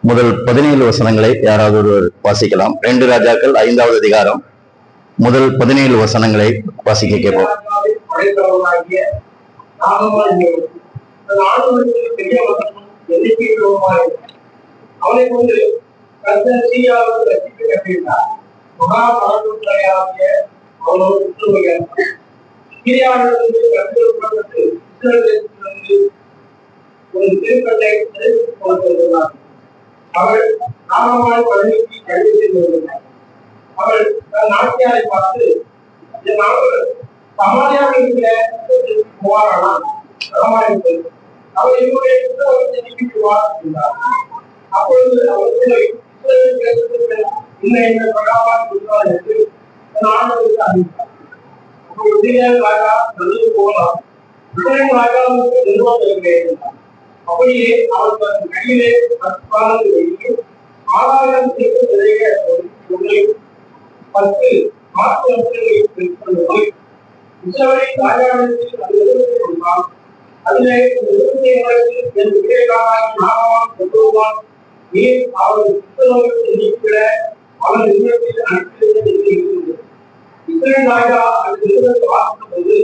முதல் 17 வசனங்களை யாராவது ஒருவர் வாசிக்கலாம். 2 ராஜாக்கள் 5வது அதிகாரம் முதல் 17 வசனங்களை வாசிக்க கேட்போம். அவனை கொண்டு கர்த்தர் சீரியாவுக்கு ரட்சிப்பை கட்டினார். மகா பராக்கிரமசாலியாகிய அவனோடு யுத்தம் சீரியாவிலிருந்து கர்த்தர் புறப்பட்டு இஸ்ரவேல் தேசத்திலிருந்து ஒரு திருக்கல்லை சிறைப்பிடித்துக் கொண்டிருந்தார். அவள் நாகமான் பழனிக்கு கல்வி செய்து வந்தார். அவள் தன் நாட்டியாரை பார்த்து, சமாரியாவில் இருக்கிற போவாரானால் சமாளித்தது. அவள் என்னுடைய புத்தகத்தை நீக்கிடுவார் என்றார். அப்பொழுது அவர் இஸ்ரவேல் தேசத்திற்கு இன்ன பிரகாரம் கொடுத்தார் என்று தன் ஆண்டவருக்கு அறிவித்தார். இஸ்ரவேல் ராஜா நல்லது போகலாம், இஸ்ரவேல் ராஜாவுக்கு நிர்வாகம். அப்படியே அவர் தன் கையிலே 10 வைத்து 6000 நிறைய 10 மாற்று வஸ்திரங்களை பெற்றுக்கொண்டு இஸ்ரவேல் ராஜாவிற்கு அது எழுதி கொடுத்தான். அதிலே என் விவேகாய் நாகமான் கொண்டுவான், நீர் அவர் புத்தகத்தை நீக்கிட அவன் நிறுவனத்தில் அனுப்பியிருந்தது என்று இருந்தது. இஸ்ரவேல் ராஜா அந்த நிறுவனத்தை வாசித்த போது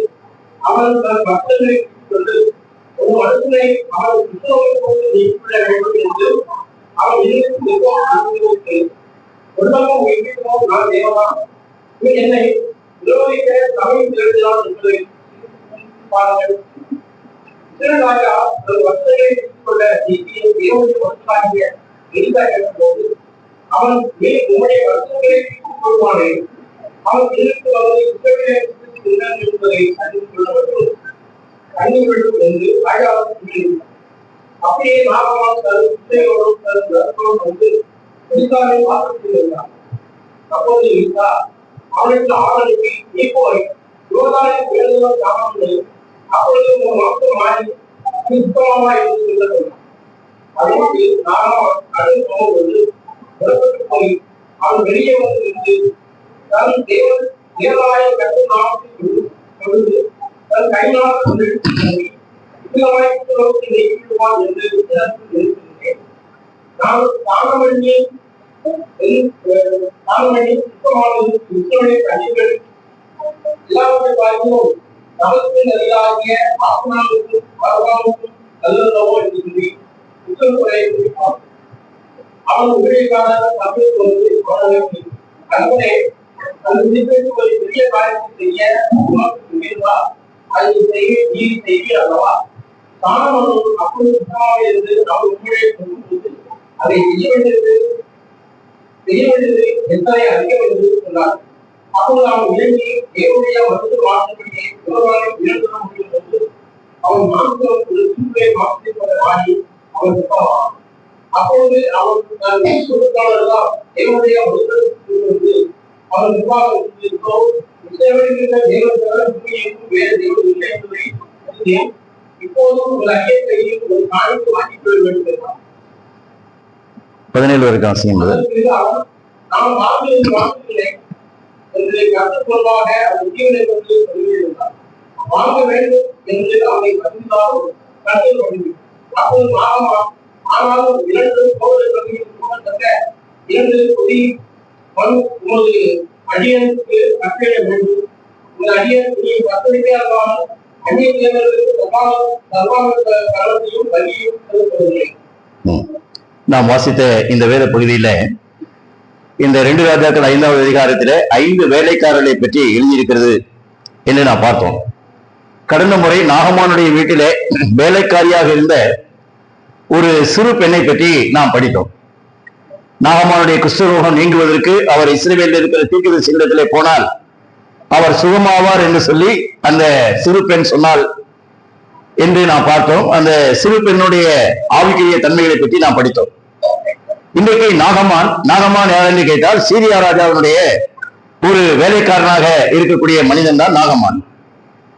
அவன் தன் பக்தர்களை கொண்டு ஒரு மனுஷனை அவன் புத்தகத்தோடு நீக்கிவிட வேண்டும் என்று அவன் இருந்து மிகவும் அனுமதித்து ஒருவரும் வைக்கிறோமோ நான் தேவதான், நீ என்னை விரோதிக்க சபையில் எழுதினான் என்று பாருங்கள். இஸ்ரவேல் ராஜா தன் வஸ்திரங்களை கொண்ட நீக்கிய தேவனுடைய வஸ்திராகிய எலிசா கேட்டபோது அவன் நீ உன்னுடைய வஸ்திரங்களை கொள்வானே, அவன் இருக்கு வந்து இஸ்ரவேலை இருப்பதை அறிந்து கொள்ள வேண்டும் கண்ணிவிடும் என்று ராஜாவுக்கு சொல்லியிருந்தார். அப்படியே நாகமான் தன் இசையோடும் தன் ரத்தோடும் வந்து எலிசாவை வாசத்தில் இருந்தார். அப்போது எலிசா அவனுக்கு ஆளனுக்கு நீ போய் யோர்தானின் வேண்டுதல் காணவில்லை, அப்பொழுது உன் மக்கள் மாறி சுத்தமாக இருந்து செல்ல சொன்னார். அதற்கு நாகமான் அடுத்து போகும்போது புறப்பட்டு போய் அவன் வெளியே வந்து இருந்து தன் தேவனாய கட்டு நாமத்தில் கொடுத்து தன் கையினால் கொண்டு நீக்கிடுவான் என்று நினைத்திருந்தேன். நான் தானமணி சுத்தமானது இஸ்ரவேலை கண்ணிகள் எல்லாவற்றை பார்க்கிறோம் நமக்கு நதியாகிய ஆத்மாவுக்கும் பரவாவுக்கும் நல்லதோ என்று சொல்லி குற்றக்குறையை குறிப்பான். அவன் உதவிக்கான தமிழ் வந்து கற்பனை அது விதிப்பதற்கு ஒரு பெரிய காரியத்தை செய்ய முடியுமா, அதை செய்ய நீ செய்ய அல்லவா? தானவனும் அப்படி சுத்தமாக இருந்து அவன் உண்மையை சொல்லும்போது அதை செய்ய வேண்டியது எத்தனை அதிகம் என்று சொன்னார். அப்போது அவன் இறங்கி தேவனுடைய மருந்து வாசப்படியை உலகாக இழந்துட முடியும் என்று அவன் மாற்றம் ஒரு சூழலை மாற்றி கொண்ட வாடி அவன் சுத்தமானான். அப்பொழுது அவன் தன் சொந்தக்காரர்களால் தேவனுடைய மருந்து வந்து அவன் நிர்வாகம் வேறு தேவன் இல்லை என்பதை இப்போதும் ஒரு ஐயத்தையும் ஒரு காணிக்கு வாங்கிக் கொள்ள வேண்டும். 17 வரைக்கும் வாசிக்கும்போது நாம் வாங்குகிறேன் என்று கற்றுக்கொள்வாக அவர் ஜீவனை கொண்டு சொல்லியிருந்தார். வாங்க வேண்டும் என்று அவனை பதிந்தாலும் கற்றுக்கொண்டு அப்போது ஆனாலும் 2 கோவில்களுக்கு 2 கொடி மண் உமது அடியனுக்கு கட்டளை வேண்டும். இந்த அடியன் நீ பத்திரிகை அல்லாமல் அந்நிய தேவர்களுக்கு சர்வாங்கத்தையும் வலியும் செலுத்துவதில்லை. நாம் வாசித்த இந்த வேத பகுதியில இந்த 2 ராஜாக்கள் 5வது அதிகாரத்திலே 5 வேலைக்காரர்களை பற்றி எழுதியிருக்கிறது என்று நாம் பார்த்தோம். கடந்த முறை நாகமானுடைய வீட்டிலே வேலைக்காரியாக இருந்த ஒரு சிறு பெண்ணை பற்றி நாம் படித்தோம். நாகமானுடைய குஷ்டரோகம் நீங்குவதற்கு அவர் இஸ்ரவேலில் இருக்கிற தீர்க்கதரிசிகளிடத்திலே போனால் அவர் சுகமாவார் என்று சொல்லி அந்த சிறு பெண் சொன்னாள் என்று நாம் பார்த்தோம். அந்த சிறு பெண்ணுடைய ஆவிக்குரிய தன்மைகளை பற்றி நாம் படித்தோம். இன்றைக்கு நாகமான் யார் என்று கேட்டால் சீரியா ராஜாவினுடைய ஒரு வேலைக்காரனாக இருக்கக்கூடிய மனிதன் தான் நாகமான்.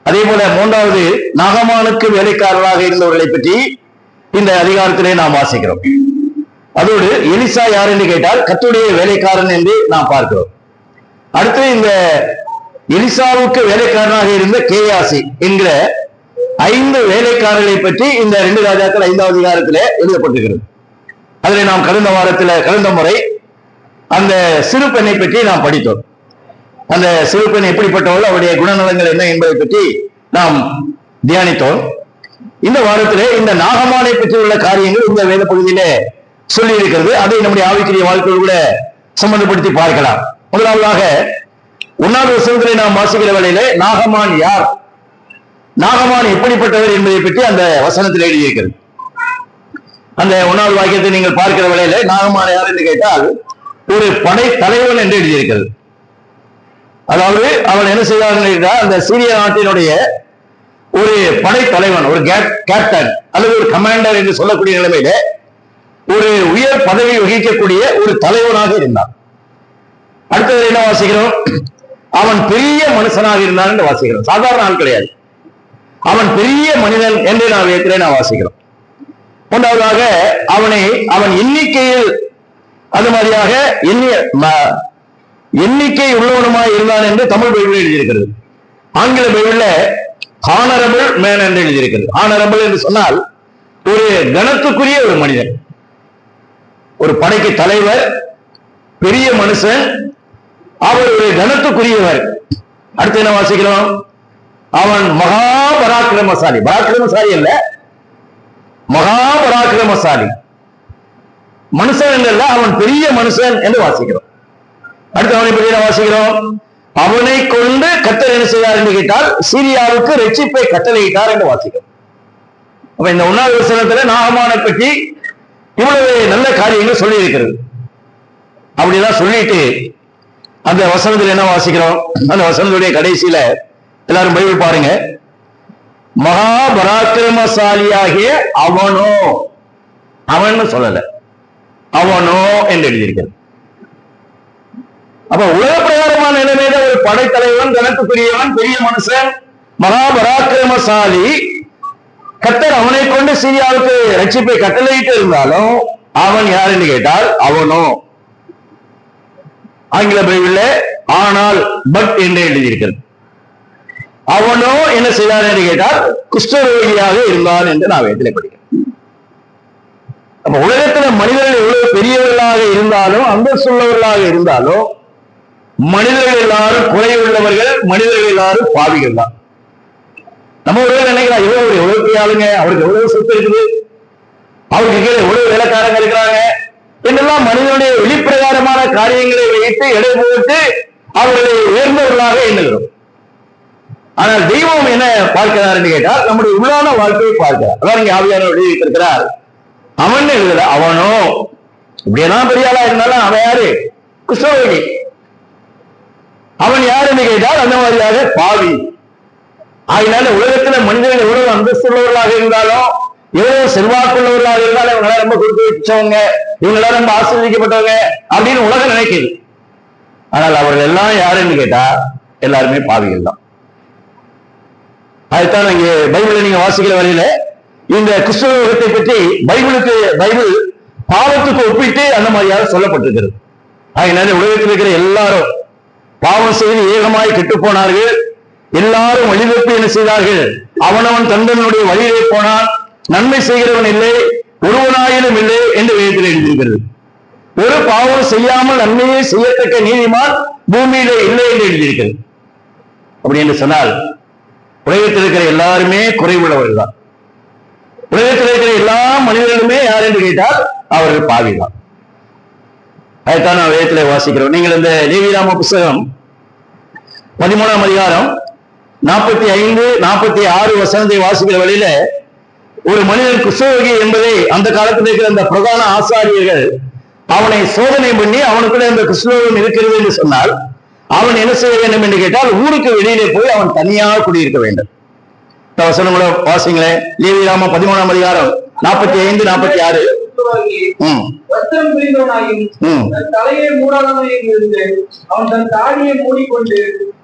அதே போல 3வது நாகமானுக்கு வேலைக்காரராக இருந்தவர்களை பற்றி இந்த அதிகாரத்திலே நாம் வாசிக்கிறோம். அதோடு எலிசா யார் என்று கேட்டால் கர்த்தருடைய வேலைக்காரன் என்று நாம் பார்க்கிறோம். அடுத்து இந்த எலிசாவுக்கு வேலைக்காரனாக இருந்த கேயாசி என்கிற 5 வேலைக்காரர்களை பற்றி இந்த 2 ராஜாக்கள் 5வது அதிகாரத்திலே எழுதப்பட்டிருக்கிறது. அதில் நாம் கடந்த முறை அந்த சிறு பெண்ணை பற்றி நாம் படித்தோம். அந்த சிறு பெண் எப்படிப்பட்டவள், அவருடைய குணநலங்கள் என்ன என்பதை பற்றி நாம் தியானித்தோம். இந்த வாரத்திலே இந்த நாகமானை பற்றி உள்ள காரியங்கள் இந்த வேத பகுதியிலே சொல்லி இருக்கிறது. அதை நம்முடைய ஆவிக்குரிய வாழ்க்கையோடு கூட சம்பந்தப்படுத்தி பார்க்கலாம். முதலாவதாக 1வது வசனத்திலே நாம் வாசிக்கிற வேளையிலே நாகமான் யார், நாகமான் எப்படிப்பட்டவர் என்பதை பற்றி அந்த வசனத்தில் எழுதியிருக்கிறது. அந்த 1வது வாக்கியத்தை நீங்கள் பார்க்கிற வேளையிலே நாகமான் யார் என்று கேட்டால் ஒரு படை தலைவன் என்று எழுதியிருக்கிறது. அதாவது அவன் என்ன செய்தார்கள் என்றால் அந்த சீரிய நாட்டினுடைய ஒரு படை தலைவன், ஒரு கேப்டன் அல்லது ஒரு கமாண்டர் என்று சொல்லக்கூடிய நிலைமையில ஒரு உயர் பதவி வகிக்கக்கூடிய ஒரு தலைவனாக இருந்தான். அடுத்தது என்ன வாசிக்கிறோம், அவன் பெரிய மனுஷனாக இருந்தான் என்று வாசிக்கிறோம். சாதாரண ஆள் கிடையாது, அவன் பெரிய மனிதன் என்று நான் வாசிக்கிறோம். மூன்றாவதாக அவன் எண்ணிக்கையில் அது மாதிரியாக எண்ணிக்கை உள்ளவனுமாய் இருந்தான் என்று தமிழ் பைபிள் எழுதியிருக்கிறது. ஆங்கில பைபிள்ல ஹானரபிள் மேன் என்று எழுதியிருக்கிறது. ஹானரபிள் என்று சொன்னால் ஒரு கனத்துக்குரிய ஒரு மனிதன், ஒரு படைக்கு தலைவர், பெரிய மனுஷன், அவர் ஒரு கனத்துக்குரியவர். அடுத்து என்ன வாசிக்கிறோம், அவன் மகா பராக்கிரமசாலி, பராக்கிரமசாலி அல்ல, மகா பராக்கிரமசாலி, மனுஷன் என்றல்ல, அவன் பெரிய மனுஷன் என்று வாசிக்கிறோம். அடுத்து அவனை பற்றி வாசிக்கிறோம், அவனை கொண்டு கர்த்தர் என்ன செய்தார் என்று கேட்டால் சீரியாவுக்கு ரட்சிப்பை கட்டளையிட்டார் என்று வாசிக்கிறோம். அப்ப இந்த 1வது வசனத்துல நாகமானை பற்றி இவ்வளவு நல்ல காரியங்கள் சொல்லி இருக்கிறது. அப்படிதான் சொல்லிட்டு அந்த வசனத்தில் என்ன வாசிக்கிறோம், அந்த வசனத்துடைய கடைசியில எல்லாரும் பைபிள் பாருங்க, மகா பராக்கிரமசாலியாகிய அவனோ, அவன் சொல்லல, அவனோ என்று எழுதியிருக்கிறது. அப்ப உலக பிரகாரமான நிலைமையில ஒரு படைத்தலைவன், கனத்துக்குரியவன், பெரிய மனுஷன், மகா பராக்கிரமசாலி, கர்த்தர் அவனை கொண்டு சீரியாவுக்கு ரட்சிப்பை கட்டளையிட்டு இருந்தாலும் அவன் யார் என்று கேட்டால் அவனோ, ஆங்கில பைபிள்ல ஆனால் பட் என்று எழுதியிருக்கிறது. அவனோ என்ன செய்தான் என்று கேட்டால் குஷ்டரோகியாக இருந்தான் என்று நான் வேதத்திலே படிக்கிறேன். அப்ப உலகத்துல மனிதர்கள் எவ்வளவு பெரியவர்களாக இருந்தாலும், அந்தஸ்துள்ளவர்களாக இருந்தாலும், மனிதர்கள் எல்லாரும் குறைவுள்ளவர்கள், மனிதர்கள் எல்லாரும் பாவிகள் தான். நம்ம ஒரு நினைக்கலாம், எவ்வளவு பெரிய ஆளுங்க, அவருக்கு எவ்வளவு சொத்து இருக்குது, அவருக்கு கீழே எவ்வளவு வேலைக்காரங்க இருக்கிறாங்க என்றெல்லாம் மனிதனுடைய வெளிப்பிரகாரமான காரியங்களை வைத்து எடை போட்டு அவர்களை உயர்ந்தவர்களாக எண்ணுகிறோம். ஆனால் தெய்வம் என்ன பார்க்கிறார் என்று கேட்டால் நம்முடைய உள்ளான வாழ்க்கையை பார்க்கிறார். அதான் இங்க ஆவியானவர் எழுதி வைத்திருக்கிறார். அவன் எழுதல, அவனோ இப்படியெல்லாம் பெரிய ஆளா இருந்தாலும் அவன் யாரு, குஷ்டரோகி. அவன் யார் என்று கேட்டால் அந்த மாதிரியாக பாவி. அதனால உலகத்துல மனிதர்கள் எவ்வளவு அந்தஸ்துள்ளவர்களாக இருந்தாலும், எவ்வளவு செல்வாக்குள்ளவர்களாக இருந்தாலும், இவங்களாம் ரொம்ப கொடுத்து வச்சவங்க, இவங்களாம் ரொம்ப ஆசீர்வதிக்கப்பட்டவங்க அப்படின்னு உலகம் நினைக்குது. ஆனால் அவர்கள் எல்லாம் யாருன்னு கேட்டா எல்லாருமே பாவிகள் தான். அதுதான் இங்கே பைபிளை நீங்க வாசிக்கிற வரையில இந்த கிறிஸ்துவத்தை பற்றி பைபிள் பாவத்துக்கு ஒப்பிட்டு அந்த மாதிரியாக சொல்லப்பட்டிருக்கிறது. அதனால உலகத்தில் இருக்கிற எல்லாரும் பாவம் செய்து ஏகமாய் கெட்டு போனார்கள், எல்லாரும் வழிதப்பி என்ன செய்தார்கள், அவனவன் தந்தனுடைய வழியிலே போனான், நன்மை செய்கிறவன் இல்லை, ஒருவனாயிலும் இல்லை என்று வேதத்தில் எழுதியிருக்கிறது. ஒரு பாவம் செய்யாமல் நன்மையை செய்யத்தக்க நீதிமான் பூமியிலே இல்லை என்று எழுதியிருக்கிறது. அப்படி என்று சொன்னால் உலகத்தில் இருக்கிற எல்லாருமே குறைவுள்ளவர்கள் தான். உலகத்தில் இருக்கிற எல்லா மனிதர்களுமே யார் என்று கேட்டால் அவர்கள் பாவிதான். அதைத்தான் நான் வேதத்திலே வாசிக்கிறோம். நீங்கள் இந்த லேவியராம புஸ்தகம் 13ஆம் அதிகாரம் 45, 46 வசனத்தை வாசிக்கிற வழியில ஒரு மனிதன் குஷ்டரோகி என்பதை அந்த காலத்தில் இருக்கிற அந்த பிரதான ஆசாரியர்கள் அவனை சோதனை பண்ணி அவனுக்குள்ள இந்த குஷ்டரோகம் இருக்கிறது என்று சொன்னால் அவன் என்ன செய்ய வேண்டும் என்று கேட்டால் ஊருக்கு வெளியிலே போய் அவன் தனியாக குடியிருக்க வேண்டும். இந்த வசனம் கூட வாசிங்களேன். லேவியராம 13ஆம் அதிகாரம் 45, 46. வஸ்திரம் புரிந்தவனாயும் தலையை மூடாதவனாயும் இருந்து அவன் தன் தாடியை மூடிக்கொண்டு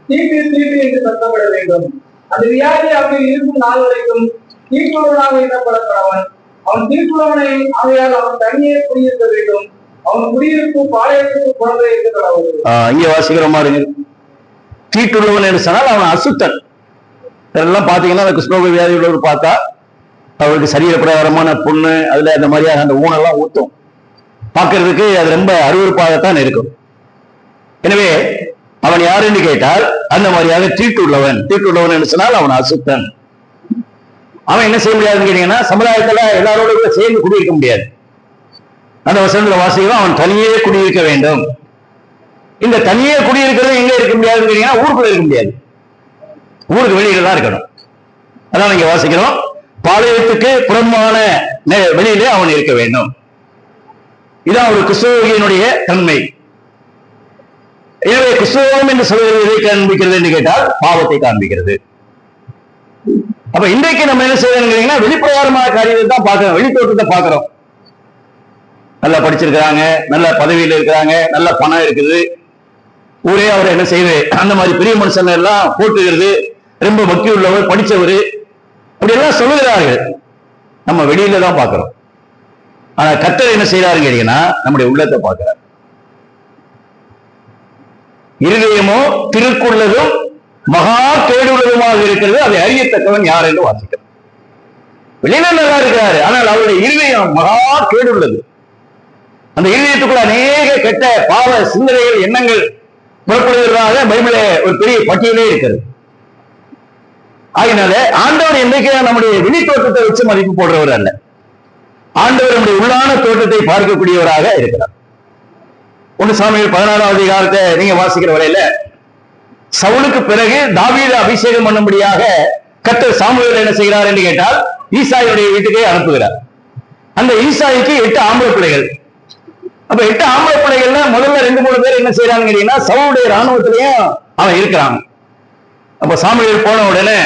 தீட்டு தீட்டு என்று சத்தப்பட வேண்டும். அந்த வியாதி அப்படி இருக்கும் நாள் வரைக்கும் தீட்டுள்ளவனாக எண்ணப்படப்படவன். அவன் தீட்டுள்ளவனை ஆகையால் அவன் தனியே குடியிருக்க வேண்டும். அவன் குடியிருக்கும் பாளையத்துக்கு குழந்தை இருக்க. இங்க வாசிக்கிற மாதிரி தீட்டுள்ளவன் என்று சொன்னால் அவன் அசுத்தன். இதெல்லாம் பாத்தீங்கன்னா அந்த கிருஷ்ணோக வியாதி உள்ளவர் பார்த்தா அவருக்கு சரீர பிரகாரமான புண்ணு, அதுல அந்த மாதிரியாக அந்த ஊனெல்லாம் ஊத்தும். பார்க்கறதுக்கு அது ரொம்ப அருவருப்பாகத்தான் இருக்கும். எனவே அவன் யார் என்று கேட்டால் அந்த மாதிரியாக தீட்டுள்ளவன் என்று சொன்னால் அவன் அசுத்தன். அவன் என்ன செய்ய முடியாதுன்னு கேட்டீங்கன்னா, சமுதாயத்துல எல்லாரோட கூட சேர்ந்து குடியிருக்க முடியாது. அந்த வசனத்துல வாசிக்கிறோம், அவன் தனியே குடியிருக்க வேண்டும். இந்த தனியே குடியிருக்கிறது எங்க இருக்க முடியாதுன்னு கேட்டீங்கன்னா, ஊருக்குள்ள இருக்க முடியாது, ஊருக்கு வெளியில தான் இருக்கணும். அதான் இங்க வாசிக்கிறோம், பாளையத்துக்கு புறம்பான வெளியிலே அவன் இருக்க வேண்டும். இதான் ஒரு கிறிஸ்தவனுடைய தன்மை. எனவே கிறிஸ்தவம் என்று சொல்வது எதை காண்பிக்கிறது என்று கேட்டால் பாவத்தை காண்பிக்கிறது. அப்ப இன்றைக்கு நம்ம என்ன செய்யறோம்னா, வெளிப்பிரகாரமான காரியத்தை தான் பார்க்கிறோம், வெளித்தோட்டத்தை பார்க்கிறோம். நல்லா படிச்சிருக்கிறாங்க, நல்ல பதவியில் இருக்கிறாங்க, நல்ல பணம் இருக்குது, ஊரே அவர் என்ன செய்யுது, அந்த மாதிரி பெரிய மனுஷன் எல்லாம் போட்டுகிறது, ரொம்ப பக்தி உள்ளவர், படிச்சவர், அப்படி எல்லாம் சொல்லுகிறார்கள். நம்ம வெளியில தான் பார்க்கிறோம். ஆனா கர்த்தர் என்ன செய்யறாருன்னு கேட்டீங்கன்னா, நம்முடைய உள்ளத்தை பார்க்கிறார். இருதயமோ திருக்குள்ளதும் மகா கேடுள்ளதுமாக இருக்கிறது, அதை அறியத்தக்கவன் யார் என்று வாசிக்கிறோம். வெளியில நல்லா இருக்கிறாரு, ஆனால் அவருடைய இருதயம் மகா கேடுள்ளது. அந்த இருதயத்துக்குள்ள அநேக கெட்ட பாவ சிந்தனைகள், எண்ணங்கள் புறப்படுகிறதாக பைபிளே ஒரு பெரிய பட்டியலே இருக்கிறது. ஆகினால ஆண்டவர் என்றைக்கு நம்முடைய வெளி தோட்டத்தை வச்சு மதிப்பு போடுறவர் அல்ல, ஆண்டவர் நம்முடைய உள்ளான தோட்டத்தை பார்க்கக்கூடியவராக இருக்கிறார். 1 சாமுவேல் 16வது அதிகாரத்தை நீங்க வாசிக்கிற வரையில, சவுலுக்கு பிறகு தாவீதை அபிஷேகம் பண்ணும்படியாக கர்த்தர் சாமுவேல் என்ன செய்கிறார் என்று கேட்டால், ஈசாயுடைய வீட்டுக்கே அனுப்புகிறார். அந்த ஈசாய்க்கு 8 ஆம்பளை பிள்ளைகள். அப்ப 8 ஆம்பளை பிள்ளைகள்ல முதல்ல 2-3 பேர் என்ன செய்யறாங்க கேட்டீங்கன்னா, சவுலுடைய ராணுவத்திலையும் அவன் இருக்கிறாங்க. அப்ப சாமுவேல் போன உடனே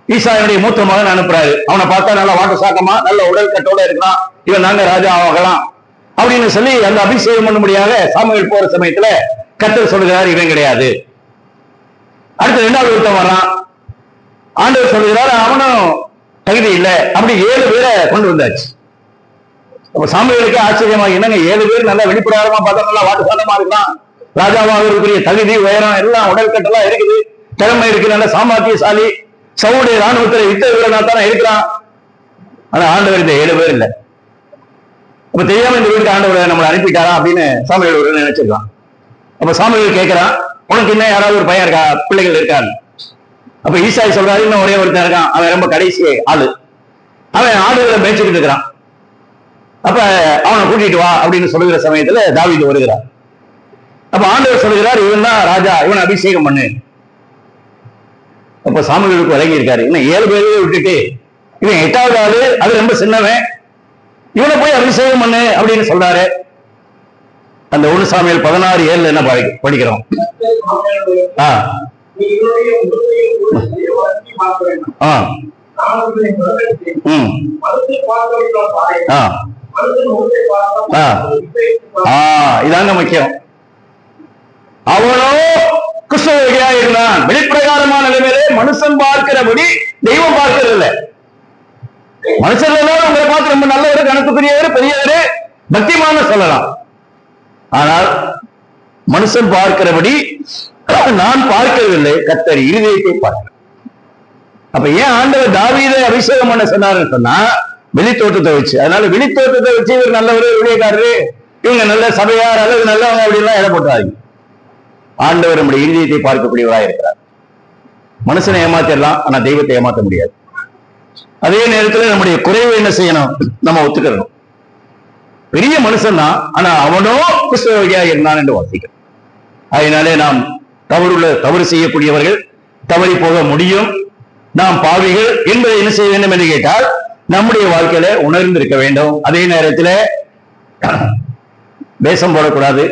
ஈசாயுடைய மூத்த மகன் அனுப்புறாரு. அவனை பார்த்தா நல்லா வாட்ட சாக்கமா, நல்ல உடல் கட்டோட இருக்கிறான், இவன் நாங்க ராஜா ஆகலாம் அப்படின்னு சொல்லி அந்த அபிஷேகம் பண்ணும்படியாக சாமுவேல் போற சமயத்துல கர்த்தர் சொல்லுகிறார், இவன் கிடையாது. அடுத்து 2வது ஒருத்தன் வர்றான், ஆண்டவர் சொல்லுகிறார், அவனும் தகுதி இல்லை. அப்படி 7 பேரை கொண்டு வந்தாச்சு. அப்ப சாமுவேலுக்கு ஆச்சரியமா, என்னங்க 7 பேர் நல்லா வெளிப்படையாரமா பார்த்தா நல்லா வாட்டு சாட்டமா இருக்கலாம், ராஜாவாக இருக்கக்கூடிய தகுதி, உயரம் எல்லாம் உடல் கட்டெல்லாம் இருக்குது, திறமை இருக்கு, நல்ல சாமர்த்தியசாலி, சவுடைய ராணுவத்தில் யுத்த வீரனா தானே இருக்கிறான். ஆனா ஆண்டவர் இந்த 7 பேர் இல்லை. அப்ப தெரியாம இந்த வீட்டுக்கு ஆண்டவர் நம்மளை அனுப்பிட்டாரா அப்படின்னு சாமுவேல் நினைச்சிருக்கான். அப்ப சாமுவேல் கேட்கிறான், உனக்கு இன்னும் யாராவது ஒரு பையன் இருக்கா, பிள்ளைகள் இருக்காரு? அப்ப ஈசாய் சொல்றாரு, இன்னும் ஒரே ஒருத்தன் இருக்கான், அவன் ரொம்ப கடைசி ஆளு, அவன் ஆடுகளை மேய்ச்சிக்கிட்டு இருக்கிறான். அப்ப அவனை கூட்டிட்டு வா அப்படின்னு சொல்லுகிற சமயத்துல தாவீது வருகிறார். அப்ப ஆண்டவர் சொல்லுகிறார், இவன் தான் ராஜா, இவனை அபிஷேகம் பண்ணு. அப்ப சாமுவேலுக்கு வழங்கி இருக்காரு, இன்னும் 7 பேரையே விட்டுட்டு இவன் 8வது ஆளு, அது ரொம்ப சின்னவன், இவனை போய் அபிஷேகம் பண்ணு அப்படின்னு சொல்றாரு. அந்த 1 சாமுவேல் 16:7 என்ன படிக்கிறோம்? இதாங்க முக்கியம். அவனோ கிறிஸ்தவர்களா இருந்தான். வெளிப்பிரகாரமான நிலைமையிலே மனுஷன் பார்க்கிறபடி தெய்வம் பார்க்கிறது இல்லை. மனுஷன் உங்களை பார்த்து ரொம்ப நல்லவர், கணக்குரியவர், பெரியவர், பக்திமான சொல்லலாம். ஆனால் மனுஷன் பார்க்கிறபடி நான் பார்க்கவில்லை, கர்த்தர் இருதயத்தை பார்க்கிறேன். அப்ப ஏன் ஆண்டவர் தாவீதை அபிஷேகம் பண்ண சொன்னாருன்னு சொன்னா, வெளித்தோட்டத்தை வச்சு. அதனால வெளித்தோட்டத்தை வச்சு இவர் நல்லவர், ஊழியக்காரரு, இவங்க நல்ல சபையார் அல்லது நல்லவங்க அப்படின்லாம் இட போட்டாங்க. ஆண்டவர் நம்முடைய இருதயத்தை பார்க்கக்கூடியவராக இருக்கிறார். மனுஷனை ஏமாத்திடலாம், ஆனா தெய்வத்தை ஏமாற்ற முடியாது. அதே நேரத்தில் நம்முடைய குறைவை என்ன செய்யணும், நம்ம ஒத்துக்கணும். பெரிய மனுஷன் தான், ஆனா அவனோ கிறிஸ்தவர்களா இருந்தான் என்று வாசிக்கிறோம். அதனாலே நாம் தவறு செய்யக்கூடியவர்கள், தவறி போக முடியும், நாம் பாவிகள் என்பதை என்ன செய்ய வேண்டும் என்று கேட்டால், நம்முடைய வாழ்க்கையில உணர்ந்திருக்க வேண்டும். அதே நேரத்தில் வேஷம் போடக்கூடாது.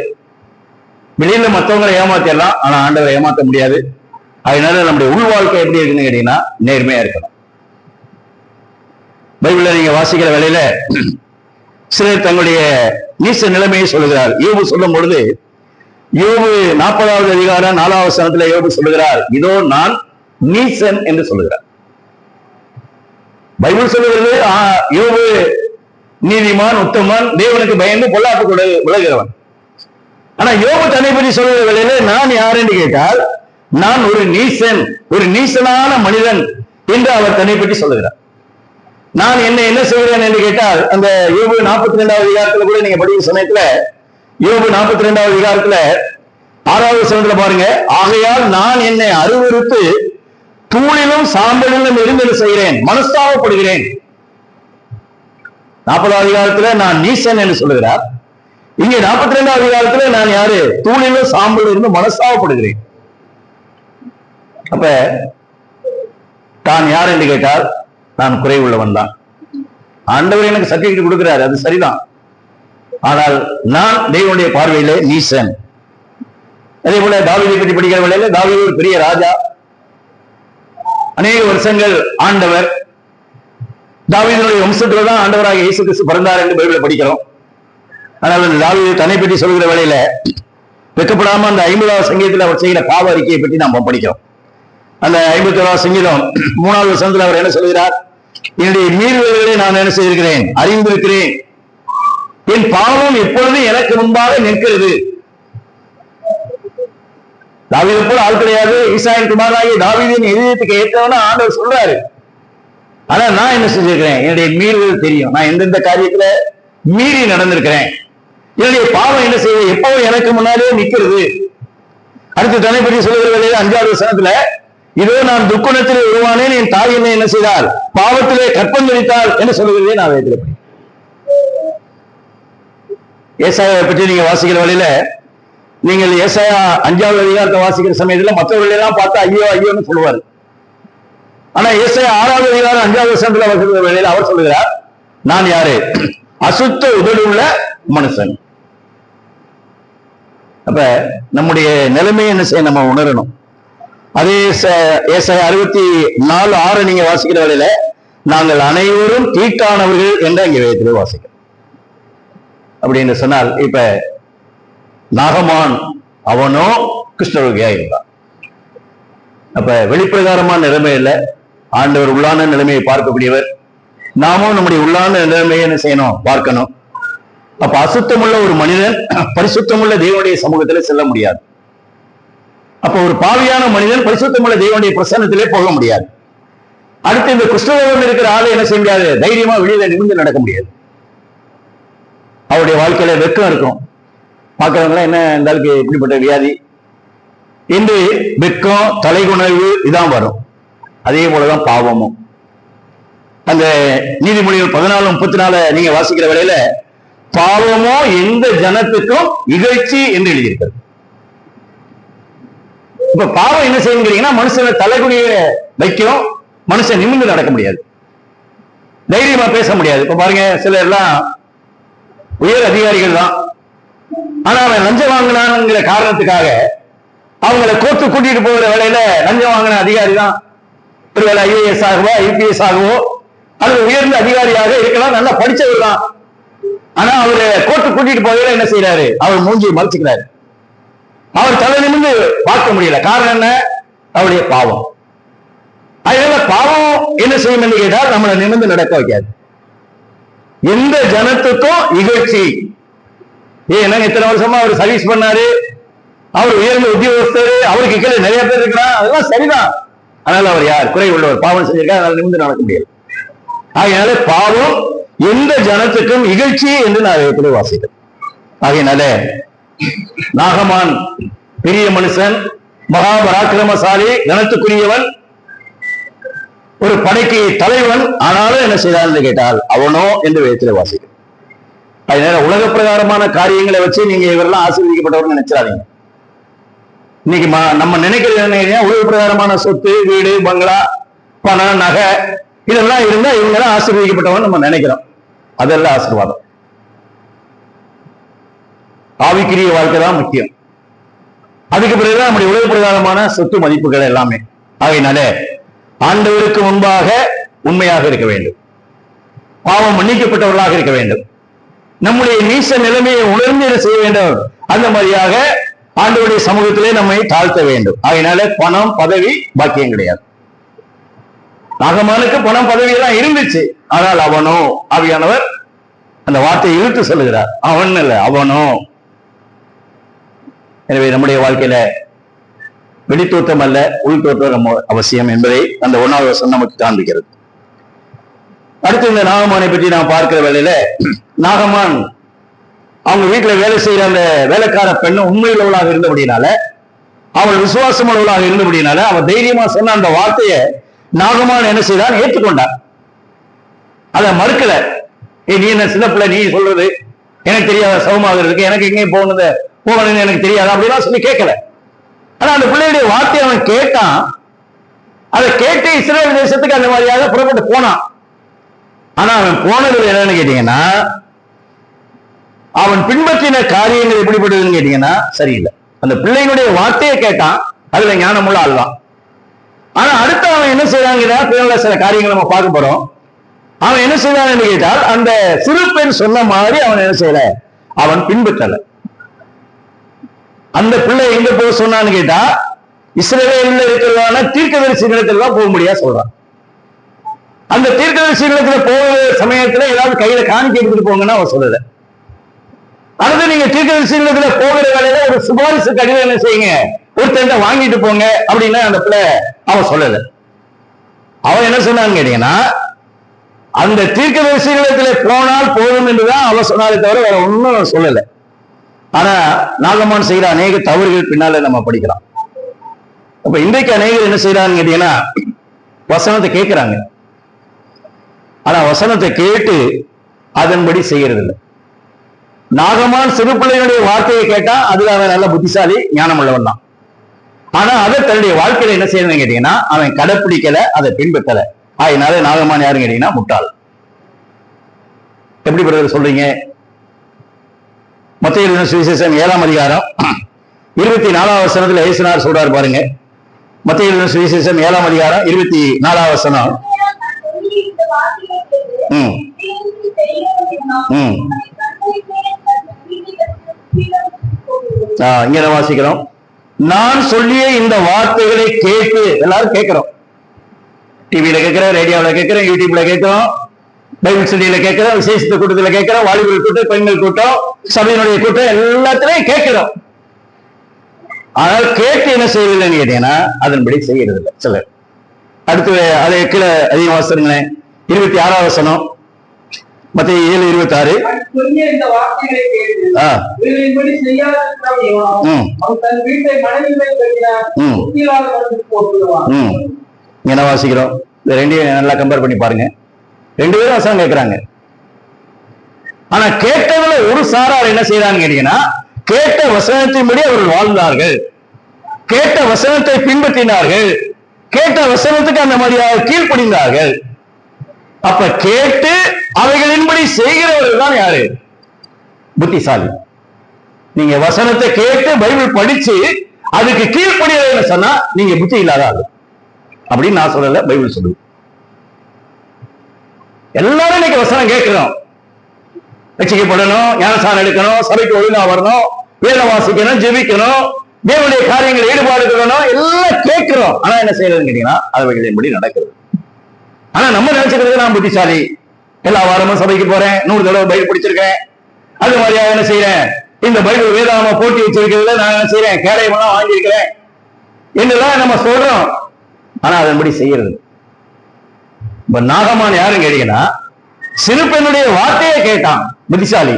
வெளியில மற்றவங்களை ஏமாத்திடலாம், ஆனா ஆண்டவரை ஏமாற்ற முடியாது. அதனால நம்முடைய உள் வாழ்க்கை எப்படி இருக்குன்னு கேட்டீங்கன்னா, நேர்மையா இருக்கணும். பைபிள்ல நீங்க வாசிக்கிற வேளையில சிலர் தங்களுடைய நீச நிலைமையை சொல்லுகிறார். யோபு சொல்லும் பொழுது, யோபு 40வது அதிகாரம் 4வது வசனத்துல யோபு சொல்லுகிறார், இதோ நான் நீசன் என்று சொல்லுகிறார். பைபிள் சொல்லுகிறது யோபு நீதிமான், உத்தமன், தேவனுக்கு பயந்து பொல்லாப்பு விலகிறவன். ஆனா யோபு தன்னை பற்றி சொல்லுகிற வேளையில நான் யார் என்று கேட்டால், நான் ஒரு நீசன், ஒரு நீசனான மனிதன் என்று அவர் தன்னை பற்றி சொல்லுகிறார். நான் என்ன செய்கிறேன் என்று கேட்டால், அந்த யோபு 42வது அதிகாரத்துல கூட நீங்க படிக்கிற சமயத்துல, யோபு 42வது அதிகாரத்துல 6வது வசனத்துல பாருங்க, ஆகையால் நான் என்னை அருவருத்து தூளிலும் சாம்பலிலும் இருந்து செய்கிறேன், மனஸ்தாபப்படுகிறேன். 40வது அதிகாரத்துல நான் நீசன் என்று சொல்லுகிறார். இங்க 42வது அதிகாரத்துல நான் யாரு? தூளிலும் சாம்பலிலும் இருந்து மனஸ்தாபப்படுகிறேன். அப்ப தான் யார் என்று கேட்டால், நான் குறைவுள்ளவன் தான். ஆண்டவர் எனக்கு சர்டிபிகேட் கொடுக்கிறார், அது சரிதான். ஆனால் நான் தேவனுடைய பார்வையிலே நீசன். அதே போல தாவீதை பற்றி படிக்கிற வேளையில, தாவீது ஒரு பெரிய ராஜா, அநேக வருஷங்கள் ஆண்டவர். தாவீதுடைய வம்சத்துல தான் ஆண்டவராக இயேசு கிறிஸ்து பிறந்தார் என்று பைபிளை படிக்கிறோம். ஆனால் அந்த தாவீது தன்னை பற்றி சொல்கிற வேளையில வெக்கப்படாம அந்த 50வது சங்கீதத்தில் அவர் செய்கிற பாவ அறிக்கையை பற்றி நாம் படிக்கிறோம். அந்த 51வது சங்கீதம் 3வது வசனத்தில் அவர் என்ன சொல்கிறார்? என்னுடைய மீறுதல்களை நான் என்ன செய்திருக்கிறேன்? அறிந்திருக்கிறேன். என் பாவம் எப்பொழுதும் எனக்கு முன்பாக நிற்கிறது. தாவீதை போல ஆள் கிடையாது. ஈசாயின் குமாரனாகிய தாவீதின் இதயத்துக்கு ஏற்றவன ஆண்டவர் சொல்றாரு. ஆனா நான் என்ன செஞ்சிருக்கிறேன்? என்னுடைய மீறுதல் தெரியும். நான் எந்தெந்த காரியத்துல மீறி நடந்திருக்கிறேன். என்னுடைய பாவம் என்ன செய்யுது? எப்பவும் எனக்கு முன்னாலே நிற்கிறது. அடுத்து தன்னை பற்றி சொல்லுகிற வேளையில 5வது வசனத்துல, இதோ நான் துக்குணத்திலே உருவானேன், என் தாய் என்ன செய்தால்? பாவத்திலே கற்பந்தரித்தாள் என்று சொல்லுகிறதே நான் வைத்திருப்பேன். ஏசாயாவை பற்றி நீங்க வாசிக்கிற வழியில, நீங்கள் ஏசாயா 5வது அதிகாரத்தை வாசிக்கிற சமயத்துல மற்றவர்கள் எல்லாம் பார்த்தா ஐயோ ஐயோன்னு சொல்லுவார். ஆனா ஏசாயா 6வது அதிகாரம் 5வது வசனத்துல வாசிக்கிற வேளையில அவர் சொல்லுகிறார், நான் யாரு? அசுத்த உதடு உள்ள மனுஷன். அப்ப நம்முடைய நிலைமையை என்ன செய்ய நம்ம உணரணும். அதே ஏசாயா 64:6 நீங்க வாசிக்கிற வேளையில, நாங்கள் அனைவரும் தீட்டானவர்கள் என்று அங்கே வேதத்திலே வாசிக்கிறோம். அப்படின்னு சொன்னால், இப்ப நாகமான் அவனோ கிருஷ்ணரோகியா இருந்தான். அப்ப வெளிப்பிரகாரமான நிலைமையில ஆண்டவர் உள்ளான நிலைமையை பார்க்கக்கூடியவர். நாமும் நம்முடைய உள்ளான நிலைமையை என்ன செய்யணும்? பார்க்கணும். அப்ப அசுத்தமுள்ள ஒரு மனிதன் பரிசுத்தமுள்ள தேவனுடைய சமூகத்திலே செல்ல முடியாது. அப்ப ஒரு பாவியான மனிதன் பரிசுத்தமுள்ள தேவனுடைய பிரசன்னத்திலே போக முடியாது. அடுத்து இந்த கிறிஸ்தவம் இருக்கிற ஆளு என்ன செய்ய முடியாது? தைரியமா வெளியில நிமிர்ந்து நடக்க முடியாது. அவருடைய வாழ்க்கையில வெக்கம் இருக்கும். பார்க்கறவங்க என்ன இந்த ஆளுக்கு இப்படிப்பட்ட வியாதி என்று வெக்கம், தலைகுணர்வு இதான் வரும். அதே போலதான் பாவமும். அந்த நீதிமொழிகள் 14:34 நீங்க வாசிக்கிற வேளையில, பாவமோ எந்த ஜனத்துக்கும் இகழ்ச்சி என்று எழுதியிருக்கிறது. இப்ப பாவம் என்ன செய்யுங்கிறீங்கன்னா, மனுஷனை தலைகுனிய வைக்கும். மனுஷன் நிமிர்ந்து நடக்க முடியாது, தைரியமா பேச முடியாது. இப்ப பாருங்க, சிலர் எல்லாம் உயர் அதிகாரிகள் தான், ஆனா அவன் லஞ்சம் வாங்கினான்ங்கிற காரணத்துக்காக அவங்களை கோர்த்து கூட்டிட்டு போகிற வேலையில லஞ்சம் வாங்கின அதிகாரி தான். ஒருவேளை IAS ஆகவோ IPS ஆகவோ அல்லது உயர்ந்த அதிகாரியாக இருக்கலாம், நல்லா படிச்சவர் தான். ஆனா அவரு கோர்ட்டு கூட்டிட்டு போகிற என்ன செய்யறாரு? அவர் மூஞ்சியை மறைச்சுக்கிறாரு. அவர் தலை நிமிர்ந்து பார்க்க முடியல. காரணம் என்ன? அவருடைய பாவம். அதனால பாவம் என்ன செய்யும் என்று கேட்டால், நம்மளை நிமிர்ந்து நடக்க வைக்காது. எந்த ஜனத்துக்கும் இகழ்ச்சி. என்னங்க இத்தனை வருஷமா அவர் சர்வீஸ் பண்ணாரு, அவர் உயர்ந்த உத்தியோகஸ்தர், அவருக்கு கீழே நிறைய பேர் இருக்கிறார், அதெல்லாம் சரிதான். அதனால அவர் யார்? குறை உள்ளவர், பாவம் செஞ்சிருக்கார், அதனால நிமிர்ந்து நடக்க முடியாது. ஆகையினால பாவம் எந்த ஜனத்துக்கும் இகழ்ச்சி என்று நான் எப்படி வாசிக்கிறேன். ஆகையினால நாகமான் பெரிய மனுஷன், மகாபராக்கிரமசாலி, கனத்துக்குரியவன், ஒரு படைக்கு தலைவன். ஆனாலும் என்ன செய்தான் கேட்டால், அவனோ என்று வேதத்திலே வாசிக்கிறேன். அதனால உலக பிரகாரமான காரியங்களை வச்சு நீங்க இவரெல்லாம் ஆசீர்வதிக்கப்பட்டவர்கள் நினைச்சிடாதீங்க. இன்னைக்கு நம்ம நினைக்கிறது என்ன? உலக பிரகாரமான சொத்து, வீடு, பங்களா, பணம், நகை இதெல்லாம் இருந்தா இவங்க தான் ஆசீர்வதிக்கப்பட்டவன் நம்ம நினைக்கிறோம். அதெல்லாம் ஆசீர்வாதம். ஆவிக்குரிய வாழ்க்கை தான் முக்கியம். அதுக்கு பிறகுதான் நம்முடைய உலக பிரகாரமான சொத்து மதிப்புகள் எல்லாமே. ஆகையினால ஆண்டவருக்கு முன்பாக உண்மையாக இருக்க வேண்டும், பாவம் மன்னிக்கப்பட்டவர்களாக இருக்க வேண்டும், நம்முடைய நீச நிலைமையை உணர்ந்து செய்ய வேண்டும். அந்த மாதிரியாக ஆண்டவருடைய சமூகத்திலே நம்மை தாழ்த்த வேண்டும். ஆகையினால பணம், பதவி பாக்கியம் கிடையாது. நாகமானுக்கு பணம், பதவி எல்லாம் இருந்துச்சு. ஆனால் அவனோ, ஆவியானவர் அந்த வார்த்தையை இழுத்து சொல்லுகிறார், அவன் இல்ல அவனோ. எனவே நம்முடைய வாழ்க்கையில வெளித்தோற்றம் அல்ல, உள்தோற்றம் நம்ம அவசியம் என்பதை அந்த 1வது வசனம் நமக்கு காண்பிக்கிறது. அடுத்து இந்த நாகமானை பற்றி நான் பார்க்கிற வேளையில, நாகமான் அவங்க வீட்டுல வேலை செய்யற அந்த வேலைக்கார பெண்ணு உண்மையுள்ளவளாக இருந்தபடினால, அவள் விசுவாசம் உள்ளவளாக இருந்தபடினால, அவள் தைரியமா சொன்ன அந்த வார்த்தையை நாகமான் என்ன செய்தான்? ஏற்றுக்கொண்டார். அதை மறுக்கல. நீ என்ன சின்ன பிள்ளை, நீ சொல்றது எனக்கு தெரியாத, சவமாகிறதுக்கு எனக்கு எங்கேயும் போகணும்னு எனக்கு தெரியாது அப்படிலாம் சொல்லி கேட்கல. ஆனா அந்த பிள்ளையுடைய வார்த்தையை அவன் கேட்டான். அதை கேட்டு இஸ்ரேல் தேசத்துக்கு அந்த மாதிரியாக புறப்பட்டு போனான். ஆனா அவன் போனது என்னன்னு கேட்டீங்கன்னா, அவன் பின்பற்றின காரியங்கள் எப்படிப்பட்டதுன்னு கேட்டீங்கன்னா சரியில்லை. அந்த பிள்ளையினுடைய வார்த்தையை கேட்டான், அதுல ஞானமுள்ள ஆள் தான். ஆனா அடுத்து அவன் என்ன செய்யறாங்கன்னா, சில காரியங்கள் நம்ம பார்க்க போறோம். அவன் என்ன செய்வான்னு கேட்டால், அந்த சிறு பெண் சொன்ன மாதிரி அவன் என்ன செய்யல, அவன் பின்பற்றல. அந்த பிள்ளை எங்க போக சொன்னான்னு கேட்டா, இஸ்ரவேலில் இருக்கிறதான தீர்க்கதரிசி நிலத்துல தான் போக முடியா சொல்றான். அந்த தீர்க்கதரிசி நிலத்துல போகிற சமயத்துல ஏதாவது கையில காணிக்கை எடுத்துட்டு போங்கன்னா அவன் சொல்லல. அடுத்து நீங்க தீர்க்கதரிசி நிலத்துல போகிற வேலையில ஒரு சிபாரிசு கடிதம் என்ன செய்யுங்க, ஒருத்தன் வாங்கிட்டு போங்க அப்படின்னு அந்த பிள்ளை அவன் சொல்லல. அவன் என்ன சொன்னான்னு கேட்டீங்கன்னா, அந்த தீர்க்கதரிசி நிலத்துல போனால் போதும் என்றுதான் அவன் சொன்னாலே தவிர வேற ஒன்னும் சொல்லல. ஆனா நாகமான் செய்யற அநேக தவறுகள் பின்னால நம்ம படிக்கலாம். அப்ப இன்றைக்கு அநேகர் என்ன செய்யறான்னு கேட்டீங்கன்னா, வசனத்தை கேட்கிறாங்க, ஆனா வசனத்தை கேட்டு அதன்படி செய்யறது இல்லை. நாகமான் சிறு பிள்ளைகளுடைய வார்த்தையை கேட்டா அதுல அவன் நல்ல புத்திசாலி, ஞானம் உள்ளவன் தான். ஆனா அதை தன்னுடைய வாழ்க்கையில என்ன செய்யணும்னு கேட்டீங்கன்னா, அவன் கடைப்பிடிக்கல, அதை பின்பற்றல. அதனால நாகமான் யாருன்னு கேட்டீங்கன்னா முட்டாள். எப்படி பிரதர் சொல்றீங்க? மத்தேயு எழுதின சுவிசேஷம் 7ஆம் அதிகாரம் 24ஆம் வசனத்துல இயேசுநாதர் சொல்றாரு பாருங்க. மத்தேயு எழுதின சுவிசேஷம் 7ஆம் அதிகாரம் 24ஆம் வசனம். இங்க வாசிக்கிறோம். நான் சொல்லிய இந்த வார்த்தைகளை கேட்டு, எல்லாரும் கேட்கிறோம், டிவியில கேட்கிறோம், ரேடியோவில் கேட்கிறோம், யூடியூப்ல கேட்கிறோம், பைபிள் ஸ்டடியில கேட்கிறோம், விசேஷ கூட்டத்தில் கேட்கிறோம், வாலிபர் கூட்டம், பெண்கள் கூட்டம், சபையினுடைய கூட்டம், எல்லாத்திலையும் கேட்கிறோம். ஆனால் கேட்டு என்ன செய்யறதில்லைன்னு கேட்டீங்கன்னா அதன்படி செய்யறது இல்லை சிலர். அடுத்து அதை கீழே அதிகம் வாசிங்களேன். 26ஆம் வசனம், மத்தேயு 7:26. என்ன வாசிக்கிறோம்? இந்த ரெண்டையும் நல்லா கம்பேர் பண்ணி பாருங்க. ரெண்டு பேரும் வசனம் கேட்கிறாங்க. ஆனா கேட்டதுல ஒரு சாரார் என்ன செய்யறான்னு கேட்டீங்கன்னா, கேட்ட வசனத்தின்படி அவர்கள் வாழ்ந்தார்கள், கேட்ட வசனத்தை பின்பற்றினார்கள், கேட்ட வசனத்துக்கு அந்த மாதிரியாக கீழ்ப்படிந்தார்கள். அப்ப கேட்டு அவைகளின்படி செய்கிறவர்கள் தான் யாரு? புத்திசாலி. நீங்க வசனத்தை கேட்டு பைபிள் படிச்சு அதுக்கு கீழ்ப்படியலைன்னு சொன்னா நீங்க புத்தி இல்லாத ஆளு அப்படின்னு நான் சொல்லல, பைபிள் சொல்லுது. எல்லாரும் இன்னைக்கு வசனம் கேட்கிறோம், ரட்சிக்கப்படணும், ஞானஸ்நானம் எடுக்கணும், சபைக்கு ஒழுங்கா வரணும், வேதம் வாசிக்கணும், ஜெபிக்கணும், தேவனுடைய காரியங்கள் ஈடுபாடு இருக்கணும், எல்லாம் கேட்கிறோம். ஆனா என்ன செய்யறதுன்னு கேட்டீங்கன்னா அவைகளின்படி நடக்கிறது. ஆனா நம்ம நினைச்சுக்கிறது நான் புத்திசாலி, எல்லா வாரமும் சபைக்கு போறேன், 100 தடவை பைபிள் படிச்சிருக்கேன், அது மாதிரியா என்ன செய்யறேன், இந்த பைபிள் வேதாம போட்டி வச்சிருக்கிறதுல நான் என்ன செய்யறேன், கேடயமெல்லாம் வாங்கியிருக்கிறேன் என்றுதான் நம்ம சொல்றோம். ஆனா அதன்படி செய்யறது. இப்ப நாகமான் யாருன்னு கேட்டீங்கன்னா, சிறு பெண்ணுடைய வார்த்தையை கேட்டான், புத்திசாலி.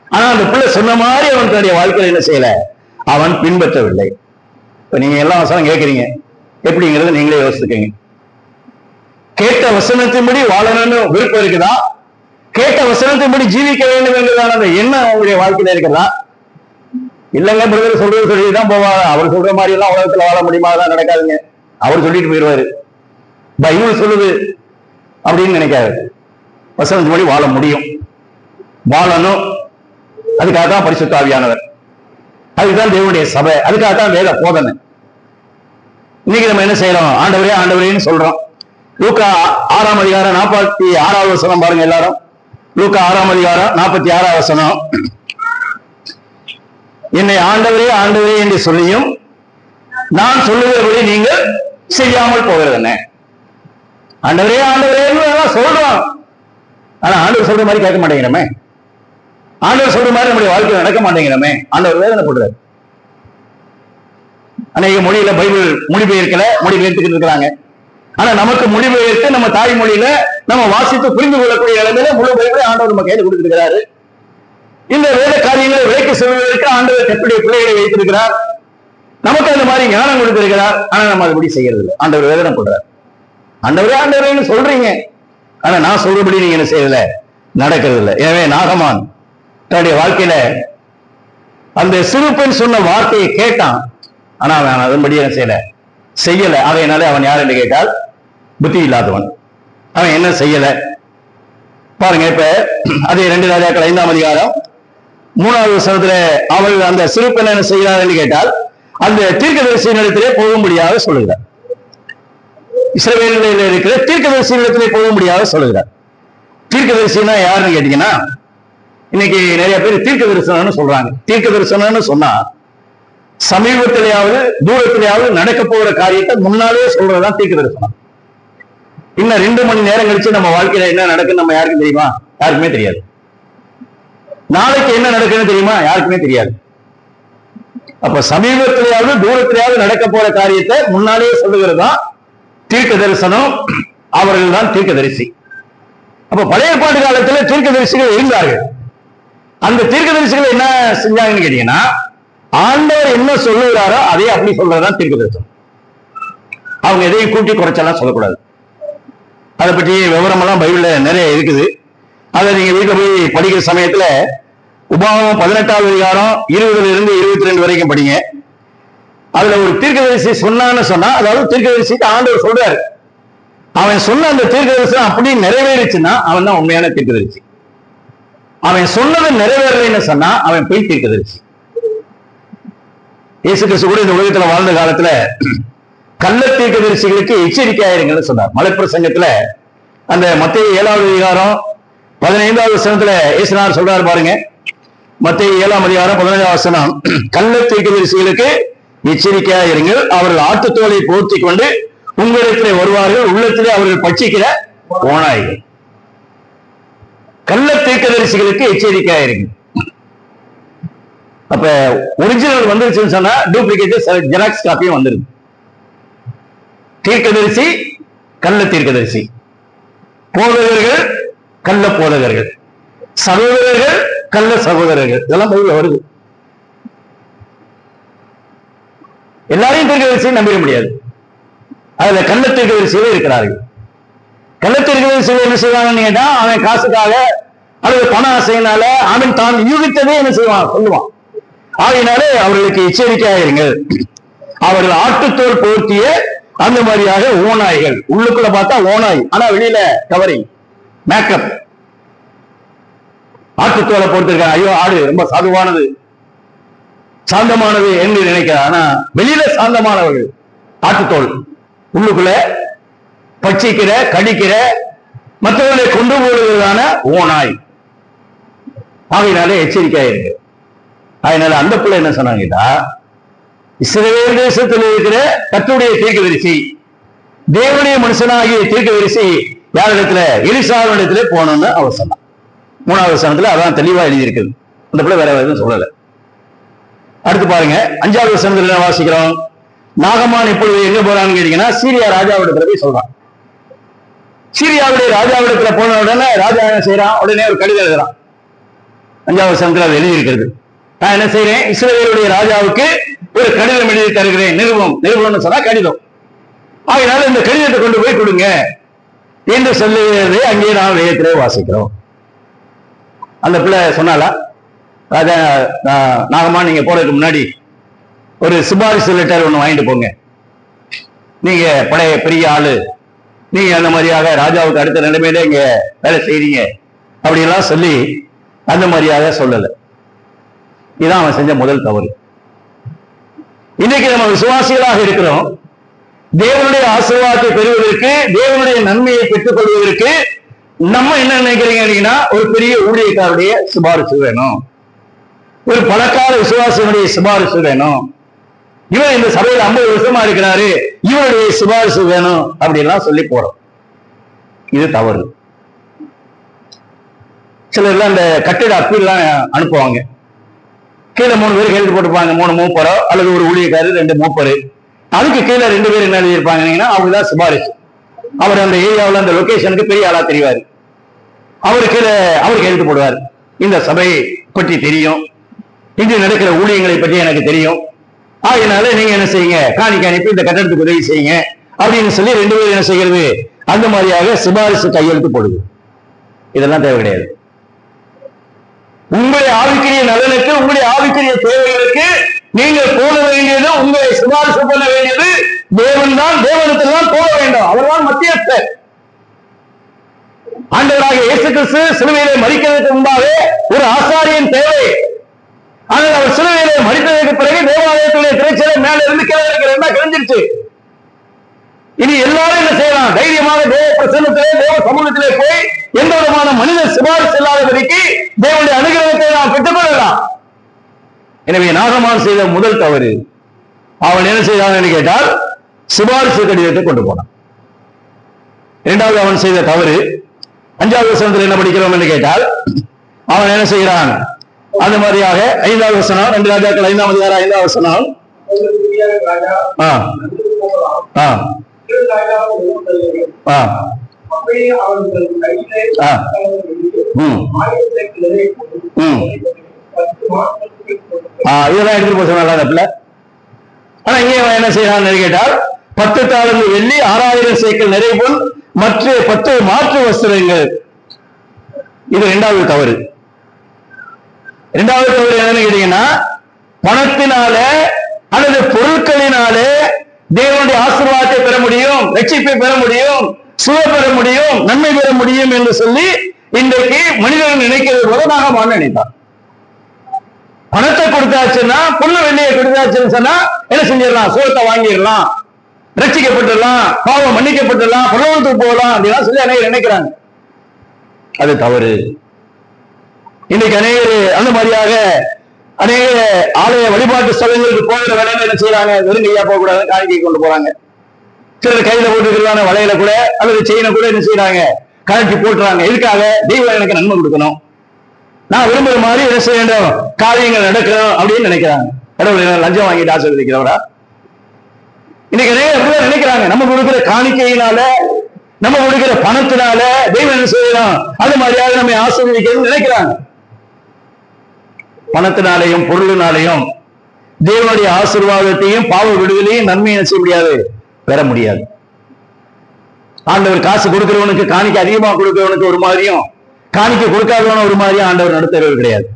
ஆனா அந்த பிள்ளை சொன்ன மாதிரி அவன் தன்னுடைய வாழ்க்கையில என்ன செய்யல, அவன் பின்பற்றவில்லை. இப்ப நீங்க எல்லா வசனம் கேட்கறீங்க, எப்படிங்கிறது நீங்களே யோசிச்சுக்கீங்க. கேட்ட வசனத்தின்படி வாழணும்னு விருப்பம் இருக்குதா? கேட்ட வசனத்தின்படி ஜீவிக்க வேண்டும் என்கிறதான அந்த எண்ணம் அவங்களுடைய வாழ்க்கையில இருக்கிறதா? இல்லைங்க பிரதர் சொல்றது சொல்லிதான் போவாங்க, அவர் சொல்ற மாதிரி எல்லாம் உலகத்துல வாழ முடியுமா? தான் நடக்காதுங்க, அவர் சொல்லிட்டு போயிடுவாரு, பைபிள் சொல்லுது அப்படின்னு நினைக்காது. வசனத்தின்படி வாழ முடியும், வாழணும். அதுக்காக தான் பரிசுத்த ஆவியானவர், அதுக்குதான் தேவனுடைய சபை, அதுக்காக தான் வேத போதனை. இன்னைக்கு நம்ம என்ன செய்யறோம்? ஆண்டவரே ஆண்டவரேன்னு சொல்றோம். லூக்கா 6ஆம் அதிகாரம் 46ஆவது வசனம் பாருங்க எல்லாரும். லூக்கா 6ஆம் அதிகாரம் 46ஆவது வசனம். என்னை ஆண்டவரே ஆண்டவரே என்று சொல்லியும் நான் சொல்லுகிறபடி நீங்கள் செய்யாமல் போகிறது என்ன? ஆண்டவரே ஆண்டவரே சொல்றோம், ஆனா ஆண்டவர் சொல்ற மாதிரி கேட்க மாட்டேங்கிறமே, ஆண்டவர் சொல்ற மாதிரி நம்முடைய வாழ்க்கையில் நடக்க மாட்டேங்கிறமே. ஆண்டவர் வேதனைப்படுறாரு. அநேக மொழியில பைபிள் மொழிபெயர்க்கல, மொழிபெயர்த்துக்கிட்டு இருக்கிறாங்க. ஆனா நமக்கு மொழிபெயர்த்து நம்ம தாய்மொழியில நம்ம வாசித்து புரிந்து கொள்ளக்கூடிய நிலைமையில முழு பைபிளை ஆண்டவர் நம்ம கையில் கொடுத்திருக்கிறாரு. இந்த வேத காரியங்களை விலைக்கு சொல்வதற்கு ஆண்டவர் கர்த்தருடைய பிள்ளைகளை வைத்திருக்கிறார். நமக்கு அந்த மாதிரி ஞானம் கொடுத்திருக்கிறார். ஆனா நம்ம அதுபடி செய்யறது இல்லை. ஆண்டவர் வேதனை பண்றார். ஆண்டவரேன்னு சொல்றீங்க, ஆனா நான் சொல்றபடி நீங்க என்ன செய்யல, நடக்கிறது இல்லை. எனவே நாகமான் தன்னுடைய வாழ்க்கையில அந்த சிறு பெண் சொன்ன வார்த்தையை கேட்டான். ஆனா அவன் அதன்படி என்ன செய்யல. அதையினால அவன் யார் என்று கேட்டால் புத்தி இல்லாதவன். அவன் என்ன செய்யல பாருங்க. இப்ப அதே 2 ராஜாக்கள் 5ஆம் அதிகாரம் 3வது வசனத்துல அவள் அந்த சிறு பெண் என்ன செய்கிறார் என்று கேட்டால் அந்த தீர்க்கதரிசியின் இடத்திலே போகும்படியாக சொல்லுகிறார். இஸ்ரவேலில் இருக்கிற தீர்க்கதரிசியின் இடத்திலே போகும்படியாக சொல்லுகிறார். தீர்க்கதரிசினா யாருன்னு கேட்டீங்கன்னா, இன்னைக்கு நிறைய பேர் தீர்க்க தரிசனம்னு சொல்றாங்க. தீர்க்க தரிசனம்னு சொன்னா சமீபத்திலேயாவது தூரத்திலேயாவது நடக்க போகிற காரியத்தை முன்னாலே சொல்றதுதான் தீர்க்க தரிசனம். இன்னும் 2 மணி நேரம் கழிச்சு நம்ம வாழ்க்கையில என்ன நடக்குன்னு நம்ம யாருக்கும் தெரியுமா? யாருக்குமே தெரியாது. நாளைக்கு என்ன நடக்குன்னு தெரியுமா? யாருக்குமே தெரியாது. அப்ப சமீபத்திலேயாவது தூரத்திலேயாவது நடக்க போற காரியத்தை முன்னாலே சொல்லுகிறது தான் தீர்க்க தரிசனம். அவர்கள் தான் தீர்க்க தரிசி. அப்ப பழைய ஏற்பாட்டு காலத்துல தீர்க்க தரிசிகள் இருந்தார்கள். அந்த தீர்க்க தரிசிகள் என்ன செஞ்சாங்கன்னு கேட்டீங்கன்னா, ஆண்டவர் என்ன சொல்லுகிறாரோ அதே அப்படி சொல்றதுதான் தீர்க்க தரிசனம். அவங்க எதையும் கூட்டி குறைச்செல்லாம் சொல்லக்கூடாது. அதை பற்றி விவரம் எல்லாம் பைபிள்ல நிறைய இருக்குது. அதை நீங்க வீட்டுல போய் படிக்கிற சமயத்துல உபாகமம் 18வது அதிகாரம் 20ல இருந்து 22 வரைக்கும் படிங்க. அதுல ஒரு தீர்க்கதரிசி சொன்னான்னு சொன்னா, அதாவது தீர்க்கதரிசிக்கு ஆண்டவர் சொல்றாரு, அவன் சொன்ன அந்த தீர்க்கதரிசனம் அப்படி நிறைவேறிச்சுன்னா அவன் தான் உண்மையான தீர்க்கதரிசி. அவன் சொன்னதை நிறைவேறலைன்னு சொன்னா அவன் போய் தீர்க்கதரிசி. இயேசு கிறிஸ்து கூட இந்த உலகத்துல வாழ்ந்த காலத்துல கள்ள தீர்க்கதரிசிகளுக்கு எச்சரிக்கையாயிருங்கன்னு சொன்னார். மலைப்பிரசங்கத்துல அந்த மத்தேயு 7வது அதிகாரம் 15வது வசனத்துல இயேசுநாதர் சொல்றாரு பாருங்க. மத்தேயு 7ஆம் அதிகாரம் 15வது வசனம், கள்ள தீர்க்கதரிசிகளுக்கு எச்சரிக்கையாயிருங்கள், அவர்கள் ஆட்டுத்தோலை போர்த்தி கொண்டு உங்களிடத்திலே வருவார்கள், உள்ளத்திலே அவர்கள் பட்சிக்கிற ஓநாய்கள். கள்ள தீர்க்கதரிசிகளுக்கு எச்சரிக்கையாயிருங்க. அப்ப ஒரிஜினல் வந்துருச்சுன்னு சொன்னா டூப்ளிகேட் ஜெராக்ஸ் காப்பியும் வந்துருது. தீர்க்கதரிசி கள்ள தீர்க்கதரிசி, போதகர்கள் கள்ள போதகர்கள், சகோதரர்கள் கள்ள சகோதரர்கள், இதெல்லாம் பைபிள்ல வருது. எல்லாரையும் தீர்க்கதரிசியை நம்பிட முடியாது. அதுல கள்ள தீர்க்கதரிசிகளே இருக்கிறார்கள். கள்ள தீர்க்கதரிசிகள் என்ன செய்வாங்கன்னு கேட்டா, அவன் காசுக்காக அல்லது பண ஆசையினால அவன் தான் யூகித்ததே என்ன செய்வான் சொல்லுவான். ஆகையினாலே அவர்களுக்கு எச்சரிக்கையாயிருங்கள், அவர்கள் ஆட்டுத்தோல் போர்த்திய அந்த மாதிரியாக ஓநாய்கள். உள்ளுக்குள்ள பார்த்தா ஓநாய், ஆனா வெளியில கவரிங் மேக்கப். ஆட்டுத்தோலை போர்த்திருக்காங்க. ஐயோ ஆடு ரொம்ப சாதுவானது சாந்தமானது என்று நினைக்கிறார். ஆனா வெளியில சாந்தமானவர்கள் ஆட்டுத்தோல், உள்ளுக்குள்ள பட்சிக்கிற கடிக்கிற மற்றவர்களை கொண்டு போடுவதான ஓநாய். ஆகையினாலே எச்சரிக்கையாயிருக்கு. அதனால அந்த பிள்ளை என்ன சொன்னாங்கடா, இஸ்ரவேல் தேசத்தில் இருக்கிற கர்த்தருடைய தீர்க்கதரிசி, தேவனுடைய மனுஷனாகிய தீர்க்கதரிசி யாரிடத்துல? எலிசாவிடத்துல போனோம்னு அவர் சொன்னான். 3வது வசனத்துல அதான் தெளிவா எழுதி இருக்குது. அந்த பிள்ளை வேற எதுவும் சொல்லல. அடுத்து பாருங்க, 5வது வசனத்துல என்ன வாசிக்கிறோம்? நாகமான் இப்பொழுது எங்க போறான்னு கேட்டீங்கன்னா, சீரியா ராஜாவிடத்துல போய் சொல்றான். சீரியாவுடைய ராஜாவிடத்துல போன உடனே ராஜா என்ன செய்யறான்? உடனே ஒரு கடிதம் எழுதுறான். 5வது வசனத்துல அது எழுதி இருக்கிறது. நான் என்ன செய்யறேன்? இஸ்ரவேலுடைய ராஜாவுக்கு ஒரு கடிதம் எழுதி தருகிறேன். நிருபம்னு சொன்னா கடிதம். ஆகையினால இந்த கடிதத்தை கொண்டு போய் கொடுங்க என்று சொல்லுகிறதை அங்கே நாம் வேதத்திலே வாசிக்கிறோம். அந்த பிள்ளை சொன்னாலா, ராஜா நாகமான் நீங்க போறதுக்கு முன்னாடி ஒரு சிபாரிசு லெட்டர் ஒண்ணு வாங்கிட்டு போங்க, நீங்க பழைய பெரிய ஆளு, நீங்க அந்த மாதிரியாக ராஜாவுக்கு அடுத்த நிலைமையில இங்க வேலை செய்றீங்க அப்படியெல்லாம் சொல்லி அந்த மாதிரியாக சொல்லல. இதுதான் அவன் செஞ்ச முதல் தவறு. இன்னைக்கு நம்ம விசுவாசிகளாக இருக்கிறோம். தேவனுடைய ஆசீர்வாதத்தை பெறுவதற்கு, தேவனுடைய நன்மையை பெற்றுக் கொள்வதற்கு நம்ம என்ன நினைக்கிறீங்கன்னா, ஒரு பெரிய ஊழியக்காருடைய சிபாரிசு வேணும், ஒரு பணக்கார விசுவாசிகளுடைய சிபாரிசு வேணும், இவன் இந்த சபையில் 50 வருஷமா இருக்கிறாரு, இவருடைய சிபாரிசு வேணும் அப்படின்லாம் சொல்லி போறோம். இது தவறு. சிலர்லாம் இந்த கட்டிட அப்பீல்லாம் அனுப்புவாங்க. கீழே 3 பேர் கையெழுத்து போட்டுப்பாங்க. 3 மூப்பரோ அல்லது ஒரு ஊழியக்காரர் 2 மூப்பரு. அதுக்கு கீழே 2 பேர் என்ன எழுதியிருப்பாங்கன்னா அவங்கதான் சிபாரிசு. அவர் அந்த ஏரியாவில் அந்த லொகேஷனுக்கு பெரிய ஆளா தெரிவார். அவருக்கு எழுத்து போடுவார், இந்த சபையை பற்றி தெரியும், இங்கு நடக்கிற ஊழியங்களை பற்றி எனக்கு தெரியும், ஆகையினால நீங்க என்ன செய்யுங்க, காணிக்கை அனுப்பி இந்த கட்டடத்துக்கு உதவி செய்யுங்க அப்படின்னு சொல்லி 2 பேரும் என்ன செய்கிறது, அந்த மாதிரியாக சிபாரிசு கையெழுத்து போடுது. இதெல்லாம் தேவை கிடையாது. உங்களுடைய ஆவிக்குரிய நலனுக்கு, உங்களுடைய ஆவிக்குரிய தேவைகளுக்கு நீங்கள் போக வேண்டியது, உங்களை சிபாரிசு பண்ண வேண்டியது தேவன் தான். தேவனத்தில் தான் போக வேண்டும். அவர்தான் மத்தியஸ்தர். ஆண்டவராக இயேசு கிறிஸ்து சிலுவையிலே மரிக்கிறதுக்கு முன்பாக ஒரு ஆசாரியன் தேவை. ஆனால் அவர் சிலுவையிலே மரித்ததற்கு பிறகு தேவாலயத்துடைய திரைச்சலை மேல இருந்து கீழே இருக்கிற கிழிஞ்சிருச்சு. இனி எல்லாரும் என்ன செய்யலாம், தைரியமாக தேவ பிரசன்னத்திலே, தேவ சமூகத்திலே போய் எந்த விதமான மனித சிபாரிசு இல்லாதபடிக்கு தேவனுடைய அனுகிரகத்தை நாம் பெற்றுக்கொள்ளலாம். எனவே நாகமான் செய்த முதல் தவறு, அவன் என்ன செய்தான் கேட்டால் சிபாரிசு கடிதத்தை கொண்டு போனான். இரண்டாவது அவன் செய்த தவறு, 5வது வசனத்தில் என்ன படிக்கிறோம் என்று கேட்டால், அவன் என்ன செய்கிறான், அந்த மாதிரியாக 5வது வசனம், 2 ராஜாக்கள் 5ஆம் அதிகாரம் 5வது வசனம், இதெல்லாம் எடுத்துட்டு போக சொன்னால தப்புல. ஆனா இங்கே என்ன செய்யறான்னு கேட்டால் 10 தாலந்து வெள்ளி, 6000 சேக்கல் நிறைபொன், மற்ற 10 மாற்று வஸ்திரங்கள். இது 2வது தவறு. 2வது தவறு என்னன்னு கேட்டீங்கன்னா, பணத்தினால அல்லது பொருட்களினாலே தேவனுடைய ஆசீர்வாதத்தை பெற முடியும், ரட்சிப்பை பெற முடியும், சுக பெற முடியும், நன்மை பெற முடியும் என்று சொல்லி இன்றைக்கு மனிதர்கள் நினைக்கிறது போல நாகமான் நினைத்தார். பணத்தை கொடுத்தாச்சுன்னா, பொண்ணு வெள்ளியை கொடுத்தாச்சுன்னு சொன்னா என்ன செஞ்சிடலாம், சுகத்தை வாங்கிடலாம், ரட்சிக்கப்பட்டுடலாம், பாவம் மன்னிக்கப்பட்டுடலாம், பரலோகத்துக்கு போகலாம் அப்படிலாம் சொல்லி அநேகர் நினைக்கிறாங்க. அது தவறு. இன்னைக்கு அநேகர் அந்த மாதிரியாக அநேக ஆலய வழிபாட்டு ஸ்தலங்களுக்கு போகிற வேலையில என்ன செய்யறாங்க, வெறும் கையா போக கூடாது, காணிக்கை கொண்டு போறாங்க. சிலர் கையில போட்டுக்கிறான வலையில கூட அல்லது செயினை கூட என்ன செய்யறாங்க, கழட்டி போட்டுறாங்க. எதுக்காக, தெய்வம் எனக்கு நன்மை கொடுக்கணும், நான் விரும்புற மாதிரி என்ன செய்ய வேண்டும், காரியங்கள் நடக்கணும் அப்படின்னு நினைக்கிறாங்க. கடவுள் லஞ்சம் வாங்கிட்டு ஆசீர்வதிக்கிறவரா? இன்னைக்கு நிறைய நினைக்கிறாங்க, நம்ம கொடுக்கிற காணிக்கையினால, நம்ம கொடுக்கிற பணத்தினால தெய்வம் என்ன செய்யலாம், அது மாதிரியாக நம்ம ஆசீர்வதிக்கணும்னு நினைக்கிறாங்க. பணத்தினாலையும் பொருளினாலையும் தேவனுடைய ஆசீர்வாதத்தையும் பாவ விடுதலையும் நன்மையை செய்ய முடியாது, பெற முடியாது. ஆண்டவர் காசு கொடுக்கிறவனுக்கு, காணிக்கை அதிகமா கொடுக்கிறவனுக்கு ஒரு மாதிரியும், காணிக்கை கொடுக்காதவன ஒரு மாதிரியும் ஆண்டவர் நடத்துறது கிடையாது.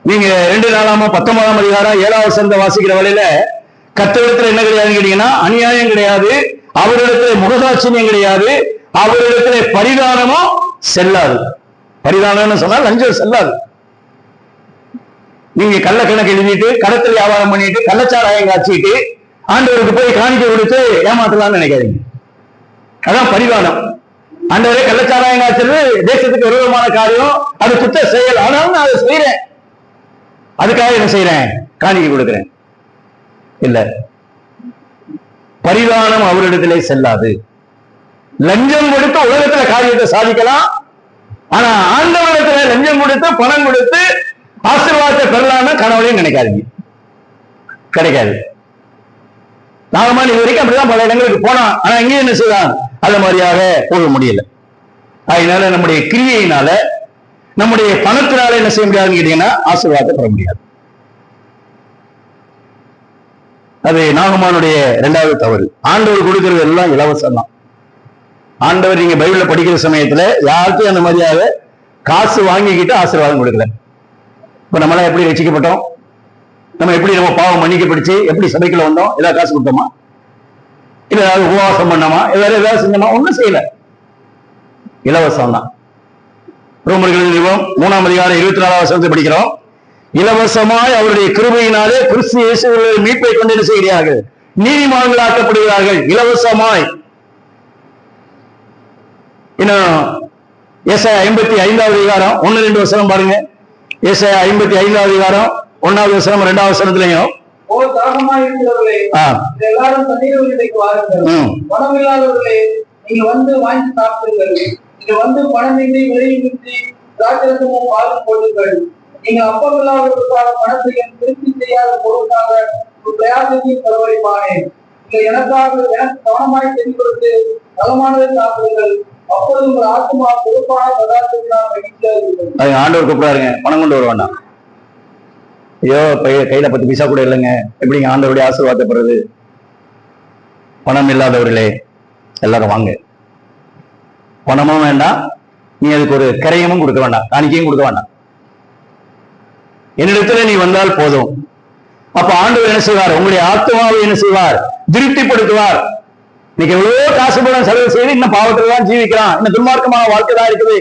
நீங்க 2 நாளாமா 19ஆம் அதிகாரம் 7வது வசனத்தை வாசிக்கிற வேளையில கர்த்தரிடத்துல என்ன கிடையாதுன்னு கேட்டீங்கன்னா, அநியாயம் கிடையாது, அவரிடத்துல முகதாட்சியம் கிடையாது, அவரிடத்துல பரிதானமும் செல்லாது. பரிதானம்னு சொன்னா லஞ்சம் செல்லாது. நீங்க கள்ள கணக்கு எழுதிட்டு, கடத்தல் வியாபாரம் பண்ணிட்டு, கள்ளச்சாராயம் காய்ச்சிட்டு ஆண்டவருக்கு போய் காணிக்கை கொடுத்து ஏமாத்தலாம்னு நினைக்காதீங்க. அதான் பரிதானம். ஆண்டவரே, கள்ளச்சாராயம் காய்ச்சது தேசத்துக்கு விரோதமான காரியம், அது குற்ற செயல், ஆனாலும் நான் அதை செய்யறேன், அதுக்காக என்ன செய்யறேன், காணிக்கை கொடுக்கிறேன். இல்ல, பரிதானம் அவரிடத்திலே செல்லாது. லஞ்சம் கொடுத்து உலகத்துல காரியத்தை சாதிக்கலாம், ஆனா ஆண்டவரிடத்துல லஞ்சம் கொடுத்து பணம் கொடுத்து ஆசீர்வாதத்தை பெறலாம்னு கனவுலையும் நினைக்காதீங்க, கிடைக்காது. நாகமான் இது வரைக்கும் அப்படிதான் பல இடங்களுக்கு போனான், ஆனா இங்கேயும் என்ன செய்யலாம், அது மாதிரியாக போக முடியல. அதனால நம்முடைய கிரியையினால, நம்முடைய பணத்தினால என்ன செய்ய முடியாதுன்னு கேட்டீங்கன்னா, ஆசீர்வாதத்தை பெற முடியாது. அது நாகமானுடைய 2வது தவறு. ஆண்டவர் கொடுக்கிறது எல்லாம் இலவசம் தான். ஆண்டவர் நீங்க பைபிள்ல படிக்கிற சமயத்துல யாருக்கும் அந்த மாதிரியாக காசு வாங்கிக்கிட்டு ஆசீர்வாதம் கொடுக்கல. இப்ப நம்மளாம் எப்படி ரட்சிக்கப்பட்டோம், நம்ம எப்படி நம்ம பாவம் மன்னிக்கப்பட்டுச்சு, எப்படி சபைக்குள்ள வந்தோம், ஏதாவது காசு கொடுத்தோமா, இல்ல ஏதாவது உபவாசம் பண்ணோமா, ஏதாவது செஞ்சோமா, ஒண்ணும் செய்யல, இலவசம் தான். ரோமர்கள் நிறுவனம் 3ஆம் அதிகாரம் 24வது வசனத்தை படிக்கிறோம். இலவசமாய் அவருடைய கிருபையினாலே கிறிஸ்து இயேசுவின் மீட்பை கொண்டு என்ன செய்கிறார்கள், நீதிமான்களாக்கப்படுகிறார்கள். இலவசமாய். இன்னும் ஏசாயா 55வது அதிகாரம் 1-2 வசனம் பாருங்க. ஏசாயா 55வது அதிகாரம் 1வது வசனம் 2வது வசனத்திலையும், எல்லாரும் தண்ணீர் வாருங்கள், பணம் இல்லாதவர்களே நீங்க வந்து வாங்கி சாப்பிடுங்கள், நீங்க வந்து பணமின்றி விலையின்றி திராட்சரசமும் பாலும் போடுங்கள், நீங்க அப்பம் இல்லாதவர்களுக்கான பணத்தையும் திருப்தி செய்யாத பொருளுக்காக ஒரு பிரயாசத்தையும் செலவழிப்பானேன், நீங்க எனக்கு கவனமாய் செஞ்சு கொடுத்து நலமானதை சாப்பிடுங்கள், அப்பொழுது உங்கள் ஆத்மா பொறுப்பான பதார்த்தத்தினால் மகிழ்ச்சியாக இருக்கும். அது ஆண்டவர் கூப்பிடாருங்க, பணம் கொண்டு வர வேண்டாம். ஐயோ கையில 10 பைசா கூட இல்லைங்க, எப்படிங்க ஆண்டவருடைய ஆசீர்வாதப்படுறது? பணம் இல்லாதவர்களே எல்லாரும் வாங்க. பணமும் வேண்டாம், நீ அதுக்கு ஒரு கரையமும் கொடுக்க வேண்டாம், காணிக்கையும் கொடுக்க வேண்டாம். என்னிடத்துல நீ வந்தால் போதும். அப்ப ஆண்டவர் என்ன செய்வார்? உங்களுடைய ஆத்மாவை என்ன செய்வார்? திருப்திப்படுத்துவார். இன்னைக்கு எவ்வளவோ காசு பணம் செலவு செய்து இன்னும் பாவத்துல தான் ஜீவிக்கிறான், இன்னும் துன்மார்க்கமான வாழ்க்கை தான் இருக்குது.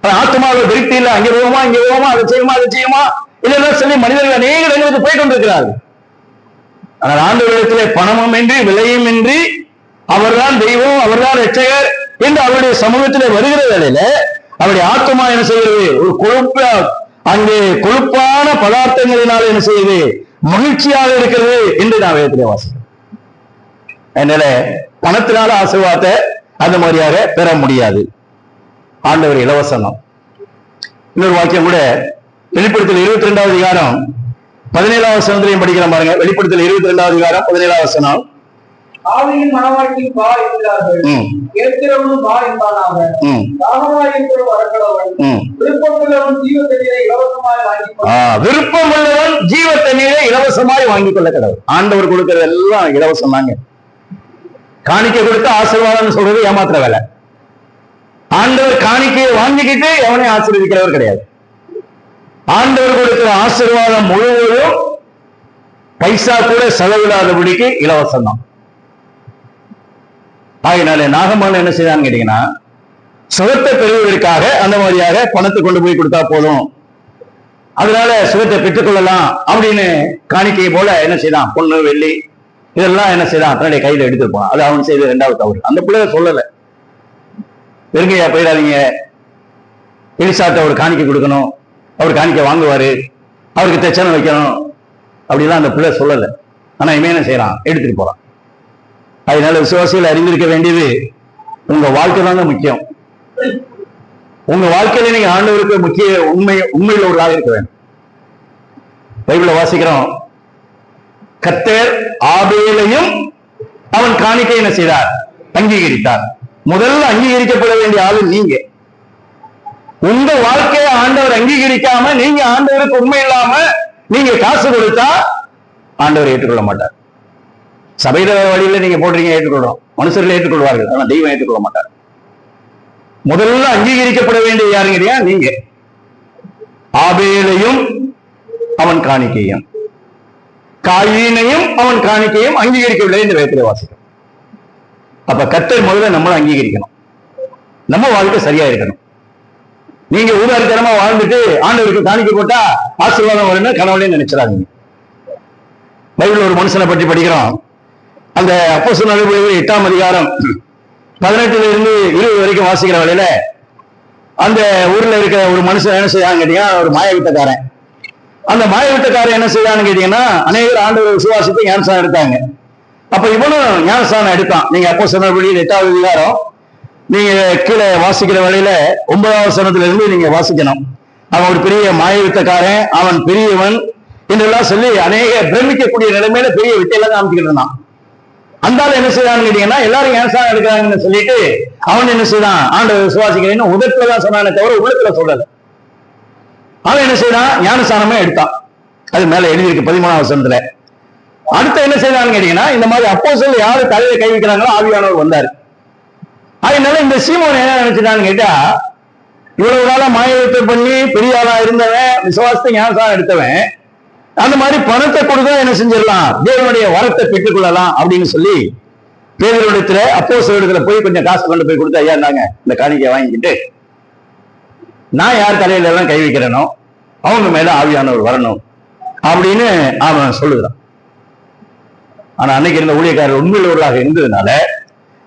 ஆத்மாவை திருப்தி இல்லை, அங்கே போவோமா இங்கே போவோமா, அதை செய்யுமா அதை செய்யுமா இதெல்லாம் சொல்லி மனிதர்கள் அநேக இடங்களுக்கு போய் கொண்டிருக்கிறார்கள். ஆனால் ஆண்டவரிடத்திலே பணமும் இன்றி விலையும் இன்றி அவர்தான் தெய்வம், அவர்தான் ரட்சகர் என்று அவருடைய சமூகத்திலே வருகிற வேளையில அவருடைய ஆத்மா என்ன செய்கிறது? ஒரு அங்கே கொழுப்பான பதார்த்தங்களினால் என்ன செய்யுது? மகிழ்ச்சியாக இருக்கிறது என்று நான் வேதத்திலே வாசிக்கிறேன். அதனால பணத்தினால ஆசீர்வாதத்தை அந்த மாதிரியாக பெற முடியாது. ஆண்டவர் இலவசம். இன்னொரு வாக்கியம் கூட வெளிப்படுத்தல் 22வது அதிகாரம் 17வது வசனத்திலையும் படிக்கிறோம் பாருங்க. வெளிப்படுத்தல் 22வது அதிகாரம் 17வது வசனம். ஆவியின் மனவாட்டி வா என்கிறார்கள், கேட்கிறவனும் வா என்பானாக. தாகமாயிருக்கிறவன் வரக்கடவன், விருப்பமுள்ளவன் ஜீவ தண்ணீரை இலவசமாய் வாங்கிக் கொள்ள. விருப்பமுள்ளவன் ஜீவ தண்ணீரை இலவசமாய் வாங்கிக் கொள்ள கடவுள். ஆண்டவர் கொடுக்கிறது எல்லாம் இலவசம் தாங்க. காணிக்கை கொடுத்து ஆசீர்வாதம் சொல்றது ஏமாத்துற வேலை. ஆண்டவர் காணிக்கையை வாங்கிக்கிட்டு எவனை ஆசீர்வதிக்கிறவர் கிடையாது. ஆண்டவர் கொடுக்கிற ஆசீர்வாதம் முழுவதும் பைசா கூட செலவிடாதபடிக்கு இலவசம் தான். ஆகினால நாகமான என்ன செய்தான்னு கேட்டீங்கன்னா, சுகத்தை பெறுவதற்காக அந்த மாதிரியாக பணத்தை கொண்டு போய் கொடுத்தா போதும், அதனால சுகத்தை பெற்றுக் கொள்ளலாம் அப்படின்னு காணிக்கையை போல என்ன செய்தான்? பொண்ணு வெள்ளி இதெல்லாம் என்ன செய்தான்? தன்னுடைய கையில எடுத்துட்டு போனான். அது அவன் செய்த 2வது தவறு. அந்த பிள்ளை சொல்லல, வெறுங்கையா போயிடாதீங்க, எலிசாட்ட ஒரு காணிக்கை கொடுக்கணும், அவர் காணிக்கை வாங்குவாரு, அவருக்கு தச்சனை வைக்கணும் அப்படிலாம் அந்த பிள்ளை சொல்லல. ஆனா இவன் என்ன செய்யறான்? எடுத்துட்டு போறான். அதனால விசுவாசிகள் அறிந்திருக்க வேண்டியது உங்க வாழ்க்கை தாங்க முக்கியம். உங்க வாழ்க்கையில நீங்க ஆண்டவருக்கு முக்கிய உண்மையில் உள்ளாக இருக்க வேண்டும். பைபிள வாசிக்கிறோம், கர்த்தர் ஆபேலையும் அவன் காணிக்கை என்ன செய்தார்? அங்கீகரித்தார். முதல்ல அங்கீகரிக்கப்பட வேண்டிய ஆளு நீங்க. உங்க வாழ்க்கையை ஆண்டவர் அங்கீகரிக்காம நீங்க ஆண்டவருக்கு உண்மை இல்லாம நீங்க காசு கொடுத்தா ஆண்டவர் ஏற்றுக்கொள்ள மாட்டார். சபையில வழியில நீங்க போடுறீங்க, ஏற்றுக்கொள்றோம், மனுஷர்கள் ஏற்றுக்கொள்வார்கள், ஆனா தெய்வம் ஏற்றுக்கொள்ள மாட்டார். முதல்ல அங்கீகரிக்கப்பட வேண்டிய யாருங்க? நீங்க. ஆபேலையும் அவன் காணிக்கையும் காயினையும் அவன் காணிக்கையும் அங்கீகரிக்கவில்லை என்று வேதத்திலே வாசிக்கிறோம். அப்ப கர்த்தர் முதல்ல நம்மளை அங்கீகரிக்கணும், நம்ம வாழ்க்கை சரியா இருக்கணும். நீங்க ஊதாரித்தனமா வாழ்ந்துட்டு ஆண்டவருக்கு காணிக்கை போட்டா ஆசீர்வாதம் வரும்னு கனவுலையும் நினைச்சிடாதீங்க. பைபிள் ஒரு மனுஷனை பற்றி படிக்கிறோம். அந்த அப்போஸ்தலர் நடவடிக்கைகள் 8ஆம் அதிகாரம் 18ல இருந்து 20 வரைக்கும் வாசிக்கிற வேளையில அந்த ஊர்ல இருக்கிற ஒரு மனுஷன் என்ன செய்யான்னு கேட்டீங்கன்னா, ஒரு மாயவித்தக்காரன். அந்த மாயவித்தக்காரன் என்ன செய்யான்னு கேட்டீங்கன்னா, அநேகர் ஆண்டவர் விசுவாசித்து ஞானஸ்தானம் எடுத்தாங்க. அப்ப இவனும் ஞானஸ்தானம் எடுத்தான். நீங்க அப்போஸ்தலர் நடவடிக்கைகள் 8வது அதிகாரம் நீங்க கீழே வாசிக்கிற வேளையில 9வது வசனத்துல இருந்து நீங்க வாசிக்கணும். அவன் ஒரு பெரிய மாயவித்தக்காரன், அவன் பெரியவன் என்றெல்லாம் சொல்லி அநேக பிரமிக்கக்கூடிய நிலைமையில பெரிய வித்தையெல்லாம் காமிச்சுக்கிட்டு இருந்தான். அந்த ஆள் என்ன செய்யறான்னு கேட்டீங்கன்னா, எல்லாரும் ஞானஸ்தானம் எடுக்கிறாங்கன்னு சொல்லிட்டு அவன் என்ன செய்தான்? ஆண்டவர் விசுவாசிக்கிறேன்னு உதட்டுலதான் சொன்னானே தவிர உள்ளத்துல சொல்லல. அவன் என்ன செய்யறான்? ஞானஸ்தானமே எடுத்தான். அது மேல எழுதியிருக்கு 13ஆம் வசனத்துல. அடுத்து என்ன செய்யறான்னு கேட்டீங்கன்னா, இந்த மாதிரி அப்போஸ்தலர் யாரு தலையில கை வைக்கிறாங்களோ ஆவியானவர் வந்தாரு. அதனால இந்த சீமோன் என்ன நினைச்சிட்டான்னு கேட்டா, இவ்வளவு காலம் மாயத்தை பண்ணி பெரிய ஆளா இருந்தவன், விசுவாசத்தை ஞானஸ்தானம் எடுத்தவன், அந்த மாதிரி பணத்தை கொடுத்தா என்ன செஞ்சிடலாம்? தேவனுடைய வரத்தை பெற்றுக் கொள்ளலாம் அப்படின்னு சொல்லி பேதுருவிடத்துல அப்போஸ்தலரிடத்துல போய் கொஞ்சம் காசு கொண்டு போய் கொடுத்து, ஐயா இருந்தாங்க இந்த காணிக்கையை வாங்கிக்கிட்டு நான் யார் தலையில எல்லாம் கை வைக்கிறேனோ அவங்க மேல ஆவியானவர் வரணும் அப்படின்னு அவன் சொல்லுகிறான். ஆனா அன்னைக்கு இருந்த ஊழியக்காரர் உண்மையுள்ளவர்களாக இருந்ததுனால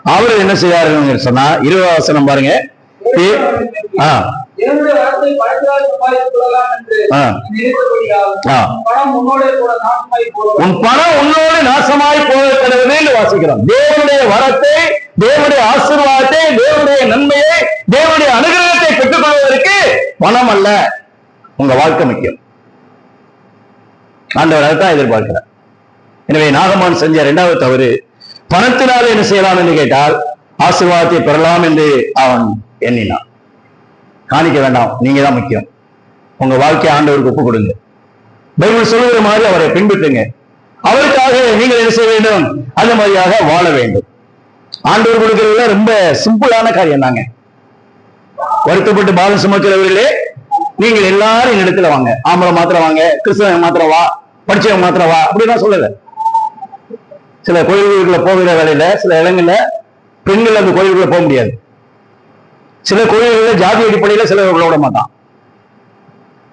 அவர் என்ன செய்யாருன்னு சொன்னா 20வது வசனம் பாருங்க. உன் பணம் உன்னோடு நாசமாய் போகிறது வாசிக்கிறோம். தேவனுடைய வரத்தை, தேவனுடைய ஆசீர்வாதத்தை, தேவனுடைய நன்மையை, தேவனுடைய அனுகிரகத்தை பெற்றுக் கொள்வதற்கு பணம் அல்ல, உங்க வாழ்க்கை முக்கியம். ஆண்டவர் அதைத்தான் எதிர்பார்க்கிறார். எனவே நாகமான் செஞ்ச 2வது தவறு, பணத்தினால என்ன செய்யலாம் என்று கேட்டால் ஆசீர்வாதத்தை பெறலாம் என்று அவன் எண்ணினான். காணிக்க வேண்டாம், நீங்க தான் முக்கியம். உங்க வாழ்க்கையை ஆண்டவருக்கு ஒப்பு கொடுங்க. பைபிள் சொல்லுகிற மாதிரி அவரை பின்பற்றுங்க. அவருக்காக நீங்கள் என்ன செய்ய வேண்டும்? அந்த மாதிரியாக வாழ வேண்டும். ஆண்டவர் கொடுக்கிறதுல ரொம்ப சிம்பிளான காரியம் தாங்க. வருத்தப்பட்டு பாலம் சுமக்கிறவர்களே, நீங்கள் எல்லாரும் இந்த இடத்துல வாங்க. ஆம்பளை மாத்திரம் வாங்க, கிறிஸ்தவன் மாத்திரம் வா, படிச்சவன் மாத்திரம் வா, அப்படிலாம் சொல்லல. சில கோயில்களுக்குள்ள போகிற வேலையில சில இடங்கள்ல பெண்கள் அந்த கோயிலுக்குள்ள போக முடியாது. சில கோயில்களில் ஜாதி அடிப்படையில சிலர் விட மாட்டான்.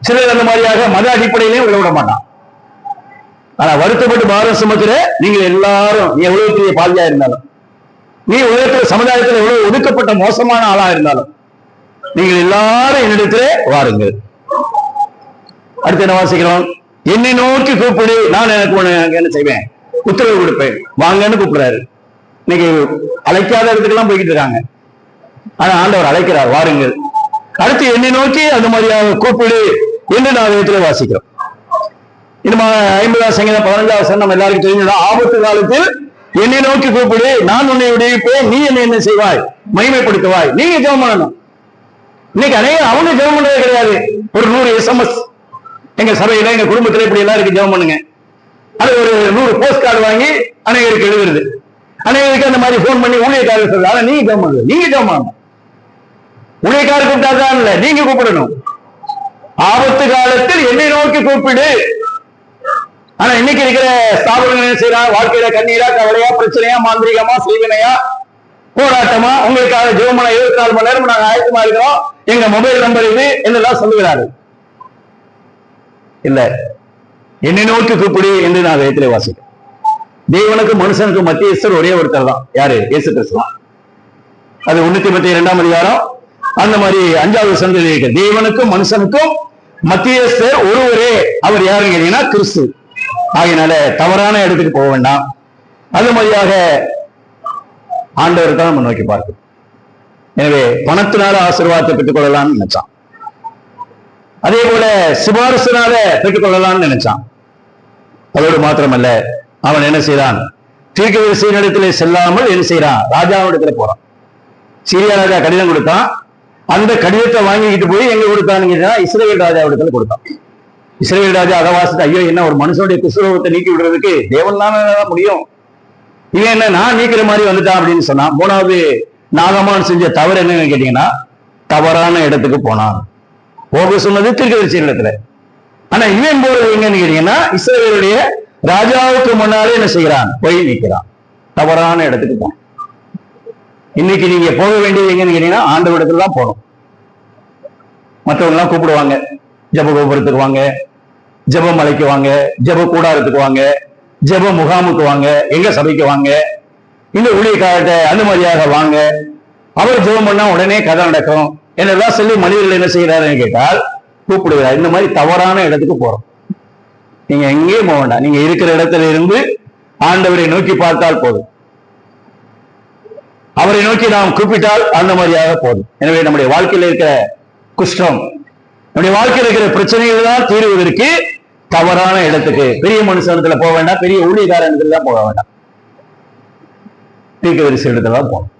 சிலர் அந்த மாதிரியாக மத அடிப்படையிலையும் விட மாட்டான். ஆனா வருத்தப்பட்டு பாரம் சுமக்கிற நீங்கள் எல்லாரும், நீ எவ்வளவு பெரிய பாதியா இருந்தாலும், நீ உலகத்துல சமுதாயத்தில் எவ்வளவு ஒதுக்கப்பட்ட மோசமான ஆளா இருந்தாலும், நீங்கள் எல்லாரும் என்னிடத்திலே வாருங்கள். அடுத்து என்ன வாசிக்கிறோம்? என்னை நோக்கி கூப்பிடு, நான் எனக்கு என்ன செய்வேன்? உத்தரவு கொடுப்பேன். வாங்கன்னு கூப்பிடுறாரு. இன்னைக்கு அழைக்காத இடத்துக்கெல்லாம் போய்கிட்டு இருக்காங்க. ஆனா ஆண்டவர் அழைக்கிறார், வாருங்கள். அடுத்து என்னை நோக்கி அந்த மாதிரியாக கூப்பிடு என்று நான் விதத்துல வாசிக்கிறோம். இன்னும் 50ஆம் சங்கீதம் 15ஆம் வசனம் நம்ம எல்லாருக்கும் தெரிஞ்சு, ஆபத்து காலத்தில் என்னை நோக்கி கூப்பிடு, நான் உன்னை விடுவிப்பேன், நீ என்ன செய்வாய்? மகிமைப்படுத்துவாய். நீங்க ஜெபம் பண்ணணும். இன்னைக்கு அவங்க ஜெபம் பண்றது கிடையாது. ஒரு 100 SMS எங்க சபையில எங்க குடும்பத்துல இப்படி எல்லாருக்கும் ஜெபம் பண்ணுங்க, அது ஒரு 100 போஸ்ட் கார்டு வாங்கி அனைவருக்கு எழுதுறது, அனைவருக்கு அந்த மாதிரி போன் பண்ணி ஊழியக்காரர் சொல்றது. ஆனா நீங்க ஜெபம் பண்ணுங்க, நீங்க ஜெபம் பண்ணணும். ஊழியக்காரர் கூப்பிட்டாதான் இல்ல, நீங்க கூப்பிடணும். ஆபத்து காலத்தில் என்னை நோக்கி கூப்பிடு. ஆனா இன்னைக்கு இருக்கிற ஸ்தாபனங்கள் என்ன செய்யறா? வாழ்க்கையில கண்ணீரா, கவலையா, பிரச்சனையா, மாந்திரிகமா, செய்வினையா, போராட்டமா, உங்களுக்காக ஜெபம் பண்ண 24 மணி நேரம் நாங்க ஆயத்தமா இருக்கிறோம், எங்க மொபைல் நம்பர் இது என்னெல்லாம் சொல்லுகிறாரு. இல்ல, என்னை நோக்கி கூப்பிடு என்று நான் வேதத்திலே வாசிக்கிறேன். தேவனுக்கு மனுஷனுக்கு மத்தியஸ்தர் ஒரே ஒருத்தர் தான். யாரு? இயேசு கிறிஸ்து தான். அது 1 தீமோத்தேயு 2ஆம் அதிகாரம் அந்த மாதிரி 5வது வசனத்தில் இருக்கு. தேவனுக்கும் மனுஷனுக்கும் மத்தியஸ்தர் ஒருவரே. அவர் யாருன்னு கேட்டீங்கன்னா கிறிஸ்து. ஆகையினால தவறான இடத்துக்கு போக வேண்டாம். அது மாதிரியாக ஆண்டவர் தான் நம்ம நோக்கி பார்க்கணும். எனவே பணத்தினால ஆசீர்வாதத்தை பெற்றுக் கொள்ளலாம்னு நினைச்சான். அதே போல சிபாரிசுனால பெற்றுக் கொள்ளலாம்னு நினைச்சான். அதோடு மாத்திரமல்ல, அவன் என்ன செய்தான்? தீர்க்கதரிசியினிடத்திலே செல்லாமல் என்ன செய்யறான்? ராஜாவிடத்துல போறான். சீரியா ராஜா கடிதம் கொடுத்தான். அந்த கடிதத்தை வாங்கிக்கிட்டு போய் எங்க கொடுத்தான்னு இஸ்ரவேல் ராஜாவிடத்துல கொடுத்தான். இஸ்ரவேல் ராஜா அதை வாசித்து, ஐயோ, என்ன ஒரு மனுஷனுடைய குஷ்ரோகத்தை நீக்கி விடுறதுக்கு தேவன் தானே முடியும், இவன் என்ன நான் நீக்கிற மாதிரி வந்துட்டான் அப்படின்னு சொன்னா. 3வது நாகமான் செஞ்ச தவறு என்னன்னு கேட்டீங்கன்னா, தவறான இடத்துக்கு போனான். போக சொன்னது தீர்க்கதரிசி இடத்துல. ஆனா இவன் போறது எங்கன்னு கேட்டீங்கன்னா, இஸ்ரவேலுடைய ராஜாவுக்கு முன்னாலே என்ன செய்கிறான்? போய் நிற்கிறான். தவறான இடத்துக்கு போனான். இன்னைக்கு நீங்க போக வேண்டியது எங்கன்னு கேட்டீங்கன்னா, ஆண்டவரிடத்துல தான் போகணும். மற்றவங்க எல்லாம் கூப்பிடுவாங்க, ஜப கோபுரத்துக்கு வாங்க, ஜப மலைக்கு வாங்க, ஜப கூடாரத்துக்கு வாங்க, ஜப முகாமுக்கு வாங்க, எங்க சபைக்கு வாங்க, இந்த ஊழியக்காரர்கிட்ட அந்த மாதிரியாக வாங்க, அவர் ஜெபம் பண்ணா உடனே கதை நடக்கும் என்னெல்லாம் சொல்லி மனிதர்கள் என்ன செய்யறாருன்னு கேட்டால் கூப்பிடுகிறார். இந்த மாதிரி தவறான இடத்துக்கு போறோம். நீங்க எங்கேயும் போக வேண்டாம். நீங்க இருக்கிற இடத்துல இருந்து ஆண்டவரை நோக்கி பார்த்தால் போதும். அவரை நோக்கி நாம் கூப்பிட்டால் அந்த மாதிரியாக போதும். எனவே நம்முடைய வாழ்க்கையில் இருக்கிற குஷ்டம், நம்முடைய வாழ்க்கையில் இருக்கிற பிரச்சனைகள் தான் தீர்வதற்கு தவறான இடத்துக்கு, பெரிய மனுஷனத்துல போக வேண்டாம், பெரிய ஊழியக்காரத்துல தான் போக வேண்டாம், தீர்க்கதரிசி இடத்துல தான் போகணும்,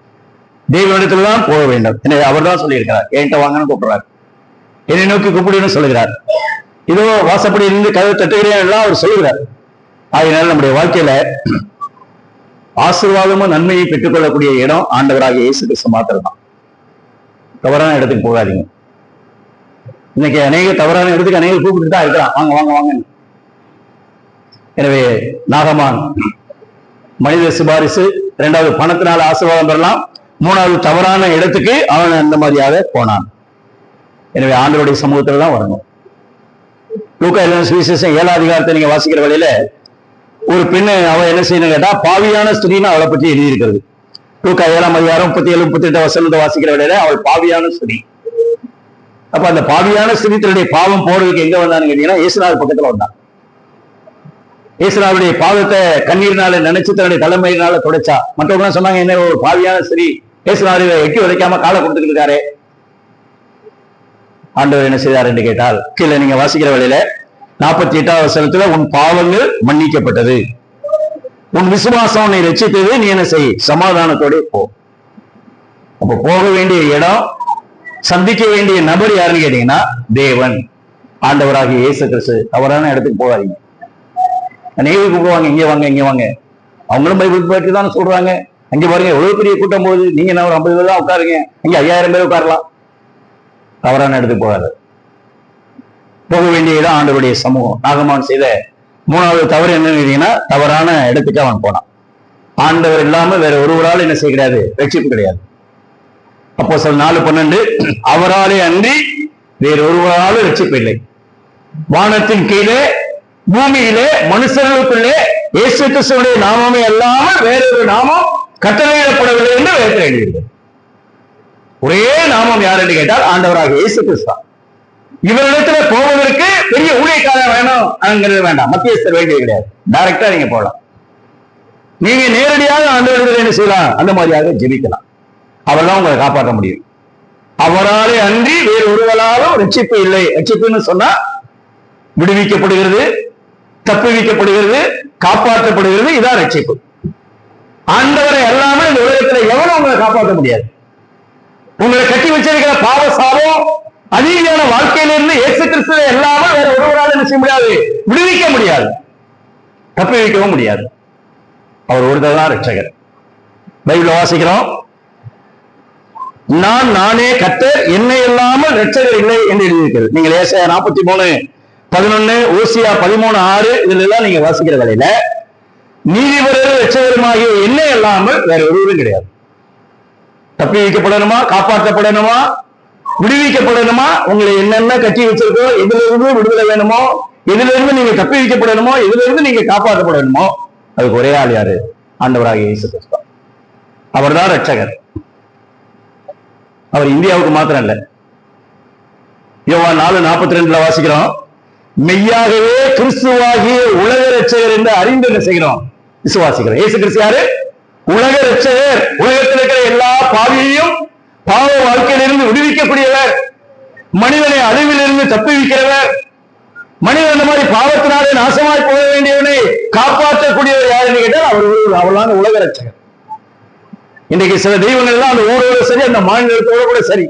தெய்வ தான் போக வேண்டும். எனவே அவர் தான் சொல்லியிருக்கிறார், என்கிட்ட வாங்கன்னு கூப்பிடுறார், என்னை நோக்கி கூப்பிடுன்னு சொல்லுகிறார். இதோ வாசப்படி இருந்து கதவு தட்டுகிறேன் எல்லாம் அவர் சொல்லுகிறார். ஆகையினால நம்முடைய வாழ்க்கையில ஆசீர்வாதமும் நன்மையை பெற்றுக்கொள்ளக்கூடிய இடம் ஆண்டவராகிய இயேசு கிறிஸ்து மாத்திரம் தான். தவறான இடத்துக்கு போகாதீங்க. இன்னைக்கு அநேக தவறான இடத்துக்கு அநேக கூப்பிட்டு தான் இருக்கிறான், வாங்க வாங்க வாங்க. எனவே நாகமான் மனித சிபாரிசு, 2வது பணத்தினால ஆசீர்வாதம் பெறலாம், 3வது தவறான இடத்துக்கு அவன் அந்த மாதிரியாக போனான். எனவே ஆண்டவருடைய சமூகத்துல தான் வரணும். லூக்கா எழுதின சுவிசேஷம் 7ஆம் அதிகாரத்தை நீங்க வாசிக்கிற வழியில ஒரு பெண்ணு அவ என்ன செய்யணும் கேட்டா பாவியான ஸ்திரீன்னு அவளை பற்றி எழுதியிருக்கிறது. லூக்கா 7ஆம் அதிகாரம் 37, 38 வசனத்தை வாசிக்கிற வழியில அவள் பாவியான ஸ்திரீ. அப்ப அந்த பாவியான ஸ்திரீ தன்னுடைய பாவம் போறதுக்கு எங்க வந்தான்னு கேட்டீங்கன்னா இயேசுநாதர் பக்கத்துல வந்தான். இயேசுநாதருடைய பாவத்தை கண்ணீர்னால நினைச்சு தன்னுடைய தலைமையினால துடைச்சா. மற்றவங்க சொன்னாங்க, என்ன ஒரு பாவியான ஸ்திரீ இயேசுநாதரை எட்டி உதைக்காம காலை கொடுத்துட்டு இருக்காரு. ஆண்டவர் என்ன செய்தார் என்று கேட்டால், கீழே நீங்க வாசிக்கிற வழியில 48ஆம் வசனத்துல, உன் பாவங்கள் மன்னிக்கப்பட்டது, உன் விசுவாசம் உன்னை ரட்சித்தது, நீ என்ன செய், சமாதானத்தோட போ. அப்ப போக வேண்டிய இடம், சந்திக்க வேண்டிய நபர் யாருன்னு கேட்டீங்கன்னா தேவன், ஆண்டவராகிய இயேசு கிறிஸ்து. தவறான இடத்துக்கு போகாதீங்க. அநேகருக்கு கூப்பிடுவாங்க, இங்கே வாங்க இங்கே வாங்க, அவங்களும் பைபிள் பற்றி தான் சொல்றாங்க. அங்க பாருங்க எவ்வளவு பெரிய கூட்டம் போகுது, நீங்க என்ன ஒரு 50 பேர் தான் உட்காருங்க, இங்க 5000 பேர் உட்காரலாம். தவறான இடத்துக்கு போகாது. போக வேண்டிய இடம் ஆண்டவருடைய சமூகம். நாகமான் செய்த 3வது தவறு என்னன்னு கேட்டீங்கன்னா, தவறான இடத்துக்கு அவன் போனான். ஆண்டவர் இல்லாம வேற ஒருவரால் என்ன செய்ய கிடையாது, ரட்சிப்பு கிடையாது. அப்போஸ்தலர் 4:12, அவராலே அன்றி வேறு ஒருவராலும் ரட்சிப்பு இல்லை. வானத்தின் கீழே பூமியிலே மனுஷர்களுக்குள்ளே இயேசு கிறிஸ்துவுடைய நாமமே அல்லாமல் வேறொரு நாமம் கட்டளையிடப்படவில்லை என்று வேதத்தில் எழுதியிருக்கிறது. ஒரே நாமம் யார் என்று கேட்டால் ஆண்டவராக இயேசு கிறிஸ்து. இவரிடத்துல போவதற்கு பெரிய ஊழியக்காரர் வேணும் அங்கிறது வேண்டாம், மத்தியஸ்தர் வேண்டியது கிடையாது. டைரக்டா நீங்க போகலாம். நீங்க நேரடியாக ஆண்டவரிடத்தில் என்ன செய்யலாம், அந்த மாதிரியாக ஜெபிக்கலாம். அவர்தான் உங்களை காப்பாற்ற முடியும். அவராலே அன்றி வேறு ஒருவராலும் ரட்சிப்பு இல்லை. ரட்சிப்புன்னு சொன்னா விடுவிக்கப்படுகிறது, தப்புவிக்கப்படுகிறது, காப்பாற்றப்படுகிறது. இதான் ரட்சிப்பு. ஆண்டவரை அல்லாமல் இந்த உலகத்துல எவனும் உங்களை காப்பாற்ற முடியாது. உங்களை கட்டி வச்சிருக்கிற பாவ சாபம் அநீதியான வாழ்க்கையிலிருந்து இயேசு கிறிஸ்துவை அல்லாமல் வேற ஒருவரால் என்ன செய்ய முடியாது, விடுவிக்க முடியாது, தப்புவிக்கவும் முடியாது. அவர் ஒருத்தர் தான் ரட்சகர். பைபிள் வாசிக்கிறோம், நானே கர்த்தர், என்னை இல்லாமல் ரட்சகர் இல்லை என்று எழுதியிருக்கிறது. நீங்கள் ஏசாயா 43:11, ஓசியா 13:6 இதுல எல்லாம் நீங்க வாசிக்கிற வேலையில நீதிபரரும் ரட்சகருமாகிய என்னை இல்லாமல் வேற ஒருவரும் கிடையாது. தப்பி வைக்கப்படணுமா, காப்பாற்றப்படணுமா, விடுவிக்கப்படணுமா, உங்களை என்னென்ன கட்டி வச்சிருக்கோ, எதுல இருந்து விடுதலை வேணுமோ, எதுல இருந்து நீங்க தப்பி வைக்கப்படணுமோ, எதுல இருந்து நீங்க காப்பாற்றப்படணுமோ, அதுக்கு ஒரே ஆள் யாரு, ஆண்டவராகிய இயேசு கிறிஸ்து. அவர் தான் ரட்சகர். அவர் இந்தியாவுக்கு மாத்திரம் இல்ல. யோவான் 4:42 வாசிக்கிறோம், மெய்யாகவே கிறிஸ்துவாகிய உலக ரட்சகர் என்று அறிந்து என்ன செய்கிறோம், விசுவாசிக்கிறோம். இயேசு கிறிஸ்து யாரு, உலக ரட்சகர். உலகத்தில் இருக்கிற எல்லா பாவியையும் பாவ வாழ்க்கையிலிருந்து விடுவிக்கக்கூடியவர், மனிதனை அழிவிலிருந்து தப்புவிக்கிறவர், மனிதன் அந்த மாதிரி பாவத்தினாலே நாசமாய் போக வேண்டியவனை காப்பாற்றக்கூடியவர் யாருன்னு கேட்டால் அவர்தான் உலக ரட்சகர். இன்றைக்கு சில தெய்வங்கள் எல்லாம் அந்த ஊரோடு சரி, அந்த மாநிலத்தோடு கூட சரி,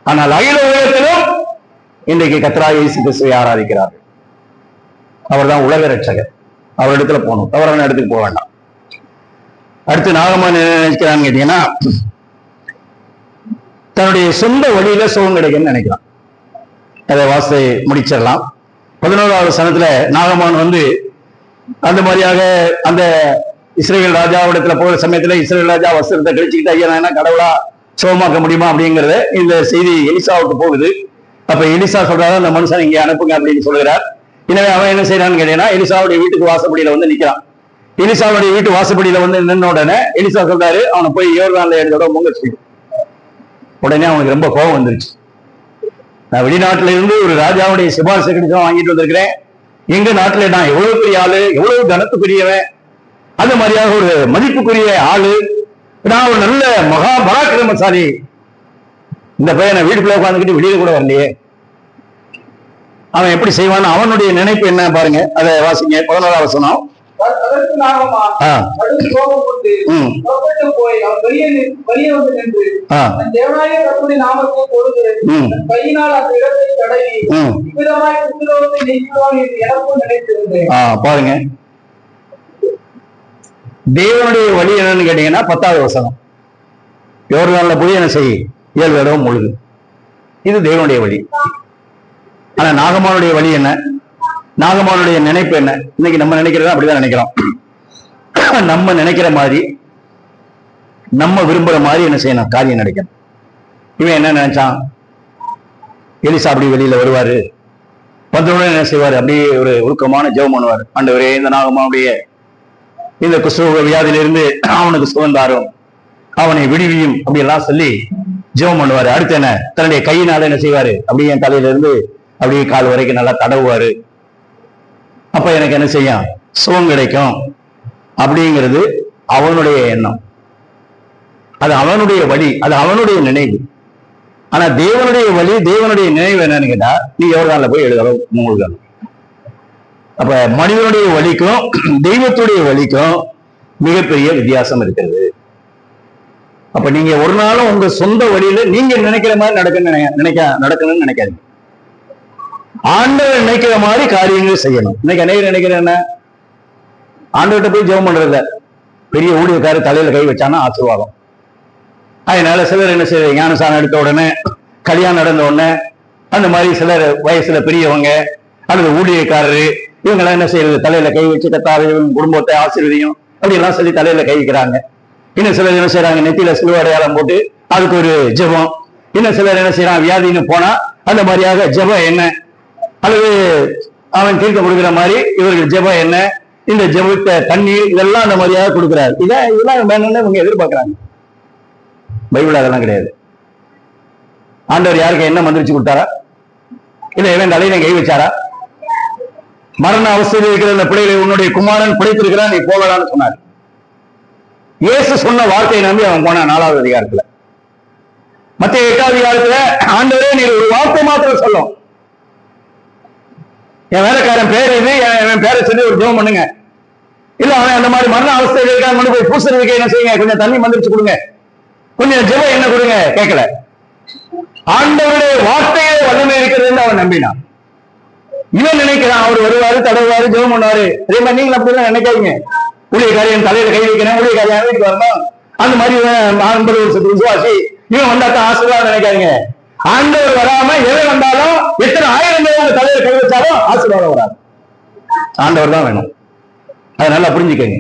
ஆனால் அகில உலகத்திலும் இன்றைக்கு கர்த்தராகிய இயேசு கிறிஸ்துவை ஆராதிக்கிறார்கள். அவர்தான் உலக ரட்சகர். அவரிடத்துல போகணும், தவறான இடத்துக்கு போக வேண்டாம். அடுத்து நாகமான் நினைக்கிறான்னு கேட்டீங்கன்னா, தன்னுடைய சொந்த வழியில சுகம் கிடைக்குன்னு நினைக்கிறான். அதை வாசத்தை முடிச்சிடலாம். 11வது வசனத்துல நாகமான் அந்த மாதிரியாக அந்த இஸ்ரேல் ராஜாவிடத்துல போகிற சமயத்துல இஸ்ரேல் ராஜா வஸ்திரத்தை கழிச்சுக்கிட்டு, ஐயா நான் என்ன கடவுளா சுகமாக்க முடியுமா அப்படிங்கறத இந்த செய்தி எலிசாவுக்கு போகுது. அப்ப எலிசா சொல்றாரு, அந்த மனுஷன் இங்க அனுப்புங்க அப்படின்னு சொல்லுகிறார். எனவே அவன் என்ன செய்யறான்னு கேட்டீங்கன்னா, எலிசாவுடைய வீட்டுக்கு வாசப்படியில நிக்கிறான். எலிசாவுடைய வீட்டு வாசப்படியில நின்ன உடனே எலிசா சொல்றாரு, அவனை போய் யோர்தான்ல எடுத்தோட முங்க சொல்லு. உடனே அவனுக்கு ரொம்ப கோபம் வந்துருச்சு. நான் வெளிநாட்டுல இருந்து ஒரு ராஜாவுடைய சிபாரிசு கடிதம் வாங்கிட்டு வந்திருக்கிறேன். எங்க நாட்டுல நான் எவ்வளவு பெரிய ஆளு, எவ்வளவு கனத்துக்குரியவன், அந்த மாதிரியாக ஒரு மதிப்புக்குரிய ஆளு, நான் ஒரு நல்ல மகா பராக்கிரமசாலி. இந்த பையனை வீட்டுக்குள்ள உட்காந்துக்கிட்டு வெளியில கூட வரலையே, அவன் எப்படி செய்வான்னு அவனுடைய நினைப்பு என்ன பாருங்க. அதை வாசிங்க. 11வது வசனம். பாருங்க, தேவனுடைய வழி என்னன்னு கேட்டீங்கன்னா 10வது வசனம். யோர்தான்ல போய் என்ன செய்ய, 7 தடவை முழுகு. இது தேவனுடைய வழி. ஆனா நாகமானுடைய வழி என்ன, நாகமானுடைய நினைப்பு என்ன? இன்னைக்கு நம்ம நினைக்கிறதா அப்படிதான் நினைக்கிறோம். நம்ம நினைக்கிற மாதிரி, நம்ம விரும்புற மாதிரி என்ன செய்யணும், காரியம் நினைக்கணும். இவன் என்ன நினைச்சான், எலிசா அப்படி வெளியில வருவாரு, வந்தவுடனே என்ன செய்வாரு, அப்படியே ஒரு உருக்கமான ஜெபம் பண்ணுவார். ஆண்டவரே, இந்த நாகமானுடைய இந்த குஷ்ட வியாதியிலிருந்து அவனுக்கு சுகந்தாரும், அவனை விடுவியும் அப்படி எல்லாம் சொல்லி ஜெபம் பண்ணுவாரு. அடுத்து என்ன, தன்னுடைய கையினால என்ன செய்வாரு, அப்படியே என் தலையில இருந்து அப்படியே கால் வரைக்கும் நல்லா தடவுவாரு. அப்ப எனக்கு என்ன செய்யும், சுகம் கிடைக்கும் அப்படிங்கிறது அவனுடைய எண்ணம். அது அவனுடைய வழி, அது அவனுடைய நினைவு. ஆனா தேவனுடைய வழி, தேவனுடைய நினைவு என்னன்னு கேட்டா, நீ யோர்தான்ல போய் எழுதணும் மூழ்கணும். அப்ப மனிதனுடைய வழிக்கும் தெய்வத்துடைய வழிக்கும் மிகப்பெரிய வித்தியாசம் இருக்கிறது. அப்ப நீங்க ஒரு நாளும் உங்க சொந்த வழியில நீங்க நினைக்கிற மாதிரி நடக்கணும்னு நினைக்காதீங்க. ஆண்டவர் நினைக்கிற மாதிரி காரியங்கள் செய்யணும். இன்னைக்கு அநேகர் நினைக்கிறேன் என்ன, ஆண்டவர்கிட்ட போய் ஜெபம் பண்றதில்ல, பெரிய ஊழியக்காரர் தலையில கை வச்சானா ஆசீர்வாதம். அதனால சிலர் என்ன செய்ய, ஞானசானம் எடுத்த உடனே, கல்யாணம் நடந்த உடனே, அந்த மாதிரி சிலர் வயசுல பெரியவங்க அல்லது ஊழியக்காரரு இவங்கெல்லாம் என்ன செய்யறது, தலையில கை வச்சு கத்தாவே குடும்பத்தை ஆசீர்வதியும் அப்படி எல்லாம் சொல்லி தலையில கை வைக்கிறாங்க. இன்னும் சிலர் என்ன செய்யறாங்க, நெத்தியில சிலுவை அடையாளம் போட்டு அதுக்கு ஒரு ஜெபம். இன்னும் சிலர் என்ன செய்யறாங்க, வியாதின்னு போனா அந்த மாதிரியாக ஜெபம் என்ன, அல்லது அவன் தீர்க்க கொடுக்குற மாதிரி இவர்கள் ஜெபம் என்ன, இந்த ஜெபத்தை தண்ணீர் இதெல்லாம் அந்த மாதிரியாக கொடுக்குறாரு. இதெல்லாம் வேணும்னு இவங்க எதிர்பார்க்கிறாங்க. பைபிள் அதெல்லாம் கிடையாது. ஆண்டவர் யாருக்கு என்ன மந்திரிச்சு கொடுத்தாரா, இல்ல இவன் தலையில கை வச்சாரா? மரண அவஸ்தையில் இருக்கிற அந்த பிள்ளைகளை உன்னுடைய குமாரன் பிடித்திருக்கிறான், நீ போகலான்னு சொன்னார். இயேசு சொன்ன வார்த்தையை நம்பி அவன் போனான். 4வது அதிகாரத்துல. மத்திய 8வது அதிகாரத்துல ஆண்டவரே நீ ஒரு வார்த்தை மாத்திரம் சொல்லும், என் வேலைக்காரன் பேர் இது, என் பேரை சொல்லி ஒரு ஜெபம் பண்ணுங்க. இல்ல அவன் அந்த மாதிரி மரண அவஸ்தையில் இருக்கான், கொண்டு போய் பூசறதுக்கு என்ன செய்யுங்க, கொஞ்சம் தண்ணி மந்திரிச்சு கொடுங்க, கொஞ்சம் ஜெபம் என்ன கொடுங்க. கேட்கல. ஆண்டவருடைய வார்த்தையே வல்லமை இருக்கிறது அவன் நம்பினான். இவன் நினைக்கிறான் அவர் வருவாரு, தடவுவாரு, ஜெபம் பண்ணுவாரு. அதே மாதிரி நீங்க அப்படிலாம் நினைக்காதீங்க. ஊழியக்காரியன் தலையில கை வைக்கிறேன், ஊழியக்காரியம் வீட்டுக்கு வரணும், அந்த மாதிரி 50 வருஷத்துக்கு விசுவாசி இவன் வந்தாத்தான் ஆசீர்வாதம் நினைக்காதீங்க. ஆண்டவர் வராம எவன் வந்தாலும் எத்தனை 1000 பேர் தலையில கை வச்சாலும் ஆசீர்வாதம் வராது. ஆண்டவர் தான் வேணும். அதனால புரிஞ்சுக்கங்க.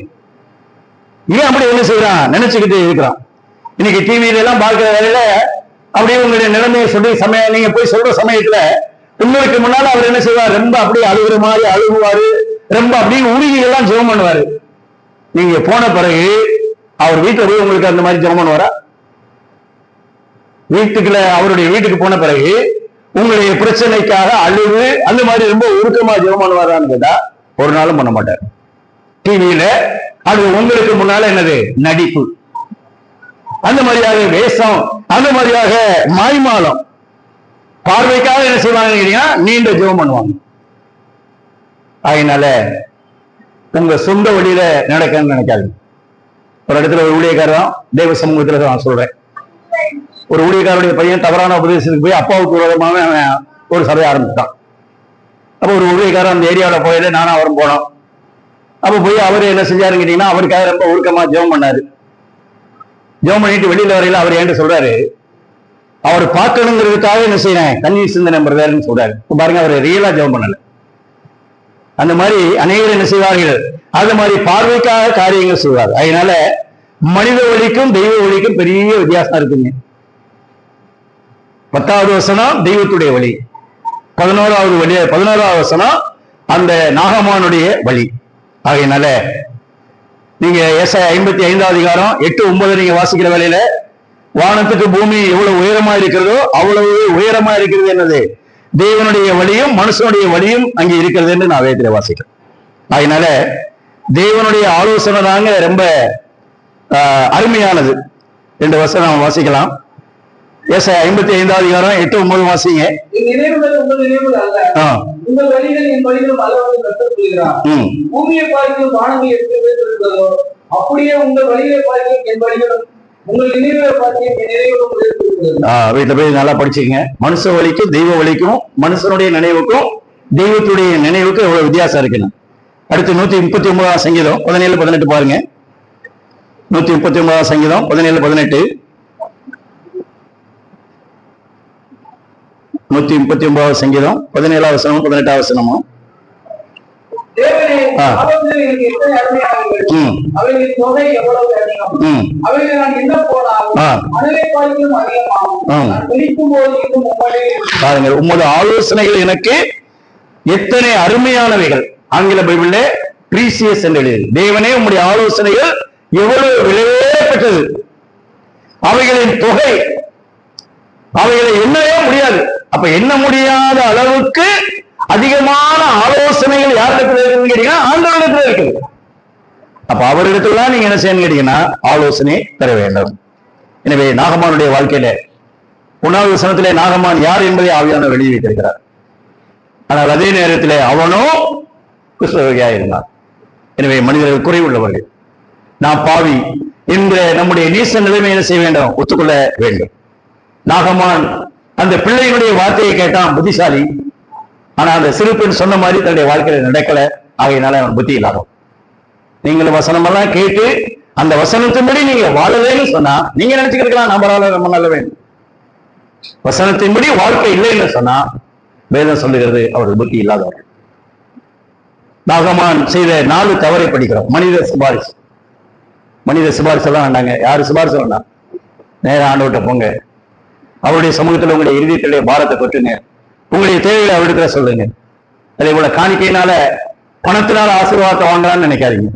இவன் அப்படி என்ன செய்யறான், நினைச்சுக்கிட்டு இருக்கிறான். இன்னைக்கு டிவியில எல்லாம் பார்க்கிற வேலையில அப்படியே உங்களுடைய நிலைமையை சொல்லி நீங்க போய் சொல்ற சமயத்துல உங்களுக்கு முன்னால அவர் என்ன செய்வார், ரொம்ப அப்படியே அழுகுற மாதிரி அழுகுவாரு, ரொம்ப அப்படியே உருகி எல்லாம் ஜெபம் பண்ணுவாரு. நீங்க போன பிறகு அவர் வீட்டுல போய் உங்களுக்கு அந்த மாதிரி ஜெபம் பண்ணுவாரா? வீட்டுக்குள்ள அவருடைய வீட்டுக்கு போன பிறகு உங்களுடைய பிரச்சனைக்காக அழுது அந்த மாதிரி ரொம்ப உருக்கமா ஜெபம் பண்ணுவாரான்னு கேட்டா ஒரு நாளும் பண்ண மாட்டார். டிவியில அது உங்களுக்கு முன்னால என்னது, நடிப்பு. அந்த மாதிரியாக வேஷம், அந்த மாதிரியாக மாய்மாலம், பார்வைக்காக என்ன செய்வாங்க, நீண்ட ஜெபம் பண்ணுவாங்க. அதனால உங்க சொந்த வழியில நடக்கணும்னு நினைக்காது. ஒரு இடத்துல ஒரு ஊழியக்காரன் தேவ சமூகத்துல நான் சொல்றேன், ஒரு ஊழியக்காரருடைய பையன் தவறான உபதேசத்துக்கு போய் அப்பாவுக்கு விரோதமாக ஒரு சபையை ஆரம்பித்தான். அப்ப ஒரு ஊழியக்காரன் அந்த ஏரியாவில போயில நானும் அவரும் போனோம். அப்ப போய் அவரு என்ன செஞ்சாருன்னு கேட்டீங்கன்னா, அவருக்காக ரொம்ப ஒழுக்கமா ஜெபம் பண்ணாரு. ஜெபம் பண்ணிட்டு வெளியில வரையில அவர் என்கிட்ட சொல்றாரு, அவர் பார்க்கணுங்கிறதுக்காக என்ன செய்யறேன், கண்ணீர் சிந்தனை பிரதர்ன்னு சொல்றாரு. பாருங்க, அவர் ரியலா ஜெபம் பண்ணல. அந்த மாதிரி அநேகர் என்ன செய்வார்கள், அது மாதிரி பார்வைக்காக காரியங்கள் செய்வார். அதனால மனித ஒளிக்கும் தெய்வ ஒளிக்கும் பெரிய வித்தியாசம் இருக்குங்க. 10வது வசனம் தெய்வத்துடைய வழி, 11வது வசனம் அந்த நாகமானுடைய வழி. ஆகையினால நீங்க ஏசாயா 55வது அதிகாரம் 8, 9 நீங்க வாசிக்கிற வேலையில வானத்துக்கு பூமி எவ்வளவு உயரமா இருக்கிறதோ அவ்வளவு உயரமா இருக்கிறது என்னது, தேவனுடைய வழியும் மனுஷனுடைய வழியும் அங்கே இருக்கிறது என்று நான் வேதத்திலே வாசிக்கிறேன். அதனால தேவனுடைய ஆலோசனை தாங்க ரொம்ப அருமையானது. 2 வசனம் வாசிக்கலாம். ஏசாயா 55வது அதிகாரம் 8, 9 வாசிங்க. பூமியை பார்க்கும் வானமே இருக்கிறதோ அப்படியே உங்கள் வழியை பார்க்கும் என் வழிகளும் உங்கள் நினைவுகளை பார்க்கும் என் நினைவுகளும். வீட்டுல போய் நல்லா படிச்சுக்கங்க. மனுஷ வழிக்கும் தெய்வ வழிக்கும், மனுஷனுடைய நினைவுக்கும் தெய்வத்துடைய நினைவுக்கும் எவ்வளவு வித்தியாசம் இருக்குன்னு. அடுத்து 139ஆம் சங்கீதம் 17-18 பாருங்க. 139ஆம் சங்கீதம் 17-18. 139ஆவது சங்கீதம் 17ஆவது வசனமும் 18ஆவது வசனமும். உமது ஆலோசனைகள் எனக்கு எத்தனை அருமையானவைகள். ஆங்கில பைபிள்ல பிரீசியஸ் என்று எழுது. தேவனே உம்முடைய ஆலோசனைகள் எவ்வளவு விலையேறப்பட்டது, அவைகளின் தொகை அவைகளை எண்ணவே முடியாது. அப்ப எண்ண முடியாத அளவுக்கு அதிகமான ஆலோசனைகள் யாரிடத்துல இருக்குன்னு கேட்டீங்கன்னா ஆண்டவரிடத்துல இருக்குது. அப்ப அவரிடத்துல நீங்க என்ன செய்யணும் கேட்டீங்கன்னா ஆலோசனை பெற வேண்டும். எனவே நாகமானுடைய வாழ்க்கையில 1வது வசனத்திலே நாகமான் யார் என்பதை ஆவியானவர் வெளியே வைத்திருக்கிறார். ஆனால் அதே நேரத்தில் அவனும் கிறிஸ்தவர்களாக இருந்தார். எனவே மனிதர்கள் குறைவுள்ளவர்கள். நான் பாவி, என்ற நம்முடைய நீச நிலைமை என்ன செய்ய வேண்டும்? ஒத்துக்கொள்ள வேண்டும். நாகமான் அந்த பிள்ளையினுடைய வார்த்தையை கேட்டான், புத்திசாலி. ஆனா அந்த சிறு பெண் சொன்ன மாதிரி தன்னுடைய வாழ்க்கையில நடக்கல. ஆகையினால அவன் புத்தி இல்லாதவன். நீங்கள் வசனமெல்லாம் கேட்டு அந்த வசனத்தின்படி நீங்க வாழலைன்னு சொன்னா நீங்க நினைச்சுக்கலாம் நான் பரவாயில்ல, ரொம்ப நல்ல வேண்டும். வசனத்தின்படி வாழ்க்கை இல்லைன்னு சொன்னா வேதம் சொல்லுகிறது அவர்கள் புத்தி இல்லாதவர்கள். நாகமான் செய்த 4 தவறை படிக்கிறோம். மனித சிபாரிசு எல்லாம் வேண்டாங்க. யாரு சிபாரிசு வேண்டாம். நேர ஆண்டவர்கிட்ட போங்க, அவருடைய சமூகத்தில் உங்களுடைய இறுதியத்திலே பாரத்தை கொட்டுங்க, உங்களுடைய தேவைகளை அவரிடத்துல சொல்லுங்க. அதே போல காணிக்கையினால பணத்தினால ஆசீர்வாதத்தை வாங்கலாம்னு நினைக்காதீங்க.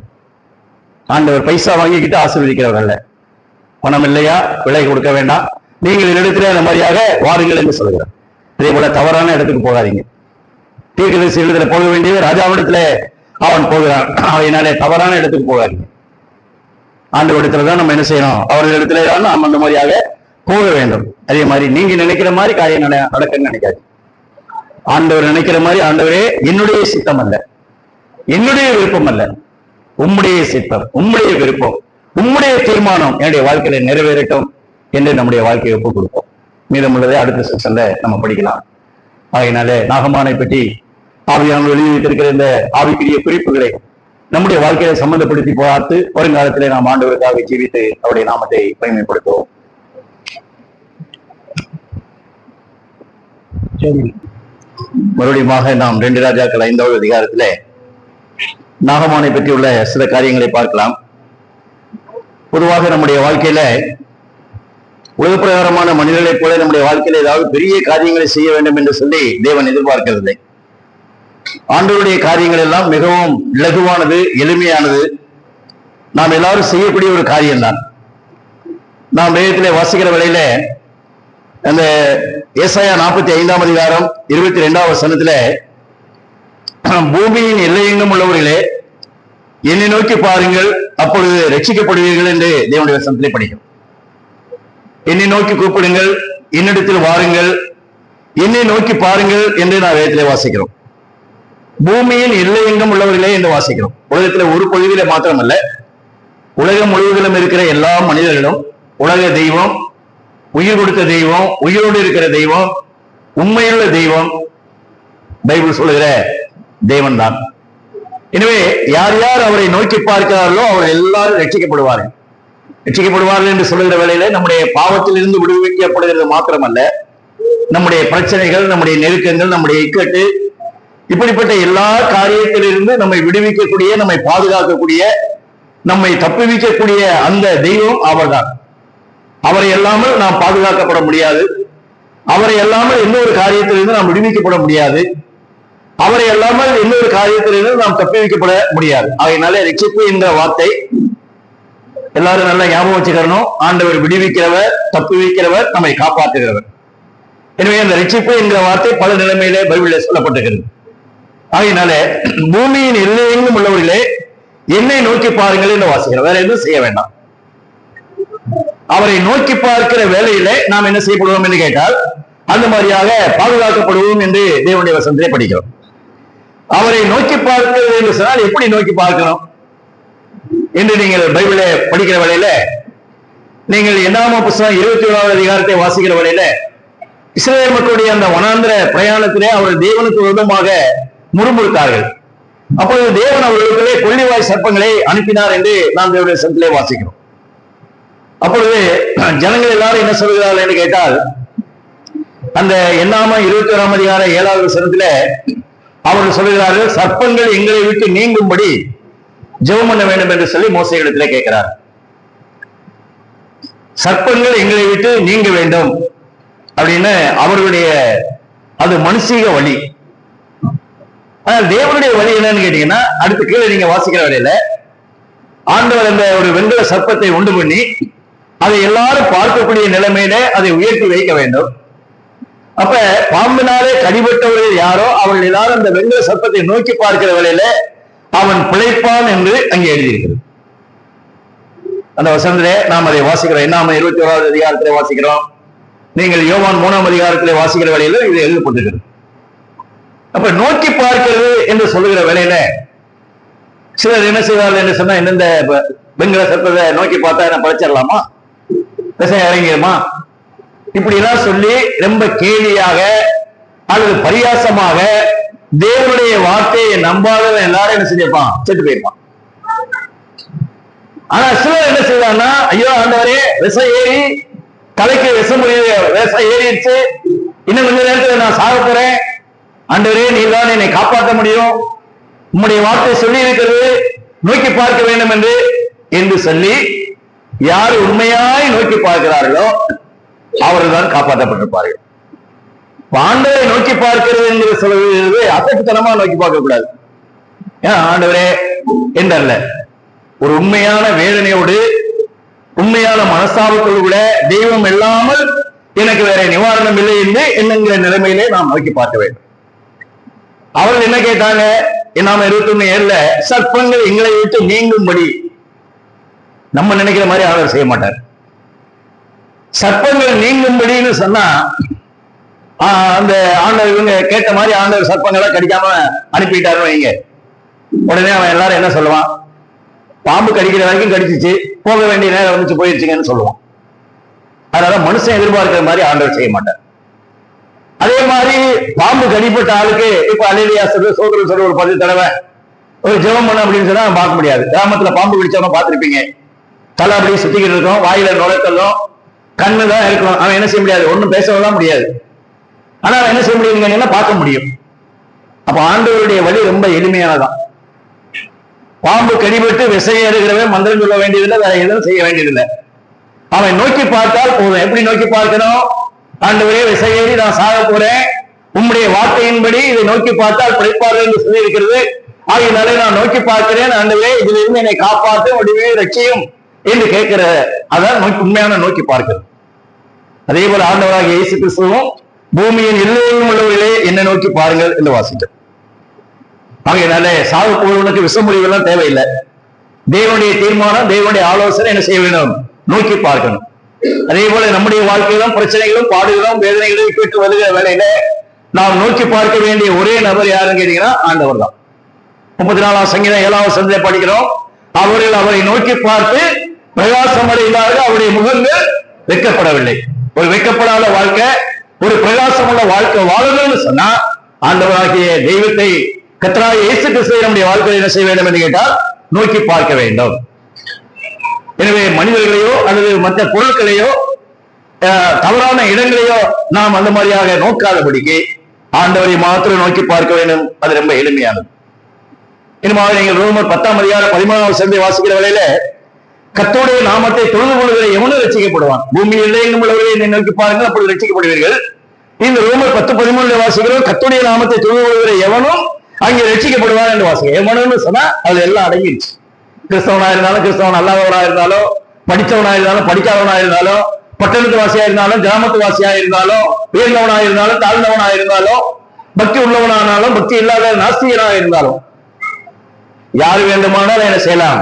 ஆண்டவர் பைசா வாங்கிக்கிட்டு ஆசீர்வதிக்கிறவர்கள். பணம் இல்லையா, விலை கொடுக்க வேண்டாம், நீங்கள் இடத்துல அந்த மாதிரியாக வாருங்கள் என்று சொல்கிறார். அதே போல தவறான இடத்துக்கு போகாதீங்க. தீர்க்கதரிசி இடத்துல போக வேண்டியது ராஜாவிடத்துல அவன் போகிறான். அதனாலே தவறான இடத்துக்கு போகாதீங்க. ஆண்டவரிடத்துல தான் நம்ம என்ன செய்யணும்? அவர்கள் இடத்துல நாம் அந்த மாதிரியாக போக வேண்டும். அதே மாதிரி நீங்க நினைக்கிற மாதிரி காரியம் நடக்குன்னு நினைக்காது. ஆண்டவர் நினைக்கிற மாதிரி, ஆண்டவரே என்னுடைய சித்தம் அல்ல, என்னுடைய விருப்பம் அல்ல, உம்முடைய சித்தம், உம்முடைய விருப்பம், உம்முடைய தீர்மானம் என்னுடைய வாழ்க்கையில நிறைவேறட்டும் என்று நம்முடைய வாழ்க்கையை ஒப்புக் கொடுப்போம். மீதமுள்ளதை அடுத்த செக்ஷன்ல நம்ம படிக்கலாம். ஆகையினாலே நாகமானை பற்றி ஆவியானவர் எழுதி வைத்திருக்கிற இந்த ஆவிக்குரிய குறிப்புகளை நம்முடைய வாழ்க்கையை சம்பந்தப்படுத்தி பார்த்து வருங்காலத்திலே நாம் ஆண்டவருக்காக ஜீவித்து அவருடைய நாமத்தை பயமைப்படுத்துவோம். மறுபடியும் நாம் 2 ராஜாக்கள் 5வது அதிகாரத்திலே நாகமானை பற்றியுள்ள சில காரியங்களை பார்க்கலாம். பொதுவாக நம்முடைய வாழ்க்கையில உலக பிரகாரமான மனிதர்களைப் போல நம்முடைய வாழ்க்கையில ஏதாவது பெரிய காரியங்களை செய்ய வேண்டும் என்று சொல்லி தேவன் எதிர்பார்க்கவில்லை. ஆண்டவருடைய காரியங்கள் எல்லாம் மிகவும் இலகுவானது, எளிமையானது, நாம் எல்லாரும் செய்யக்கூடிய ஒரு காரியம்தான். நாம் வேதத்திலே வாசிக்கிற வேளையில அந்த ஏசாயா 45ஆம் அதிகாரம் 22ஆம் வசனத்துல பூமியின் எல்லையெங்கும் உள்ளவர்களே என்னை நோக்கி பாருங்கள், அப்பொழுது ரட்சிக்கப்படுவீர்கள் என்று தேவனுடைய வசனத்திலே படிக்கும். என்னை நோக்கி கூப்பிடுங்கள், என்னிடத்தில் வாருங்கள், என்னை நோக்கி பாருங்கள் என்று நான் வேதத்திலே வாசிக்கிறோம். பூமியின் எல்லையெங்கும் உள்ளவர்களே என்று வாசிக்கிறோம். உலகத்துல ஒரு பகுதியில மாத்திரமல்ல, உலகம் முழுவதிலும் இருக்கிற எல்லா மனிதர்களும் உலக தெய்வம், உயிர் கொடுத்த தெய்வம், உயிரோடு இருக்கிற தெய்வம், உண்மையுள்ள தெய்வம் பைபிள் சொல்லுகிற தேவன் தான். எனவே யார் யார் அவரை நோக்கி பார்க்கிறார்களோ அவர் எல்லாரும் ரட்சிக்கப்படுவார்கள். ரட்சிக்கப்படுவார்கள் என்று சொல்லுகிற வேளையில நம்முடைய பாவத்திலிருந்து விடுவிக்கப்படுகிறது மாத்திரமல்ல, நம்முடைய பிரச்சனைகள், நம்முடைய நெருக்கங்கள், நம்முடைய இக்கட்டு, இப்படிப்பட்ட எல்லா காரியத்திலிருந்து நம்மை விடுவிக்கக்கூடிய, நம்மை பாதுகாக்கக்கூடிய, நம்மை தப்புவிக்கக்கூடிய அந்த தெய்வம் அவர்தான். அவரை இல்லாமல் நாம் பாதுகாக்கப்பட முடியாது. அவரை இல்லாமல் இன்னொரு காரியத்திலிருந்து நாம் விடுவிக்கப்பட முடியாது. அவரை இல்லாமல் இன்னொரு காரியத்திலிருந்து நாம் தப்பி வைக்கப்பட முடியாது. அதனால ரட்சிப்பு என்ற வார்த்தை எல்லாரும் நல்லா ஞாபகம் வச்சுக்கணும். ஆண்டவர் விடுவிக்கிறவர், தப்பி வைக்கிறவர், நம்மை காப்பாற்றுகிறவர். எனவே அந்த ரட்சிப்பு என்கிற வார்த்தை பல நிலைமையிலே பைபிளில் சொல்லப்பட்டிருக்கிறது. அதனால பூமியின் எல்லையெங்கும் உள்ளவர்களே என்னை நோக்கி பாருங்கள் என்று வாசிக்கிறோம். வேற எதுவும் செய்ய வேண்டாம். அவரை நோக்கி பார்க்கிற வேலையில நாம் என்ன செய்யப்படுவோம் என்று கேட்டால் அந்த மாதிரியாக பாதுகாக்கப்படுவோம் என்று தேவனுடைய வசனத்திலே படிக்கிறோம். அவரை நோக்கி பார்க்கிறது என்று சொன்னால் எப்படி நோக்கி பார்க்கணும் என்று நீங்கள் பைபிளை படிக்கிற வேளையில, நீங்கள் என்னாகம புத்தகம் 21வது அதிகாரத்தை வாசிக்கிற வேளையில இஸ்ரவேல் மக்களுடைய அந்த வனாந்திர பிரயாணத்திலே அவர்கள் தேவனுக்கு விரோதமாக முறுமுறுத்தார்கள். அப்பொழுது தேவன் அவர்களுக்குள்ளே கொள்ளிவாய் சர்ப்பங்களை அனுப்பினார் என்று நாம் தேவனுடைய வசனத்திலே வாசிக்கிறோம். அப்பொழுது ஜனங்கள் எல்லாரும் என்ன சொல்கிறார்கள் என்று கேட்டால், அந்த என்னாகம 21ஆம் அதிகார 7வது வசனத்திலே அவர்கள் சொல்கிறார்கள், சர்ப்பங்கள் எங்களை விட்டு நீங்கும்படி ஜெபம் பண்ண வேண்டும் என்று சொல்லி மோசேயிடத்திலே கேட்கிறார். சர்ப்பங்கள் எங்களை விட்டு நீங்க வேண்டும் அப்படின்னு அவர்களுடைய அது மனுஷீக வழி. ஆனால் தேவனுடைய வழி என்னன்னு கேட்டீங்கன்னா, அடுத்து கீழே நீங்க வாசிக்கிற வழியில ஆண்டவர் அந்த ஒரு வெண்கல சர்ப்பத்தை உண்டு பண்ணி அதை எல்லாரும் பார்க்கக்கூடிய நிலைமையில அதை உயர்த்தி வைக்க வேண்டும். அப்ப பாம்பினாலே கடிபட்டவர்கள் யாரோ அவர்கள் எல்லாரும் அந்த வெண்கல சர்ப்பத்தை நோக்கி பார்க்கிற வேளையில அவன் பிழைப்பான் என்று அங்கே எழுதியிருக்கிறது. அந்த வசனத்திலே நாம் அதை வாசிக்கிறோம். என்னாம 21வது அதிகாரத்திலே வாசிக்கிறோம். நீங்கள் யோவான் 3ஆம் அதிகாரத்திலே வாசிக்கிற வேளையில இது எழுதப்பட்டிருக்கிறது. அப்ப நோக்கி பார்க்கிறது என்று சொல்லுகிற வேளையில சிலர் என்ன செய்வார்கள் என்று சொன்னா, எந்தெந்த வெண்கல சர்ப்பத்தை நோக்கி பார்த்தா என்ன படைச்சிடலாமா? விஷம் இறங்கிடுமா? இப்படி எல்லாம் சொல்லி ரொம்ப கேலியாக அல்லது பரியாசமாக தேவனுடைய வார்த்தையை நம்பாதவன் எல்லாரும் என்ன செஞ்சிருப்பான்? செத்து போயிருப்பான். ஆனா சிலர் என்ன செய்வாங்கன்னா, ஐயோ ஆண்டவரே, விஷம் ஏறி தலைக்கு விஷம் ஏறிடுச்சு, இன்னும் கொஞ்ச நேரத்துல நான் சாக போறேன், ஆண்டவரே நீதான் என்னை காப்பாற்ற முடியும், உம்முடைய வார்த்தை சொல்லி இருக்கிறது, நோக்கி பார்க்க வேண்டும் என்று சொல்லி யார் உண்மையாய் நோக்கி பார்க்கிறார்களோ அவர்கள் தான் காப்பாற்றப்பட்டிருப்பார்கள். ஆண்டவரை நோக்கி பார்க்கிறது என்று சொல்வது அசட்டுத்தனமா நோக்கி பார்க்க கூடாது. ஏன் ஆண்டவரே என்றல்ல, ஒரு உண்மையான வேதனையோடு உண்மையான மனசாபத்தோடு கூட தெய்வம் இல்லாமல் எனக்கு வேற நிவாரணம் இல்லை என்று என்னங்கிற நிலைமையிலே நாம் நோக்கி பார்க்க வேண்டும். அவர்கள் என்ன கேட்டாங்க? நாம 21:7 சர்ப்பங்கள் எங்களை விட்டு நீங்கும்படி. நம்ம நினைக்கிற மாதிரி ஆண்டவர் செய்ய மாட்டார். சர்ப்பங்கள் நீங்கும்படின்னு சொன்னா அந்த ஆண்டவர் இவங்க கேட்ட மாதிரி ஆண்டவர் சர்ப்பங்களை கடிக்காம அனுப்பிட்டாருன்னு வைங்க. உடனே அவன் எல்லாரும் என்ன சொல்லுவான்? பாம்பு கடிக்கிற வரைக்கும் கடிச்சிச்சு, போக வேண்டிய நேரம் வந்துச்சு, போயிடுச்சுங்கன்னு சொல்லுவான். அதனால மனுஷன் எதிர்பார்க்கிற மாதிரி ஆண்டவர் செய்ய மாட்டார். அதே மாதிரி பாம்பு கடிப்பட்ட ஆளுக்கு இப்ப அலேலியா சோதரன் சொல்ற ஒரு 10 தடவை ஒரு ஜெபம் பண்ண அப்படின்னு சொன்னா பார்க்க முடியாது. கிராமத்துல பாம்பு கடிச்சவங்க பார்த்திருப்பீங்க. தலை அப்படியே சுத்திக்கிட்டு இருக்கும், வாயில நுழைத்தலும், கண்ணு தான் இருக்கணும். அவன் என்ன செய்ய முடியாது? ஒன்னும் பேசலாம் முடியாது. ஆனா அவன் என்ன செய்ய முடியுங்க? பார்க்க முடியும். அப்ப ஆண்டவருடைய வழி ரொம்ப எளிமையானதான். பாம்பு கடிபட்டு விசையேறுகிறவன் மந்திரம் சொல்ல வேண்டியதில்லை, வேற எதுவும் செய்ய வேண்டியதில்லை. அவன் நோக்கி பார்த்தால் போதும். எப்படி நோக்கி பார்க்கணும்? ஆண்டவரே விசையேறி நான் சாக போறேன், உம்முடைய வார்த்தையின்படி இதை நோக்கி பார்த்தால் பிழைப்பார்கள் என்று சொல்லி இருக்கிறது. ஆகியனாலே நான் நோக்கி பார்க்கிறேன், ஆண்டவரே இதிலிருந்து என்னை காப்பாற்ற முடிவே ரட்சியும் என்று கேட்கிற அதான் உண்மையான நோக்கி பார்க்கிறது. அதே போல ஆண்டவராக இயேசு கிறிஸ்துவும் பூமியின் எல்லையிலும் உள்ளவர்களே என்னை நோக்கி பாருங்கள் என்று வாசிக்கிறோம். ஆகையினால சாவு போவதற்கு விஷமுறிவு எல்லாம் தேவையில்லை. தேவனுடைய தீர்மானம், தேவனுடைய ஆலோசனை என்ன செய்ய வேண்டும்? நோக்கி பார்க்கணும். அதே போல நம்முடைய வாழ்க்கையிலும் பிரச்சனைகளும் பாடுகளும் வேதனைகளும் கேட்டு வருகிற வேலையில நாம் நோக்கி பார்க்க வேண்டிய ஒரே நபர் யாருன்னு கேட்டீங்கன்னா ஆண்டவர் தான். 34ஆம் சங்கீதம் 7வது வசனத்திலே படிக்கிறோம், அவர்கள் அவரை நோக்கி பார்த்து பிரகாசம் அடைந்தார்கள், அவருடைய முகங்கள் வெட்கப்படவில்லை. ஒரு வெட்கப்படாத வாழ்க்கை, ஒரு பிரகாசம் உள்ள வாழ்க்கை வாழணும்னு சொன்னா ஆண்டவராகிய தெய்வத்தை கர்த்தராகிய இயேசு கிறிஸ்துவை நம்முடைய வாழ்க்கையில் என்ன செய்ய வேண்டும் என்று கேட்டால் நோக்கி பார்க்க வேண்டும். எனவே மனிதர்களையோ அல்லது மற்ற பொருட்களையோ தவறான இடங்களையோ நாம் அந்த மாதிரியாக நோக்காதபடிக்கு ஆண்டவரை மாத்திரம் நோக்கி பார்க்க வேண்டும். அது ரொம்ப எளிமையானது. இனிமாக நீங்கள் ரோமர் 10ஆம் அதிகாரம் 13வது வசனத்தை வாசிக்கிற வேளையில கர்த்தருடைய நாமத்தை தொழுது கொள்கிற எவனும் ரட்சிக்கப்படுவான். பூமியில் எங்கும் உள்ளவர்களை என்னை நோக்கி பாருங்கள், அப்படி ரட்சிக்கப்படுவீர்கள். இந்த ரோமர் 10:13 வாசிக்கிறோம், கர்த்தருடைய நாமத்தை தொழுது கொள்கிற எவனும் அங்கே ரட்சிக்கப்படுவான் என்று வாசிக்கிறோம். எவனும்னு சொன்னா அது எல்லாம் அடங்கிடுச்சு. கிறிஸ்தவனா இருந்தாலும், கிறிஸ்தவன் அல்லாதவனா இருந்தாலும், படித்தவனா இருந்தாலும், படிக்காதவனா இருந்தாலும், பட்டணத்து வாசியா இருந்தாலும், கிராமத்து வாசியா இருந்தாலும், உயர்ந்தவனா இருந்தாலும், தாழ்ந்தவனா இருந்தாலும், பக்தி உள்ளவனானாலும், பக்தி இல்லாத நாஸ்திகனாக இருந்தாலும், யார் வேண்டுமானாலும் என்ன செய்யலாம்?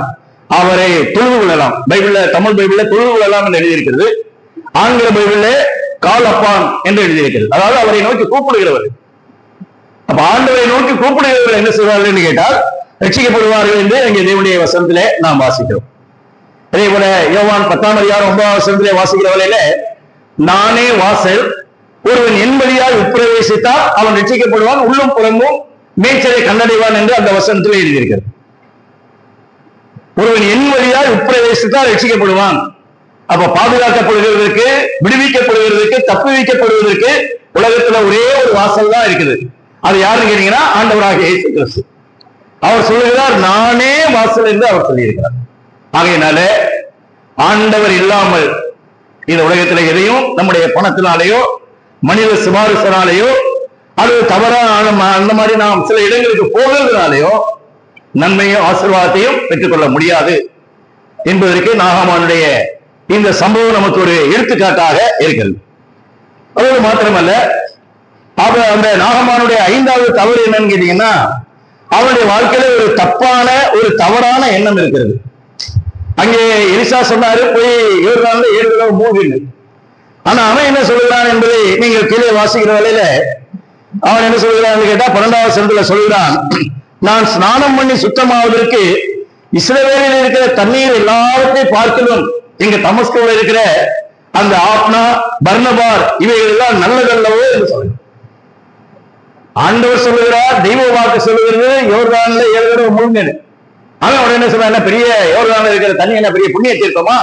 அவரை தொழுது கொள்ளலாம். பைபிள்ல, தமிழ் பைபிள்ல தொழுது கொள்ளலாம் என்று எழுதியிருக்கிறது. ஆங்கில பைபிள்ல கால் அப்பான் என்று எழுதியிருக்கிறது. அதாவது அவரை நோக்கி கூப்பிடுகிறவர். அப்ப ஆண்டவரை நோக்கி கூப்பிடுகிறவர் என்ன செய்வார்கள் என்று கேட்டால் ரட்சிக்கப்படுவார்கள் என்று இங்கே தேவனுடைய வசனத்திலே நாம் வாசிக்கிறோம். அதே போல யோவான் 10ஆம் அதிகாரம் 9வது வசனத்திலே வாசிக்கிற வேளையில நானே வாசல், ஒருவன் என் வழியாய் உட்பிரவேசித்தால் அவன் ரட்சிக்கப்படுவான், உள்ளும் புறமும் மேய்ச்சலை கண்டடைவான் என்று அந்த வசனத்திலே எழுதியிருக்கிறது. ஒருவன் என் வழியாய் உட்பிரவேசித்தால் ரட்சிக்கப்படுவான். அப்ப பாதுகாக்கப்படுவதற்கு, விடுவிக்கப்படுவதற்கு, தப்புவிக்கப்படுவதற்கு உலகத்துல ஒரே ஒரு வாசல் தான் இருக்குது. அது யாருன்னு கேட்டீங்கன்னா ஆண்டவராகிய இயேசு கிறிஸ்து. அவர் சொல்லுகிறார், நானே வாசல் என்று அவர் சொல்லியிருக்கிறார். ஆகையினால ஆண்டவர் இல்லாமல் இந்த உலகத்துல எதையும் நம்முடைய பணத்தினாலேயோ மனித சிபாரிசனாலேயோ அல்லது தவறான அந்த மாதிரி நாம் சில இடங்களுக்கு போகிறதுனாலேயோ நன்மையும் ஆசீர்வாதத்தையும் பெற்றுக்கொள்ள முடியாது என்பதற்கு நாகமானுடைய இந்த சம்பவம் நமக்கு ஒரு எடுத்துக்காட்டாக இருக்கிறது. அதோடு மாத்திரமல்ல, அந்த நாகமானுடைய 5வது தவறு என்னன்னு கேட்டீங்கன்னா அவனுடைய வாழ்க்கையில ஒரு தப்பான, ஒரு தவறான எண்ணம் இருக்கிறது. அங்கே எலிசா சொன்னாரு, போய் 7 நாள்ல 7 தடவை மூழ்கு. ஆனா அவன் என்ன சொல்லுகிறான் என்பதை நீங்கள் கீழே வாசிக்கிற வேளையில அவன் என்ன சொல்கிறான் கேட்டா 12வது வசனத்துல சொல்கிறான், நான் ஸ்நானம் பண்ணி சுத்தமாவதற்கு இஸ்ரவேலில் இருக்கிற தண்ணீர் எல்லாவற்றையும் பார்க்கலும் இங்க தமஸ்குல இருக்கிற அந்த ஆப்னா பர்னபார் இவைகள் எல்லாம் நல்லதல்லவோ என்று சொல்லுங்க. ஆண்டவர் சொல்லுகிறார், தெய்வ வாக்கு சொல்லுகிறது, யோர்தான்ல 7 தடவை மூழ்கினு. ஆனா உடனே என்ன சொல்ற, என்ன பெரிய யோர்தான்ல இருக்கிற தண்ணி என்ன பெரிய புண்ணிய தீர்த்தமா,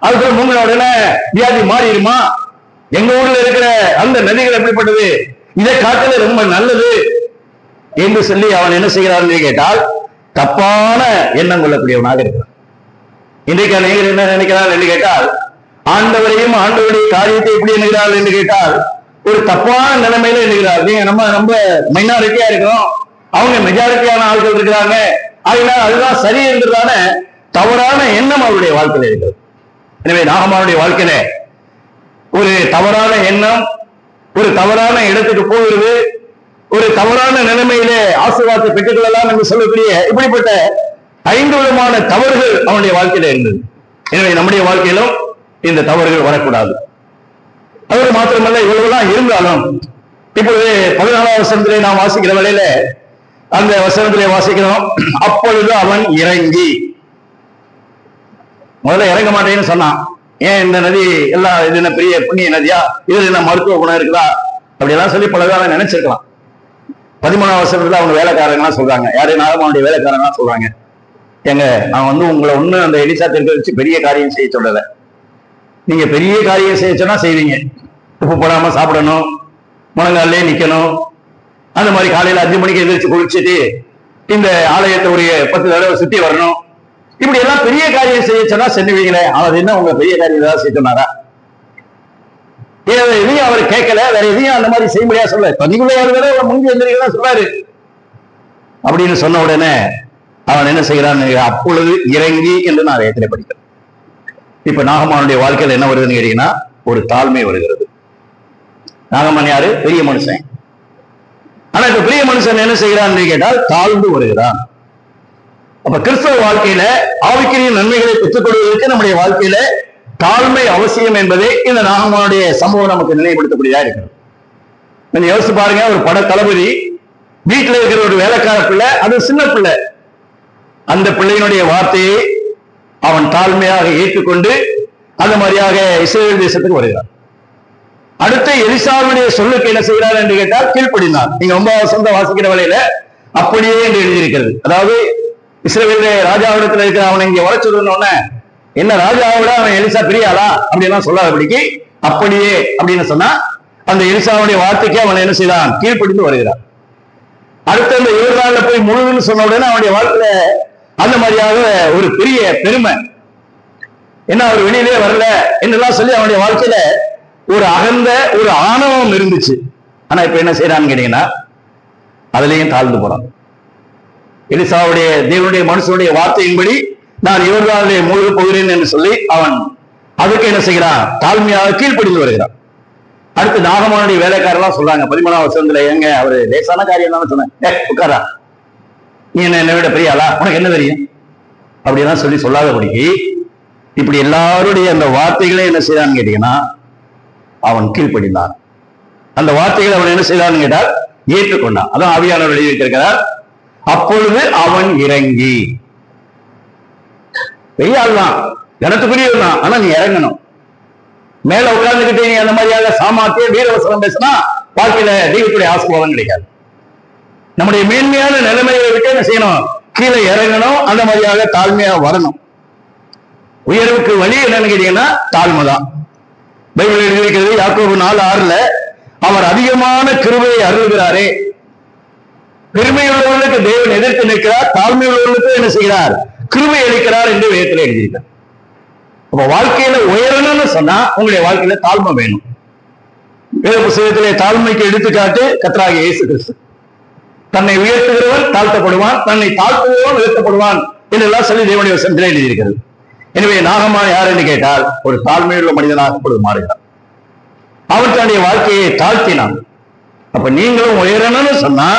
அதுக்குள்ள மூங்கின உடனே வியாதி மாறிடுமா? எங்க ஊர்ல இருக்கிற அந்த நதிகள் எப்படிப்பட்டது, இதை காட்டுல ரொம்ப நல்லது என்று சொல்லி அவன் என்ன செய்கிறான் என்று கேட்டால் தப்பான எண்ணம் கொள்ளக்கூடியவனாக இருக்கிறான். இன்றைக்கு நீங்கள் என்ன நினைக்கிறார் என்று கேட்டால், ஆண்டவரையும் ஆண்டவருடைய காரியத்தை எப்படி எண்ணுகிறார் என்று கேட்டால் ஒரு தப்பான நிலைமையில எண்ணுகிறார். நீங்க நம்ம மைனாரிட்டியா இருக்கிறோம், அவங்க மெஜாரிட்டியான ஆட்கள் இருக்கிறாங்க, அதனால அதுதான் சரி என்றதான தவறான எண்ணம் அவருடைய வாழ்க்கையில இருக்கிறது. எனவே நாகமானுடைய வாழ்க்கையில ஒரு தவறான எண்ணம், ஒரு தவறான இடத்துக்கு போகிறது, ஒரு தவறான நிலைமையிலே ஆசீர்வாதத்தை பெற்றுக் கொள்ளலாம் என்று சொல்லக்கூடிய இப்படிப்பட்ட 5 விதமான தவறுகள் அவனுடைய வாழ்க்கையில இருந்தது. எனவே நம்முடைய வாழ்க்கையிலும் இந்த தவறுகள் வரக்கூடாது. அதோடு மாத்திரமல்ல, இவ்வளவுதான் இருந்தாலும் இப்பொழுது 14ஆம் வசனத்திலே நாம் வாசிக்கிற வேளையில அந்த வசனத்திலே வாசிக்கிறோம், அப்பொழுது அவன் இறங்கி. முதல்ல இறங்க மாட்டேன்னு சொன்னான். ஏன் இந்த நதி எல்லாம் இது என்ன பெரிய புண்ணிய நதியா, இதுல என்ன மருத்துவ குணம் இருக்குதா, அப்படியெல்லாம் சொல்லி பலகாலம் நினைச்சிருக்கலாம். 13ஆம் வசனத்துல அவங்க வேலைக்காரங்களாம் சொல்றாங்க, யாரு, நாகமானுடைய வேலைக்காரங்களாம் சொல்றாங்க, ஏங்க நான் உங்களை ஒண்ணு அந்த எலிசா தெற்கு வச்சு பெரிய காரியம் செய்ய சொல்லல, நீங்க பெரிய காரியம் செய்ய சொன்னா செய்வீங்க. உப்பு போடாம சாப்பிடணும், முழங்காலே நிக்கணும், அந்த மாதிரி காலையில 5 மணிக்கு எதிர்த்து குளிச்சுட்டு இந்த ஆலயத்தை ஒரு 10 தடவை சுத்தி வரணும், இப்படி எல்லாம் பெரிய காரியம் செய்ய சொன்னா செஞ்சுவீங்களே, அவர் என்ன உங்க பெரிய காரியம் ஏதாவது செய்ய சொன்னாரா? எதையும் அவர் கேட்கல, வேற எதையும் அந்த மாதிரி செய்ய முடியாது சொல்ல, தண்ணிக்குள்ள முங்கி எந்திரிக்கலாம் சொல்றாரு. அப்படின்னு சொன்ன உடனே அவன் என்ன செய்கிறான், அப்பொழுது இறங்கி என்று நான் வேதத்திலே படிக்கிறேன். இப்ப நாகமானுடைய வாழ்க்கையில் என்ன வருதுன்னு கேட்டீங்கன்னா ஒரு தாழ்மை வருகிறது. நாகமான் யாரு, பெரிய மனுஷன். ஆனா இப்ப பெரிய மனுஷன் என்ன செய்கிறான் கேட்டால் தாழ்ந்து வருகிறான். அப்ப கிறிஸ்தவ வாழ்க்கையில ஆவிக்குரிய நன்மைகளை பெற்றுக் கொள்வதற்கு நம்முடைய வாழ்க்கையில தாழ்மை அவசியம் என்பதை இந்த நாகமானுடைய சம்பவம் நமக்கு நினைவுபடுத்தக்கூடியதா இருக்கிறது. நீங்க யோசிச்சு பாருங்க, ஒரு பட தளபதி வீட்டுல இருக்கிற ஒரு வேலைக்கார பிள்ளை, அது சின்ன பிள்ளை, அந்த பிள்ளையினுடைய வார்த்தையை அவன் தாழ்மையாக ஏற்றுக்கொண்டு அந்த மாதிரியாக இஸ்ரவேல் தேசத்துக்கு வருகிறான். அடுத்து எலிசாவுடைய சொல்லுக்கு என்ன செய்கிறார் என்று கேட்டால் கீழ்ப்படினார். நீங்க 9ஆம் வசனத்தை வாசிக்கிற வேளையில அப்படியே என்று எழுதியிருக்கிறது. அதாவது இஸ்ரவேல் ராஜாவிடத்தில் இருக்கிற அவனை இங்க வர சொல்லுன்னு, என்ன ராஜாவோட அவன் எலிசா பெரிய ஆளா அப்படின்னா சொல்லாதபடிக்கு அப்படியே அப்படின்னு சொன்னா அந்த எலிசாவுடைய வார்த்தைக்கு அவன் என்ன செய்தான், கீழ்ப்படிந்து வருகிறான். அடுத்து அந்த யோர்தான்ல போய் முழுதுன்னு சொன்ன உடனே அவனுடைய வாழ்க்கையில அந்த மாதிரியாக ஒரு பெரிய பெருமை, என்ன அவர் வெளியிலே வரல என்றெல்லாம் சொல்லி அவனுடைய வாழ்க்கையில ஒரு அகந்த ஒரு ஆணவம் இருந்துச்சு. ஆனா இப்ப என்ன செய்யறான்னு கேட்டீங்கன்னா அதுலயும் தாழ்ந்து போறான். எலிசாவுடைய தேவனுடைய மனுஷனுடைய வார்த்தையின்படி நான் யோர்தானிலே மூழ்க போகிறேன் என்று சொல்லி அவன் அதுக்கு என்ன செய்கிறான், தாழ்மையாக கீழ்ப்படிந்து வருகிறான். அடுத்து நாகமானுடைய வேலைக்காரெல்லாம் சொல்றாங்க 13ஆம் வசனத்துல, ஏங்க அவரு லேசான காரியம் தான் சொன்னேன், உட்காரா, நீ என்ன விட பெரிய ஆளா, உனக்கு என்ன தெரியும் அப்படியெல்லாம் சொல்லி சொல்லாதபடிக்கு இப்படி எல்லாருடைய அந்த வார்த்தைகளை என்ன செய்தான்னு கேட்டீங்கன்னா அவன் கீழ்ப்படிந்தான். அந்த வார்த்தைகளை அவன் என்ன செய்தான்னு கேட்டால் ஏற்றுக்கொண்டான். அதான் ஆவியானவர் எழுதி வைத்திருக்கிறார், அப்பொழுது அவன் இறங்கி. பெரிய ஆள் தான், கனத்துக்குரியவன் தான், ஆனா நீ இறங்கணும். மேல உட்கார்ந்துகிட்டே நீ அந்த மாதிரியாக சாமாத்திய வீரவசனம் பேசினா வாழ்க்கையில தெய்வத்துடைய ஆசீர்வாதம் கிடைக்காது. நம்முடைய மேன்மையான நிலைமையை விட்டு என்ன செய்யணும், கீழே இறங்கணும், அந்த மாதிரியாக தாழ்மையா வரணும். உயர்வுக்கு வழி என்னன்னு கேட்டீங்கன்னா தாழ்மை தான். பைபிள் எழுதியிருக்கிறது யாக்கோபு 4:6 அவர் அதிகமான கிருபையை அருள்கிறாரே, பெருமை உள்ளவர்களுக்கு தேவன் எதிர்த்து நிற்கிறார், தாழ்மை உள்ளவர்களுக்கு என்ன செய்கிறார், கிருபை அளிக்கிறார் என்று வேதத்தில் எழுதியிருக்கிறார். அப்ப வாழ்க்கையில உயரணும்னு சொன்னா உங்களுடைய வாழ்க்கையில தாழ்மை வேணும். வேத புத்தகத்திலே தாழ்மைக்கு எடுத்துக்காட்டு கர்த்தராகிய இயேசு கிறிஸ்து. தன்னை உயர்த்துகிறவன் தாழ்த்தப்படுவான், தன்னை தாழ்த்துகிறவன் உயர்த்தப்படுவான் என்றெல்லாம் சொல்லி தேவனுடைய வசனத்திலே எழுதியிருக்கிறது. எனவே நாகமான் யார் என்று கேட்டால் ஒரு தாழ்மையுள்ள மனிதனாக இப்பொழுது மாறுகிறார். அவன் தன்னுடைய வாழ்க்கையை தாழ்த்தினான். அப்ப நீங்களும் உயரணும்னு சொன்னா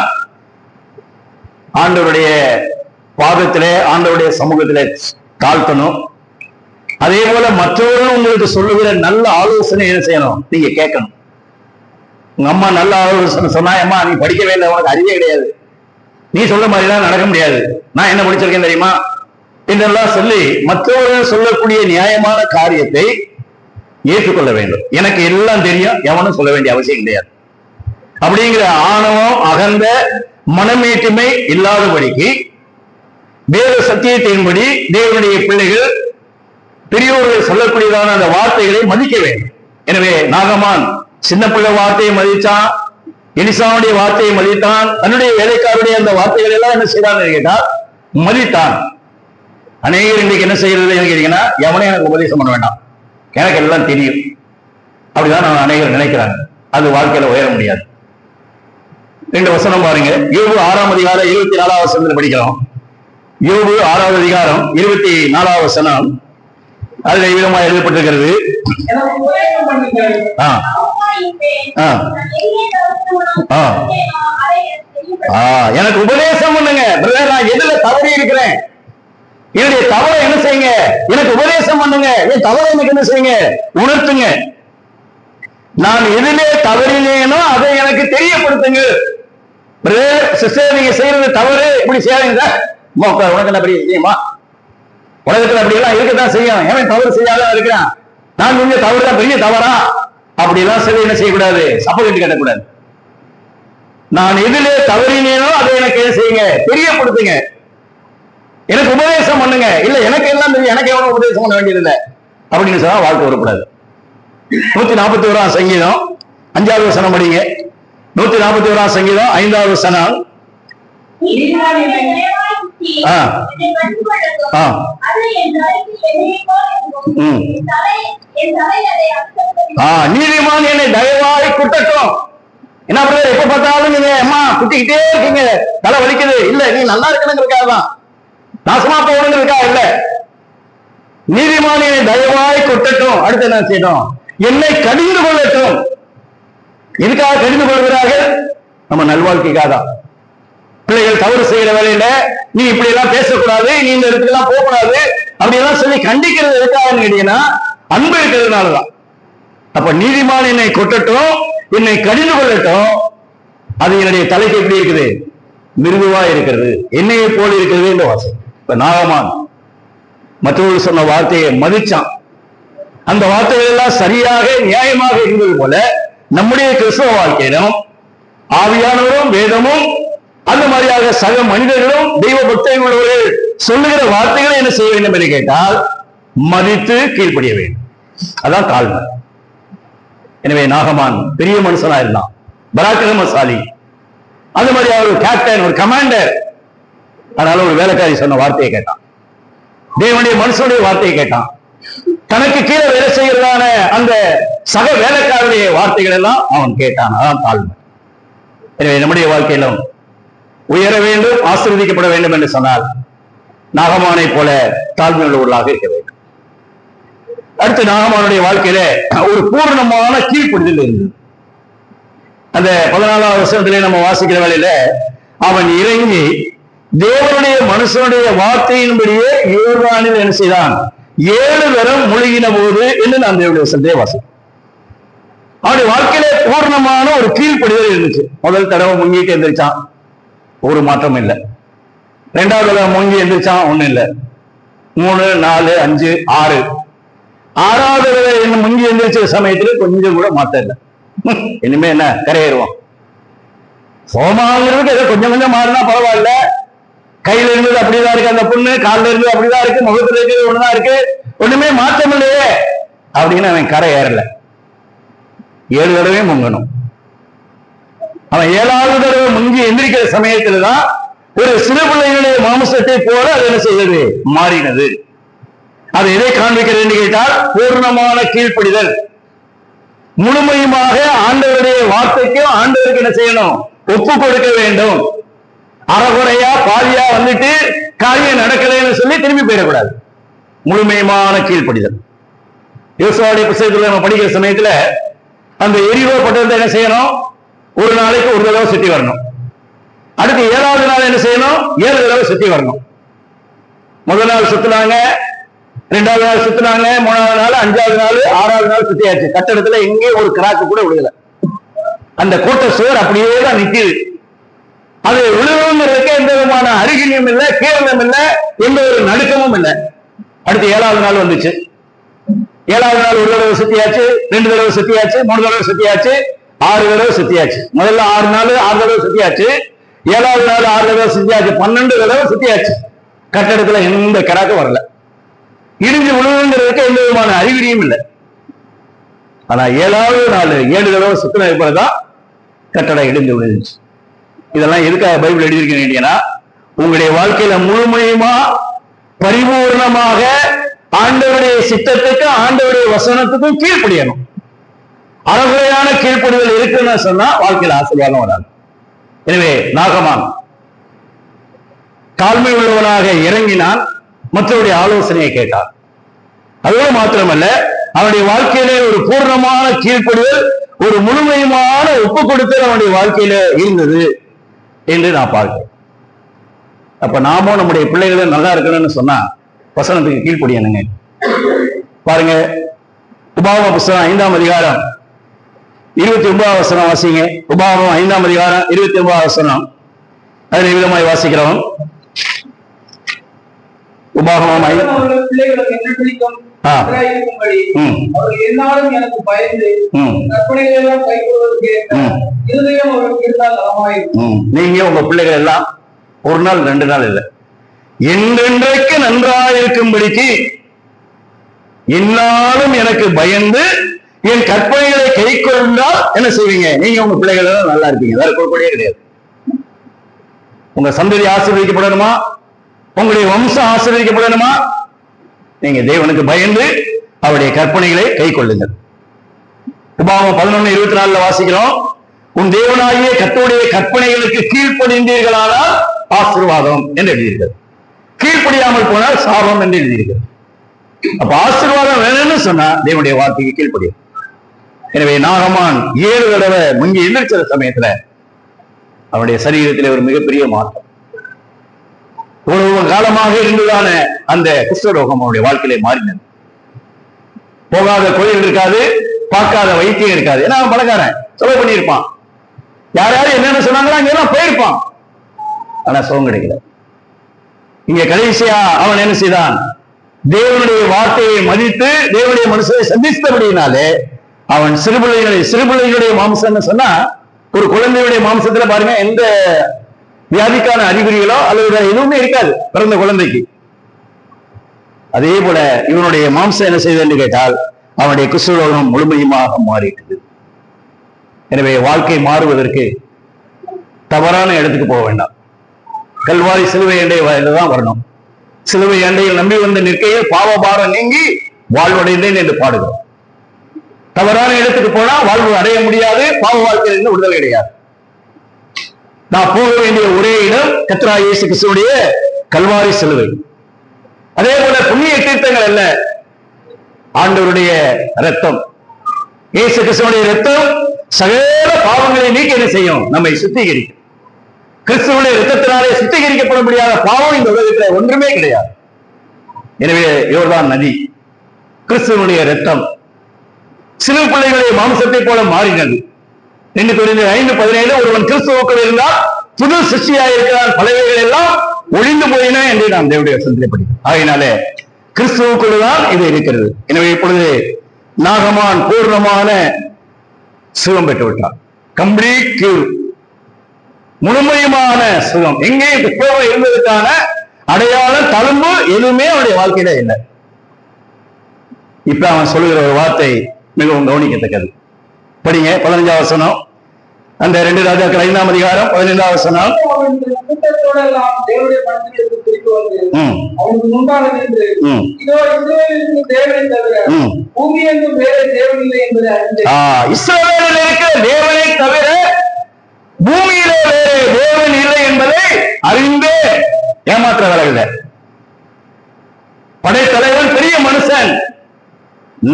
ஆண்டவருடைய பாதத்திலே ஆண்டவருடைய சமூகத்திலே தாழ்த்தணும். அதே போல மற்றவர்களும் உங்களுக்கு சொல்லுகிற நல்ல ஆலோசனை என்ன செய்யணும், நீங்க கேட்கணும். உங்க அம்மா நல்ல ஆலோசனை சொன்னா, அம்மா நீ படிக்கவே இல்லை, உனக்கு அறிவே கிடையாது, நீ சொல்ல மாதிரிலாம் நடக்க முடியாது, நான் என்ன படிச்சிருக்கேன் தெரியுமா, என்றெல்லாம் சொல்லி மற்றவர்கள் சொல்லக்கூடிய நியாயமான காரியத்தை ஏற்றுக்கொள்ள வேண்டும். எனக்கு எல்லாம் தெரியும், எவனும் சொல்ல வேண்டிய அவசியம் கிடையாது அப்படிங்கிற ஆணவம், அகந்த மனமேட்டுமை இல்லாதபடிக்கு வேத சத்தியத்தின்படி தேவனுடைய பிள்ளைகள் பெரியோர்கள் சொல்லக்கூடியதான அந்த வார்த்தைகளை மதிக்க வேண்டும். எனவே நாகமான் சின்ன பிள்ளை வார்த்தையை மதித்தான், எலிசாவுடைய வார்த்தையை மதித்தான், தன்னுடைய வேலைக்காரருடைய அந்த வார்த்தைகள் எல்லாம் என்ன செய்யறான்னு கேட்டா மதித்தான். அநேகர் இன்றைக்கு என்ன செய்யறது கேட்டீங்கன்னா, எவனே எனக்கு உபதேசம் பண்ண வேண்டாம், எனக்கு எல்லாம் தெரியும், அப்படிதான் நான் அநேகர் நினைக்கிறாங்க. அது வாழ்க்கையில உயர முடியாது. 2 வசனம் பாருங்க. யோபு 6ஆம் அதிகாரம் 24ஆம் வசனத்துல படிக்கிறோம். யோபு 6ஆவது அதிகாரம் 24ஆம் வசனம். அதுல விதமா எழுதப்பட்டிருக்கிறது. எனக்கு உபதேசம் பண்ணுங்க பிரதர், நான் எதுல தவறி இருக்கிறேன், என்னுடைய தவறை என்ன செய்யுங்க, எனக்கு உபதேசம் பண்ணுங்க, என் தவறை எனக்கு என்ன செய்யுங்க, உணர்த்துங்க. நான் எதிலே தவறினேனோ அதை எனக்கு தெரியப்படுத்துங்க. பிரதர் சிஸ்டர், நீங்க செய்யறது தவறு, இப்படி செய்யாதீங்க. உனக்கு என்ன பெரிய விஷயமா, உலகத்துல அப்படி எல்லாம் இருக்கதான் செய்யும், ஏன் தவறு செய்யாதான் இருக்கிறான், நான் கொஞ்சம் தவறு தான் பெரிய தவறா, அப்படி எல்லாம் சொல்லி என்ன செய்யக்கூடாது, சப்போர்ட் கட்டக்கூடாது. நான் எதிலே தவறினேனோ அதை எனக்கு என்ன செய்யுங்க, தெரியப்படுத்துங்க, எனக்கு உபதேசம் பண்ணுங்க. இல்ல எனக்கு எல்லாம் தெரியும், எனக்கு எவனும் உபதேசம் பண்ண வேண்டியதில்லை அப்படின்னு சொன்னா வாழ்க்கை வரக்கூடாது. 141ஆம் சங்கீதம் 5வது வசனம் படிங்க. 141ஆம் சங்கீதம் 5வது வசனம். நீதிமான் என்னை தயவாய் குட்டட்டும். என்ன பிரதர், எப்ப பார்த்தாலும் நீங்க அம்மா குட்டிக்கிட்டே இருக்கீங்க, தலை வலிக்குது. இல்ல, நீ நல்லா இருக்கணுங்கிறதுக்காக தான், நாசமா போகணுங்கிறதுக்காக இல்ல. நீதிமான் என்னை தயவாய் குட்டட்டும். அடுத்து என்ன செய்யணும், என்னை கடிந்து கொள்ளட்டும். எதுக்காக கடிந்து கொள்கிறார்கள், நம்ம நல்வாழ்க்கைக்காக தான். பிள்ளைகள் தவறு செய்யற வேலையில நீ இப்படி எல்லாம் பேசக்கூடாது, நீ இந்த இடத்துல எல்லாம் போகக்கூடாது அப்படி எல்லாம் சொல்லி கண்டிக்கிறது எதுக்காகன்னு கேட்டீங்கன்னா அன்பு இருக்கிறதுனாலதான். அப்ப நீதிமான் என்னை கொட்டட்டும், என்னை கடிந்து கொள்ளட்டும். அது என்னுடைய தலைக்கு எப்படி இருக்குது, மிருதுவா இருக்கிறது, என்னையை போல இருக்கிறது என்ற வாசம். இப்ப நாகமான் மற்றவர்கள் சொன்ன வார்த்தையை மதிச்சான். அந்த வார்த்தைகள் எல்லாம் சரியாக நியாயமாக இருந்தது போல நம்முடைய கிறிஸ்தவ வாழ்க்கையிலும் ஆவியானவரும் வேதமும் அந்த மாதிரியாக சக மனிதர்களும் தெய்வ பக்தர்கள் உள்ளவர்கள் சொல்லுகிற வார்த்தைகளை என்ன செய்ய வேண்டும் என்று கேட்டால் மதித்து கீழ்ப்படிய வேண்டும். அதான் தாழ்மை. எனவே நாகமான் பெரிய மனுஷனா இருந்தான், பராக்கிரமசாலி. அந்த மாதிரி ஒரு கேப்டன், ஒரு கமாண்டர். அதனால ஒரு வேலைக்காரி சொன்ன வார்த்தையை கேட்டான், தேவனுடைய மனுஷனுடைய வார்த்தையை கேட்டான். தனக்கு கீழே வேலை செய்கிறதான அந்த சக வேலைக்காரருடைய வார்த்தைகள் எல்லாம் அவன் கேட்டான். அதான் தாழ்மை. எனவே நம்முடைய வாழ்க்கையிலும் உயர வேண்டும், ஆசீர்வதிக்கப்பட வேண்டும் என்று சொன்னால் நாகமானை போல தாழ்மை உள்ளவர்களாக இருக்க வேண்டும். அடுத்து நாகமானுடைய வாழ்க்கையில ஒரு பூர்ணமான கீழ்ப்படிதல் இருந்தது. அந்த 14ஆவது வசனத்திலே நம்ம வாசிக்கிற வேளையில அவன் இறங்கி தேவனுடைய மனுஷனுடைய வார்த்தையின்படியே யோர்தானில் என்ன செய்தான், 7 தரம் முழுகின போது என்று நான் தேவனுடைய வசனத்தை வாசிக்கிறேன். அவனுடைய வாழ்க்கையில பூர்ணமான ஒரு கீழ்ப்படிதல் இருந்துச்சு. முதல் தடவை முங்கிட்டு எந்திரிச்சான், ஒரு மாற்றம் இல்லை. 2வது தடவை முங்கி எந்திரிச்சான், ஒண்ணும் இல்லை. 3, 4, 5, 6 6வது தடவை முங்கி எந்திரிச்ச சமயத்துல கொஞ்சம் கூட மாற்றம் இல்லை. இனிமே என்ன கரையேறுவான். சோமாங்கிறதுக்கு ஏதோ கொஞ்சம் கொஞ்சம் மாறினா பரவாயில்ல. கையில இருந்தது அப்படிதான் இருக்கு, அந்த புண்ணு காலில் இருந்தது அப்படிதான் இருக்கு, முகத்துல இருக்கிறது ஒண்ணுதான் இருக்கு, ஒண்ணுமே மாற்றம் இல்லையே அப்படின்னு அவன் கரை ஏறல. 7 தடவை முங்கணும். அவன் 7வது தடவை முங்கி எந்திரிக்கிற சமயத்துலதான் ஒரு சிறு பிள்ளைகளுடைய மாம்சத்தை போல அது என்ன செய்தது, மாறினது. அது எதை காண்பிக்கிறது கேட்டால் பூர்ணமான கீழ்ப்படிதல். முழுமையுமாக ஆண்டவருடைய வார்த்தைக்கு ஆண்டவருக்கு என்ன செய்யணும், ஒப்பு கொடுக்க வேண்டும். அறகுறையா பாதியா வந்துட்டு காரியம் நடக்கலைன்னு சொல்லி திரும்பி போயிடக்கூடாது. முழுமையான கீழ்ப்படிதல். யோசுவாவுடைய புத்தகத்துல நம்ம படிக்கிற சமயத்துல அந்த எரிகோ பட்டணத்தை என்ன செய்யணும், ஒரு நாளைக்கு ஒரு தடவை சுத்தி வரணும். அடுத்து 7வது நாள் என்ன செய்யணும், 7 தடவை சுத்தி வரணும். முதல் நாள் சுத்தினாங்க, 2வது நாள் சுத்தினாங்க, 3வது நாள், 5வது நாள், 6வது நாள் சுத்தியாச்சு. கட்டடத்துல எங்கே ஒரு கிராக்கு கூட விடுதல. அந்த கோட்டை சுவர் அப்படியே தான் நிக்குது. அது விழுவுங்கிறதுக்கு எந்த விதமான அருகிலும் இல்லை, கீழலும் இல்லை, எந்த ஒரு நடுக்கமும் இல்லை. அடுத்து 7வது நாள் வந்துச்சு. 7வது நாள் ஒரு தடவை சுத்தியாச்சு, 2 தடவை சுத்தியாச்சு, 3 தடவை சுத்தியாச்சு, 6 தடவை சுத்தியாச்சு. முதல்ல 6 நாள் 6 தடவை சுத்தியாச்சு. 7வது நாள் 6 தடவை சுத்தியாச்சு. 12 தடவை சுத்தியாச்சு. கட்டடத்துல எந்த கிராக்கும் வரல. இடிஞ்சு விழுவுங்கிறதுக்கு எந்த விதமான அறிகுறியும் இல்லை. ஆனா 7வது நாள் 7 தடவை சுத்தின பிறகுதான் கட்டடம் இடிஞ்சு விழுந்துச்சு. இதெல்லாம் எதுக்காக பைபிள் எழுதியிருக்கீங்கன்னா, உங்களுடைய வாழ்க்கையில முழுமையுமா பரிபூர்ணமாக ஆண்டவருடைய சித்தத்துக்கு ஆண்டவருடைய வசனத்துக்கும் கீழ்ப்படியணும். அறகுறையான கீழ்ப்படிதல் இருக்குன்னு சொன்னா வாழ்க்கையில ஆசீர்வாதம் வராது. எனவே நாகமான் தாழ்மை உள்ளவனாக இறங்கினான், மற்றவருடைய ஆலோசனையை கேட்டான். அதுவும் மாத்திரமல்ல, அவனுடைய வாழ்க்கையிலே ஒரு பூர்ணமான கீழ்ப்படிதல், ஒரு முழுமையுமான ஒப்பு கொடுத்தல் அவனுடைய வாழ்க்கையில இருந்தது என்று நான் பார்க்கிறேன். அப்ப நாமும் நம்முடைய பிள்ளைகளும் நல்லா இருக்கணும்னு சொன்னா வசனத்துக்கு கீழ்ப்படியணுங்க. பாருங்க, உபாகம புஸ்தகம் 5ஆம் அதிகாரம் 29வது வசனம் வாசிங்க. உபாகமம் 5ஆம் அதிகாரம் 29வது வசனம். அதில் விதமாய் வாசிக்கிறோம். உபாகமம் பிள்ளைகளுக்கு என்ன பிடிக்கும் என்னாலும் எனக்கு பயந்து கற்பனைகளெல்லாம் கைகொள்வதற்கு இருதயம் அவருக்கு இருந்தால் நலமாயிருக்கும். நீங்க உங்க பிள்ளைகள் எல்லாம் ஒரு நாள் 2 நாள் இல்லை, என்றென்றைக்கு நன்றாயிருக்கும்படிக்கு என்னாலும் எனக்கு பயந்து என் கற்பனைகளை கை கொண்டால் என்ன செய்வீங்க? நீங்க உங்க பிள்ளைகள் எல்லாம் நல்லா இருப்பீங்க. வேற குழப்படியே கிடையாது. உங்க சந்ததி ஆசீர்வதிக்கப்படணுமா? உங்களுடைய வம்சம் ஆசீர்வதிக்கப்படணுமா? நீங்க தேவனுக்கு பயந்து அவருடைய கற்பனைகளை கை கொள்ளுங்கள். உபாகமம் 11:24 வாசிக்கிறோம். உன் தேவனாகிய கர்த்தருடைய கற்பனைகளுக்கு கீழ்ப்படிந்தீர்களானால் ஆசீர்வாதம் என்று எழுதியிருக்கிறது. கீழ்ப்படியாமல் போனால் சாபம் என்று எழுதியிருக்கிறது. அப்ப ஆசீர்வாதம் வேணும்னு சொன்னா தேவனுடைய வார்த்தைக்கு கீழ்ப்படியும். எனவே நாகமான் 7 தடவை முங்கி எந்திரிச்ச சமயத்துல அவனுடைய சரீரத்திலே ஒரு மிகப்பெரிய மாற்றம். ஒரு காலமாக இருந்ததான அந்த குஷ்டரோகம் அவனுடைய வாழ்க்கையிலே மாறினது. போகாத கோயில் இருக்காது, பார்க்காத வைத்தியம் இருக்காது. ஏன்னா அவன் பணக்காரன், செலவு பண்ணியிருப்பான். யாரும் என்னென்ன சொன்னாங்களோ அங்கெல்லாம் போயிருப்பான். ஆனா சுகம் கிடைக்கல. இங்க கடைசியா அவன் என்ன செய்தான்? தேவனுடைய வார்த்தையை மதித்து தேவனுடைய மனுஷனை சந்தித்தபடியினாலே அவன் சிறுபிள்ளைகளுடைய மாம்சம்னு சொன்னா, ஒரு குழந்தையுடைய மாம்சத்துல பாருங்க, எந்த வியாதிக்கான அறிகுறிகளோ அல்லது எதுவுமே இருக்காது பிறந்த குழந்தைக்கு. அதே போல இவனுடைய மாம்சம் என்ன செய்தது என்று கேட்டால் அவனுடைய குஷ்டரோகம் முழுமையுமாக மாறிட்டது. எனவே வாழ்க்கை மாறுவதற்கு தவறான இடத்துக்கு போக வேண்டாம். கல்வாரி சிலுவை அண்டையில் தான் வரணும். சிலுவை அண்டையில் நம்பி வந்த நிற்கையில் பாவபாரம் நீங்கி வாழ்வடைந்தேன் என்று பாடுகிறோம். தவறான இடத்துக்கு போனா வாழ்வு அடைய முடியாது, பாவ வாழ்க்கையிலிருந்து விடுதலை கிடையாது. நான் போக வேண்டிய ஒரே இடம் கர்த்தராகிய இயேசு கிறிஸ்துவுடைய கல்வாரி சிலுவை. அதே போல புண்ணிய தீர்த்தங்கள் அல்ல, ஆண்டவருடைய ரத்தம். இயேசு கிறிஸ்துவுடைய ரத்தம் சகல பாவங்களை நீக்கி என்ன செய்யும்? நம்மை சுத்திகரிக்கும். கிறிஸ்துவுடைய ரத்தத்தினாலே சுத்திகரிக்கப்பட முடியாத பாவம் இந்த உலகத்தில் ஒன்றுமே கிடையாது. எனவே யோர்தான் நதி, கிறிஸ்துவனுடைய ரத்தம் சிறு பிள்ளைகளுடைய மாம்சத்தை போல மாறினது. 2 கொரிந்தியர் 5:17 ஒருவன் கிறிஸ்துவுக்குள் இருந்தால் புது சிருஷ்டியாக இருக்கிறான், பழையவைகள் எல்லாம் ஒழிந்து போயின என்று நாம் தேவனுடைய வசனத்திலே படிக்கிறோம். ஆகையினாலே கிறிஸ்துவுக்குள் தான் இது இருக்கிறது. எனவே இப்பொழுது நாகமான் பூர்ணமான சுகம் பெற்று விட்டான். கம்ப்ளீட் கியூர், முழுமையுமான சுகம். எங்கே கோபம் இருந்ததுக்கான அடையாளம் தழும்பு எதுவுமே அவனுடைய வாழ்க்கையில இல்லை. இப்ப அவன் சொல்லுகிற ஒரு வார்த்தை மிகவும் கவனிக்கத்தக்கது. படிங்க 15வது வசனம். அந்த 2 ராஜாக்கள் 5ஆம் அதிகாரம் 15வது வசனம். இஸ்ரவேலில் இருக்கிற தேவனை தவிர பூமியிலே வேறு தேவன் இல்லை என்பதை அறிந்தே ஏமாற்ற வரவில்லை. படைத்தலைவன் பெரிய மனுஷன்,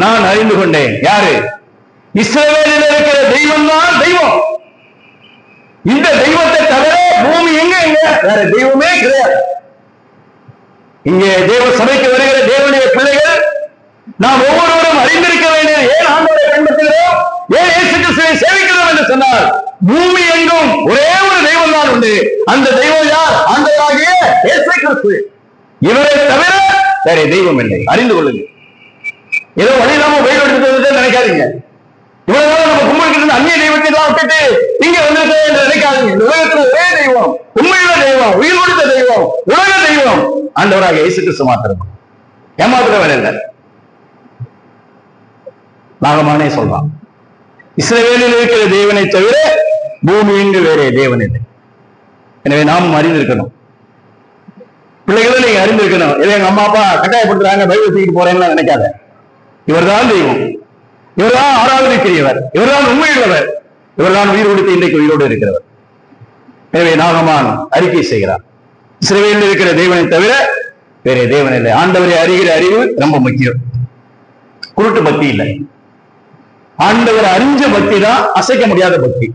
நான் அறிந்து கொண்டேன். யாரு? இஸ்ரவேலில் இருக்கிற தெய்வம் தான் தெய்வம். இந்த தெய்வத்தை தவிர பூமி எங்க வேற தெய்வமே கிடையாது. இங்கே தேவ சபைக்கு வருகிற தேவனுடைய பிள்ளைகள் நாம் ஒவ்வொருவரும் அறிந்திருக்க வேண்டியது, ஏன் ஆண்டவரை பின்பற்றுகிறோம், ஏன் இயேசு கிறிஸ்துவை சேவிக்கிறோம் என்று சொன்னார், பூமி எங்கும் ஒரே ஒரு தெய்வம் தான் தான் உண்டு. அந்த தெய்வம் யார்? ஆண்டவராகிய இயேசு கிறிஸ்து. இவரை தவிர வேற தெய்வம் இல்லை. அறிந்து கொள்ளுங்க. ஏதோ வழி இல்லாம வெயில் எடுத்து நினைக்காதீங்க. இவ்வளவு நாள் நம்ம கும்பிட்டு அந்நிய தெய்வத்தை எல்லாம் விட்டுட்டு இங்க வந்திருக்க என்று நினைக்காதீங்க. இந்த உலகத்துல ஒரே தெய்வம், உண்மையுள்ள தெய்வம், உயிர் கொடுத்த தெய்வம், உலக தெய்வம் ஆண்டவராக இயேசு கிறிஸ்து மாத்திரம். ஏமாத்திர வேலை இல்லை. நாகமானே சொல்றான், இஸ்ரவேலில் இருக்கிற தேவனை தவிர பூமியின்றி வேறே தேவன் இல்லை. எனவே நாமும் அறிந்திருக்கணும். பிள்ளைகளும் நீங்க அறிந்திருக்கணும். இதை எங்க அம்மா அப்பா கட்டாயப்படுத்துறாங்க பைபிள் தூக்கிட்டு போறேன்னு நினைக்காத. இவர்தான் தெய்வம், இவர்தான் ஆராதனைக்குரியவர், இவர்தான் உண்மையுள்ளவர், இவர்தான் உயிர் கொடுத்து இன்றைக்கு உயிரோடு இருக்கிறவர். எனவே நாகமான் அறிக்கை செய்கிறார், இஸ்ரவேலில் இருக்கிற தேவனை தவிர வேற தேவன் இல்லை. ஆண்டவரை அறிகிற அறிவு ரொம்ப முக்கியம். குருட்டு பக்தி இல்லை. ஆண்டவரை அறிஞ்ச பக்தி தான் அசைக்க முடியாத பக்தி.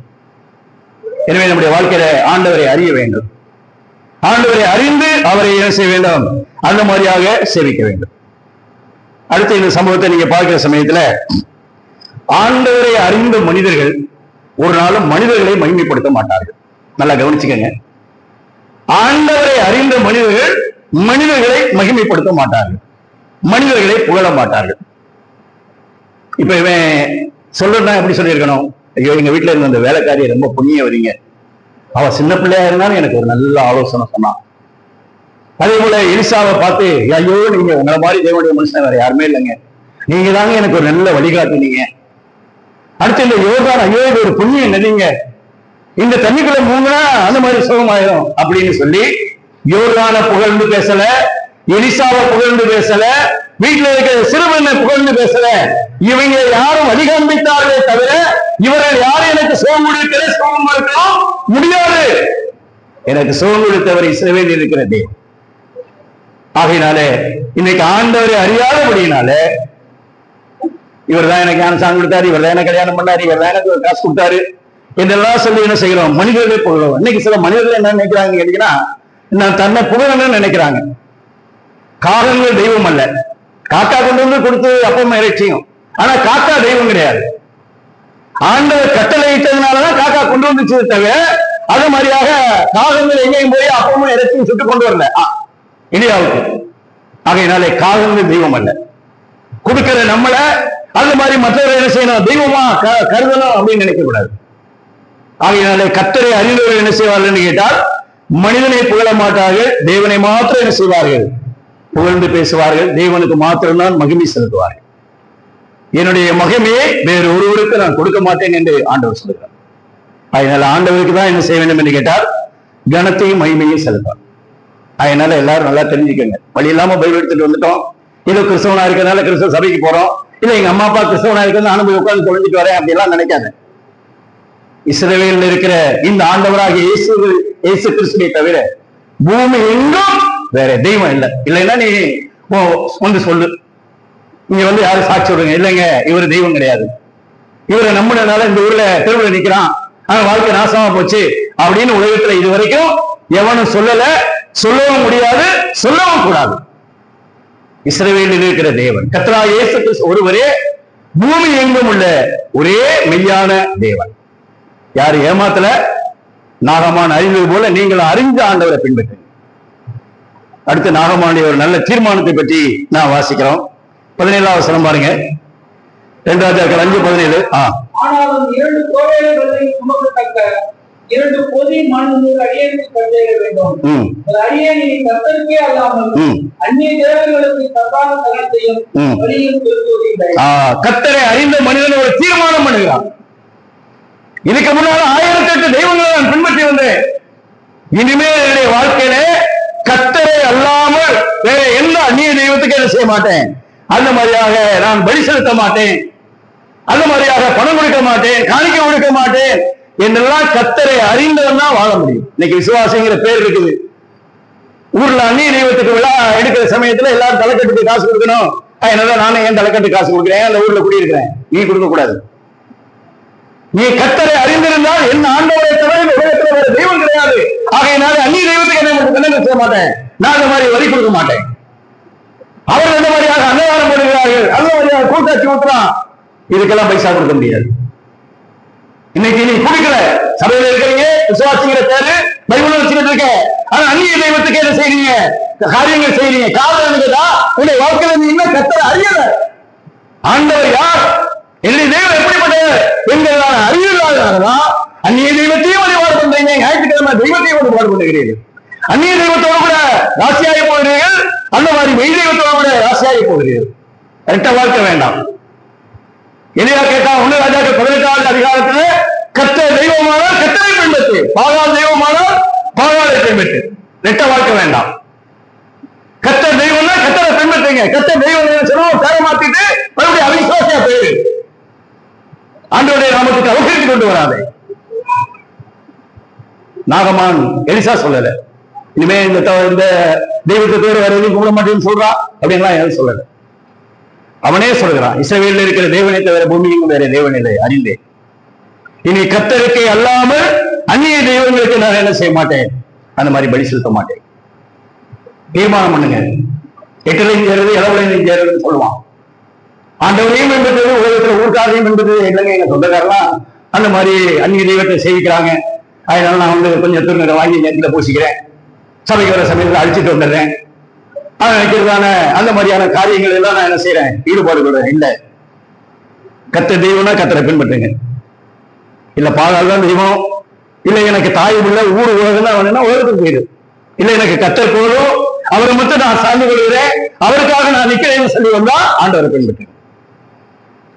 எனவே நம்முடைய வாழ்க்கையில ஆண்டவரை அறிய வேண்டும். ஆண்டவரை அறிந்து அவரை என்ன செய்ய வேண்டும்? அந்த மாதிரியாக சேவிக்க வேண்டும். அடுத்து இந்த சம்பவத்தை நீங்க பார்க்கிற சமயத்துல ஆண்டவரை அறிந்த மனிதர்கள் ஒரு நாளும் மனிதர்களை மகிமைப்படுத்த மாட்டார்கள். நல்லா கவனிச்சுக்கங்க. ஆண்டவரை அறிந்த மனிதர்கள் மனிதர்களை மகிமைப்படுத்த மாட்டார்கள், மனிதர்களை புகழ மாட்டார்கள். இப்ப இவன் சொல்றா எப்படி சொல்லியிருக்கணும்? ஐயோ, எங்க வீட்டுல இருந்த அந்த வேலைக்காரியை ரொம்ப புண்ணிய வரீங்க, அவ சின்ன பிள்ளையா இருந்தாலும் எனக்கு ஒரு நல்ல ஆலோசனை சொன்னான். அதே போல எலிசாவை பார்த்து, ஐயோ நீங்க உங்களை மாதிரி தேவனுடைய மனுஷன் வேற யாருமே இல்லைங்க, நீங்க தாங்க எனக்கு ஒரு நல்ல வழிகாட்டுனீங்க. அடுத்து இந்த யோர்தான், ஐயோ இது ஒரு புண்ணிய நதிங்க, இந்த தண்ணிக்குள்ள மூங்கினா அந்த மாதிரி சுகமாயிரும் அப்படின்னு சொல்லி யோர்தான புகழ்ந்து பேசல, எலிசாவை புகழ்ந்து பேசல, வீட்டுல இருக்கிற சிறுவனை புகழ்ந்து பேசல. இவங்க யாரும் வழிகாண்பித்தார்களே தவிர இவர்கள் யாரும் எனக்கு சுகம் கொடுக்கிற சுகம் கொடுக்கலாம் முடியாது. எனக்கு சுகம் கொடுத்தவர் இஸ்ரவேலில் இருக்கிற தேவன். ஆகையினாலே இன்னைக்கு ஆண்டவரை அறியாதபடியினால இவர் தான் எனக்கு ஞானசானம் கொடுத்தாரு, இவர் தான் எனக்கு கல்யாணம் பண்ணாரு, இவர் தான் எனக்கு காசு கொடுத்தாரு என்றெல்லாம் சொல்லி என்ன செய்கிறோம்? மனிதர்களே புகழும். இன்னைக்கு சில மனிதர்கள் என்ன நினைக்கிறாங்க கேட்டீங்கன்னா, நான் தன்னை புகழணும்னு நினைக்கிறாங்க. காகங்கள் தெய்வம் அல்ல. காக்கா கொண்டு வந்து கொடுத்து அப்பமா இறைச்சியும், ஆனா காக்கா தெய்வம் கிடையாது. ஆண்டவர் கட்டளை இட்டதுனாலதான் காக்கா கொண்டு வந்துச்சு தவிர அது மாதிரியாக காகங்கள் எங்கேயும் போய் அப்பமும் இறைச்சியும் சுட்டு கொண்டு வரல இந்தியாவுக்கு. ஆகையினாலே காகங்கள் தெய்வம் அல்ல. கொடுக்கிற நம்மள அது மாதிரி மற்றவர்கள் என்ன செய்யணும்? தெய்வமா கருதணும் அப்படின்னு நினைக்க கூடாது. ஆகையினாலே கர்த்தரை அறிந்தவர்கள் என்ன செய்வார்கள் கேட்டால் மனிதனை புகழ மாட்டார்கள், தேவனை மாத்திரம் என்ன செய்வார்கள்? புகழ்ந்து பேசுவார்கள். தேவனுக்கு மாத்திரம்தான் மகிமை செலுத்துவார்கள். என்னுடைய மகிமையை வேறு ஒருவருக்கு நான் கொடுக்க மாட்டேன் என்று ஆண்டவர் சொல்கிறார். அதனால ஆண்டவருக்கு தான் என்ன செய்ய வேண்டும் என்று கேட்டால் கனத்தையும் மகிமையும் செலுத்துவார். அதனால எல்லாரும் நல்லா தெரிஞ்சுக்கோங்க. வழி இல்லாம பைபிள் எடுத்துட்டு வந்துட்டோம், ஏதோ கிறிஸ்தவனா இருக்கிறதுனால கிறிஸ்தவ சபைக்கு போறோம், இல்ல எங்க அம்மா அப்பா கிறிஸ்தவனா இருக்கிறது நானும் போய் உட்கார்ந்து தொலைஞ்சிட்டு வரேன் அப்படிலாம் நினைக்காத. இஸ்ரவேலில் இருக்கிற இந்த ஆண்டவராகிய இயேசு கிறிஸ்துவை தவிர பூமி எங்கும் வேற தெய்வம் இல்லை. இல்லைன்னா நீ வந்து சொல்லு, நீங்க வந்து யாரும் சாட்சி விடுங்க, இல்லைங்க இவர் தெய்வம் கிடையாது, இவரை நம்பினால இந்த ஊர்ல தெருவில் நிக்கிறான், ஆனா வாழ்க்கை நாசமா போச்சு அப்படின்னு உலகத்துல இது வரைக்கும் எவனும் சொல்லல, சொல்லவும் முடியாது, சொல்லவும் கூடாது. இஸ்ரவேலில் இருக்கிற தேவன் கர்த்தராகிய இயேசு கிறிஸ்து ஒருவரே பூமி எங்கும் உள்ள ஒரே மெய்யான தேவன். யாரு ஏமாத்தல, நாகமான் அறிந்தது போல நீங்கள் அறிஞ்ச ஆண்டவரை பின்பற்றுங்க. அடுத்து நாகமானுடைய ஒரு நல்ல தீர்மானத்தை பற்றி நான் வாசிக்கிறோம். 17வது வசனம் பாருங்க. 2 ராஜாக்கள் 5:17. ஆனாலும் 2 கோவேறுகளை சுமக்கத்தக்க 2 பொதி மண் அடியேனுக்கு கட்டளையிட வேண்டும். அடியேனை கர்த்தருக்கே அல்லாமல் அந்நிய தேவர்களுக்கு தப்பான தகத்தையும் வழியும் திருத்துவதில்லை. கர்த்தரை அறிந்த மனிதன் ஒரு தீர்மானம் பண்ணுகிறான். இதுக்கு முன்னால 1008 தெய்வங்களை நான் பின்பற்றி வந்தேன், இனிமேல் என்னுடைய வாழ்க்கையில கர்த்தரை அல்லாமல் வேற எந்த அந்நிய தெய்வத்துக்கு என்ன செய்ய மாட்டேன், அந்த மாதிரியாக நான் பலி செலுத்த மாட்டேன், அந்த மாதிரியாக பணம் கொடுக்க மாட்டேன், காணிக்க கொடுக்க மாட்டேன் என்றெல்லாம் கர்த்தரை அறிந்தவன் தான் வாழ முடியும். இன்னைக்கு விசுவாசிங்கிற பேர் இருக்குது. ஊர்ல அந்நிய தெய்வத்துக்கு விழா எடுக்கிற சமயத்துல எல்லாரும் தலைக்கட்டுக்கு காசு கொடுக்கணும், அதனால நானே ஏன் தலைக்கட்டு காசு கொடுக்குறேன், அந்த ஊர்ல குடியிருக்கிறேன், நீ கொடுக்க கூடாது. நீ கர்த்தரை அறிந்திருந்தால் என்ன ஆண்டவரை தவிர உலகத்தில் வேற தெய்வம் கிடையாது. ஆகையினால அந்நிய தெய்வத்துக்கு என்ன செய்ய மாட்டேன், நான் அந்த மாதிரி வரி கொடுக்க மாட்டேன். அவர்கள் எந்த மாதிரியாக அன்னதானம் பண்ணுகிறார்கள், அந்த மாதிரியாக கூட்டாட்சி ஊட்டுறான், இதுக்கெல்லாம் பைசா கொடுக்க முடியாது. இன்னைக்கு நீ குடிக்கல, சபையில இருக்கிறீங்க, விசுவாசிக்கிற பேரு பைபிள் வச்சுக்கிட்டு இருக்க, ஆனா அந்நிய தெய்வத்துக்கு என்ன செய்றீங்க, காரியங்கள் செய்றீங்க. காரணம் கேட்டா உன்னுடைய வாழ்க்கையில நீ இன்னும் கர்த்தரை அறியல. ஆண்டவர் யார், என்னுடைய தெய்வம் எப்படிப்பட்டவர் என்கிறதான அறிவில்லாததான் அந்நிய தெய்வத்தையும் வழிபாடு பண்றீங்க. ஞாயிற்றுக்கிழமை தெய்வத்தையும் வழிபாடு பண்ணுகிறீர்கள். அந்நிய தெய்வத்தோடு கூட ராசியாகி போகிறீர்கள், அந்த மாதிரி மெய் தெய்வத்தோடு கூட ராசியாகி போகிறீர்கள். இரட்ட வாழ்க்கை வேண்டாம். எலியா கேட்டா 1 ராஜாக்கள் 18வது அதிகாரத்துல கர்த்தர் தெய்வமானால் கர்த்தரை பின்பற்று, பாகால் தெய்வமானால் பாகாலை பின்பற்று. இரட்ட வாழ்க்கை வேண்டாம். கர்த்தர் தெய்வம்னா கர்த்தரை பின்பற்றுங்க. கர்த்தர் தெய்வம் சொல்லுவோம் பேரை மாத்திட்டு மறுபடியும் அவிசுவாசியா போயிரு. ஆண்டவருடைய நாமத்துக்கு அவசரித்து கொண்டு வராதே. நாகமான் எலிசா சொல்லல, இனிமே இந்த தெய்வத்தை தவிர வேற எதுவும் கும்பிட மாட்டேன்னு சொல்றா அப்படின்லாம் யாரும் சொல்லல. அவனே சொல்கிறான், இஸ்ரவேலில் இருக்கிற தேவனை தவிர பூமியும் வேற தேவன் இல்லை அறிந்தேன். இனி கர்த்தருக்கு அல்லாமல் அந்நிய தெய்வங்களுக்கு நான் என்ன செய்ய மாட்டேன், அந்த மாதிரி பலி செலுத்த மாட்டேன். தீர்மானம் பண்ணுங்க. 8 சேருது 11 சேருதுன்னு சொல்லுவான். ஆண்டவரையும் என்பது உலகத்துல ஊர்க்காரையும் என்பது இல்லைங்க, எங்க சொந்தக்காரலாம் அந்த மாதிரி அந்நிய தெய்வத்தை சேவிக்கிறாங்க. அதனால நான் கொஞ்சம் திருநீரை வாங்கி நேரத்தில் பூசிக்கிறேன், சபைக்கு வர சமயத்தில் அழிச்சிட்டு வந்துடுறேன், அவன் நினைக்கிறதான அந்த மாதிரியான காரியங்கள் எல்லாம் நான் என்ன செய்யறேன், ஈடுபாடு கொள்றேன். இல்ல, கர்த்தர் தெய்வம்னா கர்த்தரை பின்பற்றுங்க. இல்ல பாகால் தான் தெய்வம், இல்ல எனக்கு தாய் உள்ள ஊர் உலகம் தான் வேணும்னா உலகத்துக்கு போயிடு. இல்ல எனக்கு கர்த்தர் போதும், அவரை மட்டும் நான் சார்ந்து கொள்கிறேன், அவருக்காக நான் நிக்கிறேன்னு சொல்லி வந்தா ஆண்டவரை பின்பற்று.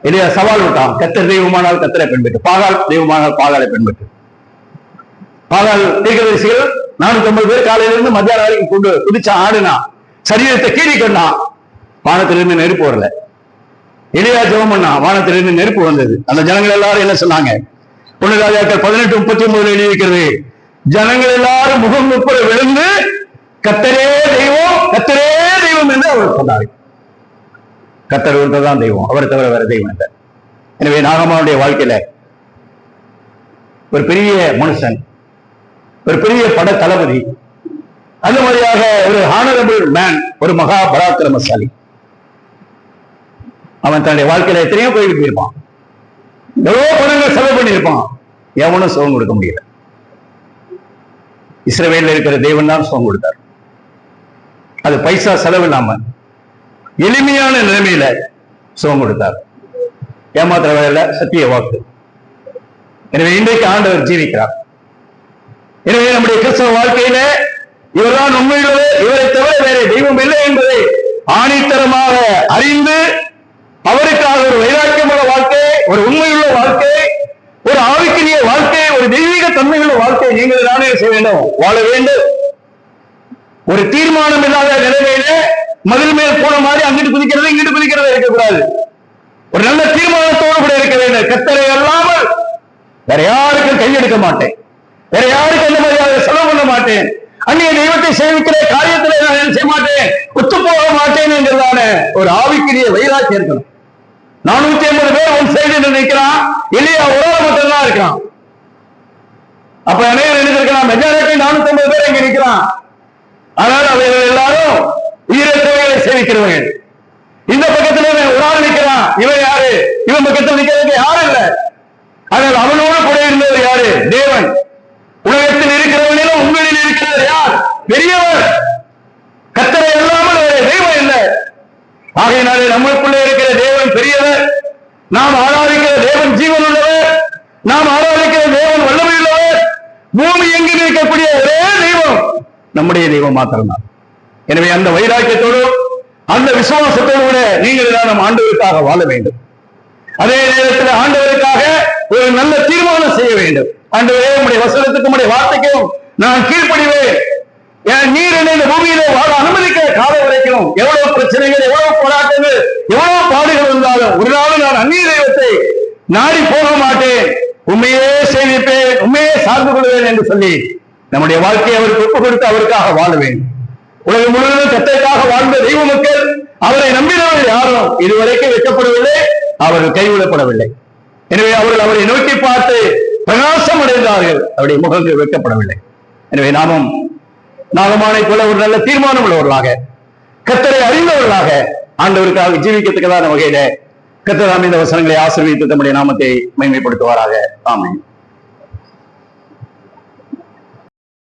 இல்லையா சவால் விட்டான், கர்த்தர் தெய்வமானால் கர்த்தரை பின்பற்று, பாகால் தெய்வமானால் பாகாலை பின்பற்று. பாகால் தீர்க்கதரிசிகள் 450 பேர் காலையிலிருந்து மத்தியானம் வரைக்கும் கொண்டு குதிச்சா ஆடுனா, சரீரத்தை கீறி கொண்டான், வானத்திலிருந்து நெருப்பு வரல. எலியா ஜெபம் பண்ணா, வானத்திலிருந்து நெருப்பு வந்தது. அந்த ஜனங்கள் எல்லாரும் என்ன சொன்னாங்க, 1 ராஜாக்கள் 18:39 எழுதியிருக்கிறது, ஜனங்கள் எல்லாரும் முகம் முப்புற விழுந்து கர்த்தரே தெய்வம் கர்த்தரே தெய்வம் என்று அவர் சொன்னார். கர்த்தர் ஒருத்தர் தான் தெய்வம், அவரை தவிர வேற தெய்வம் இல்லை. எனவே நாகமானுடைய வாழ்க்கையில ஒரு பெரிய மனுஷன், ஒரு பெரிய பட தளபதி, அந்த மாதிரியாக ஒரு ஹானரபிள் மேன், ஒரு மகா பராக்கிரமசாலி. அவன் தன்னுடைய வாழ்க்கையில எத்தனையோ கோயிலுக்கு போயிருப்பான், எவ்வளவு பணங்கள் செலவு பண்ணியிருப்பான், எவனும் சுகம் கொடுக்க முடியல. இஸ்ரவேலில் இருக்கிற தேவன் தான் சுகம் கொடுத்தார். அது பைசா செலவு இல்லாம எளிமையான நிலைமையில சுகம் கொடுத்தார். ஏமாத்திர வேலை சத்திய வாக்கு. எனவே இன்றைக்கு ஆண்டவர் ஜீவிக்கிறார். எனவே நம்முடைய கிறிஸ்தவ வாழ்க்கையில இவர்தான் உண்மையுள்ளவர், இவரை தவிர வேற தெய்வம் இல்லை என்பதை ஆணித்தரமாக அறிந்து அவருக்காக ஒரு வைராக்கியமுள்ள வாழ்க்கை, ஒரு உண்மையுள்ள வாழ்க்கை, ஒரு ஆவிக்குரிய வாழ்க்கை, ஒரு தெய்வீக தன்மையுள்ள வாழ்க்கை நீங்கள் தானே செய்ய வேண்டும், வாழ வேண்டும். ஒரு தீர்மானம் இல்லாத நிலைமையில மதில் மேல் போன மாதிரி அங்கிட்டு குதிக்கிறது இங்கிட்டு குதிக்கிறது இருக்கக்கூடாது. ஒரு நல்ல தீர்மானத்தோடு கூட இருக்க வேண்டும். கர்த்தரை அல்லாமல் வேற யாருக்கும் கையெடுக்க மாட்டேன், வேற யாருக்கும் அந்த மாதிரியாக செலவு பண்ண மாட்டேன், அந்நிய தெய்வத்தை சேவிக்கிற காரியத்துல நான் செய்ய மாட்டேன், ஒத்து போக மாட்டேன் என்கிறதான ஒரு ஆவிக்குரிய வைராக்கியம் இருக்கணும். 450 பேர் ஒரு சைடு நிற்கிறான், இல்லையா ஒரு மட்டும் தான் இருக்கான். அப்ப அனைவரும் நினைச்சிருக்கிறான், மெஜாரிட்டி 450 பேர் இங்க நிற்கிறான். ஆனால் அவர்கள் எல்லாரும் உயிரற்றவைகளை சேவிக்கிறவர்கள். இந்த பக்கத்துல ஒரு ஆள் நிற்கிறான், இவன் யாரு, இவன் பக்கத்தில் நிற்கிறதுக்கு யாரும் இல்லை. ஆனால் அவனோடு கூட இருந்தவர் யாரு, தேவன். உலகத்தில் இருக்கிறவனிலும் உங்களில் இருக்கிறவர் யார், பெரியவர். கர்த்தரை இல்லாமல் ஒரு தெய்வம் இல்லை. ஆகையினாலே நம்மளுக்குள்ளே இருக்கிற தேவன் பெரியவர், நாம் ஆராதிக்கிற தேவன் ஜீவன் உள்ளவர், நாம் ஆராதிக்கிற தேவன் வல்லமை உள்ளவர். பூமி எங்கில் இருக்கக்கூடிய ஒரே தெய்வம் நம்முடைய தெய்வம் மாத்திரம்தான். எனவே அந்த வைராக்கியத்தோடு அந்த விசுவாசத்தோடு கூட நீங்கள் தான் நம் ஆண்டவருக்காக வாழ வேண்டும். அதே நேரத்தில் ஆண்டவருக்காக ஒரு நல்ல தீர்மானம் செய்ய வேண்டும். ஆண்டவரே, உம்முடைய வசனத்துக்கும் உம்முடைய வார்த்தைக்கும் நான் கீழ்ப்படிவேன். நீர் என்னை இந்த பூமியிலே வாழ அனுமதிக்கிற காலம் வரைக்கும் எவ்வளவு பிரச்சனைகள், எவ்வளவு போராட்டங்கள், எவ்வளவு பாடுகள் இருந்தாலும் ஒரு நாளும் நான் அந்நிய தெய்வத்தை நாடி போக மாட்டேன், உண்மையே சேவிப்பேன், உண்மையே சார்ந்து கொள்வேன் என்று சொல்லி நம்முடைய வாழ்க்கையை அவருக்கு ஒப்பு கொடுத்து அவருக்காக வாழ வேண்டும். உலகம் முழுவதும் கர்த்தருக்காக வாழ்ந்த தெய்வ மக்கள், அவரை நம்பினவர்கள் யாரும் இதுவரைக்கும் வெட்கப்படவில்லை, அவர்கள் கைவிடப்படவில்லை. எனவே அவர்கள் அவரை நோக்கி பார்த்து பிரகாசம் அடைந்தார்கள், அவருடைய முகங்கள் வெட்கப்படவில்லை. எனவே நாமும் நாகமானை போல ஒரு நல்ல தீர்மானம் உள்ளவர்களாக, கர்த்தரை அறிந்தவர்களாக ஆண்டவருக்காக ஜீவிக்கத்தக்கதான வகையில கர்த்தர் இந்த வசனங்களை ஆசீர்வதித்து தம்முடைய நாமத்தை மேன்மைப்படுத்துவாராக. ஆமென்.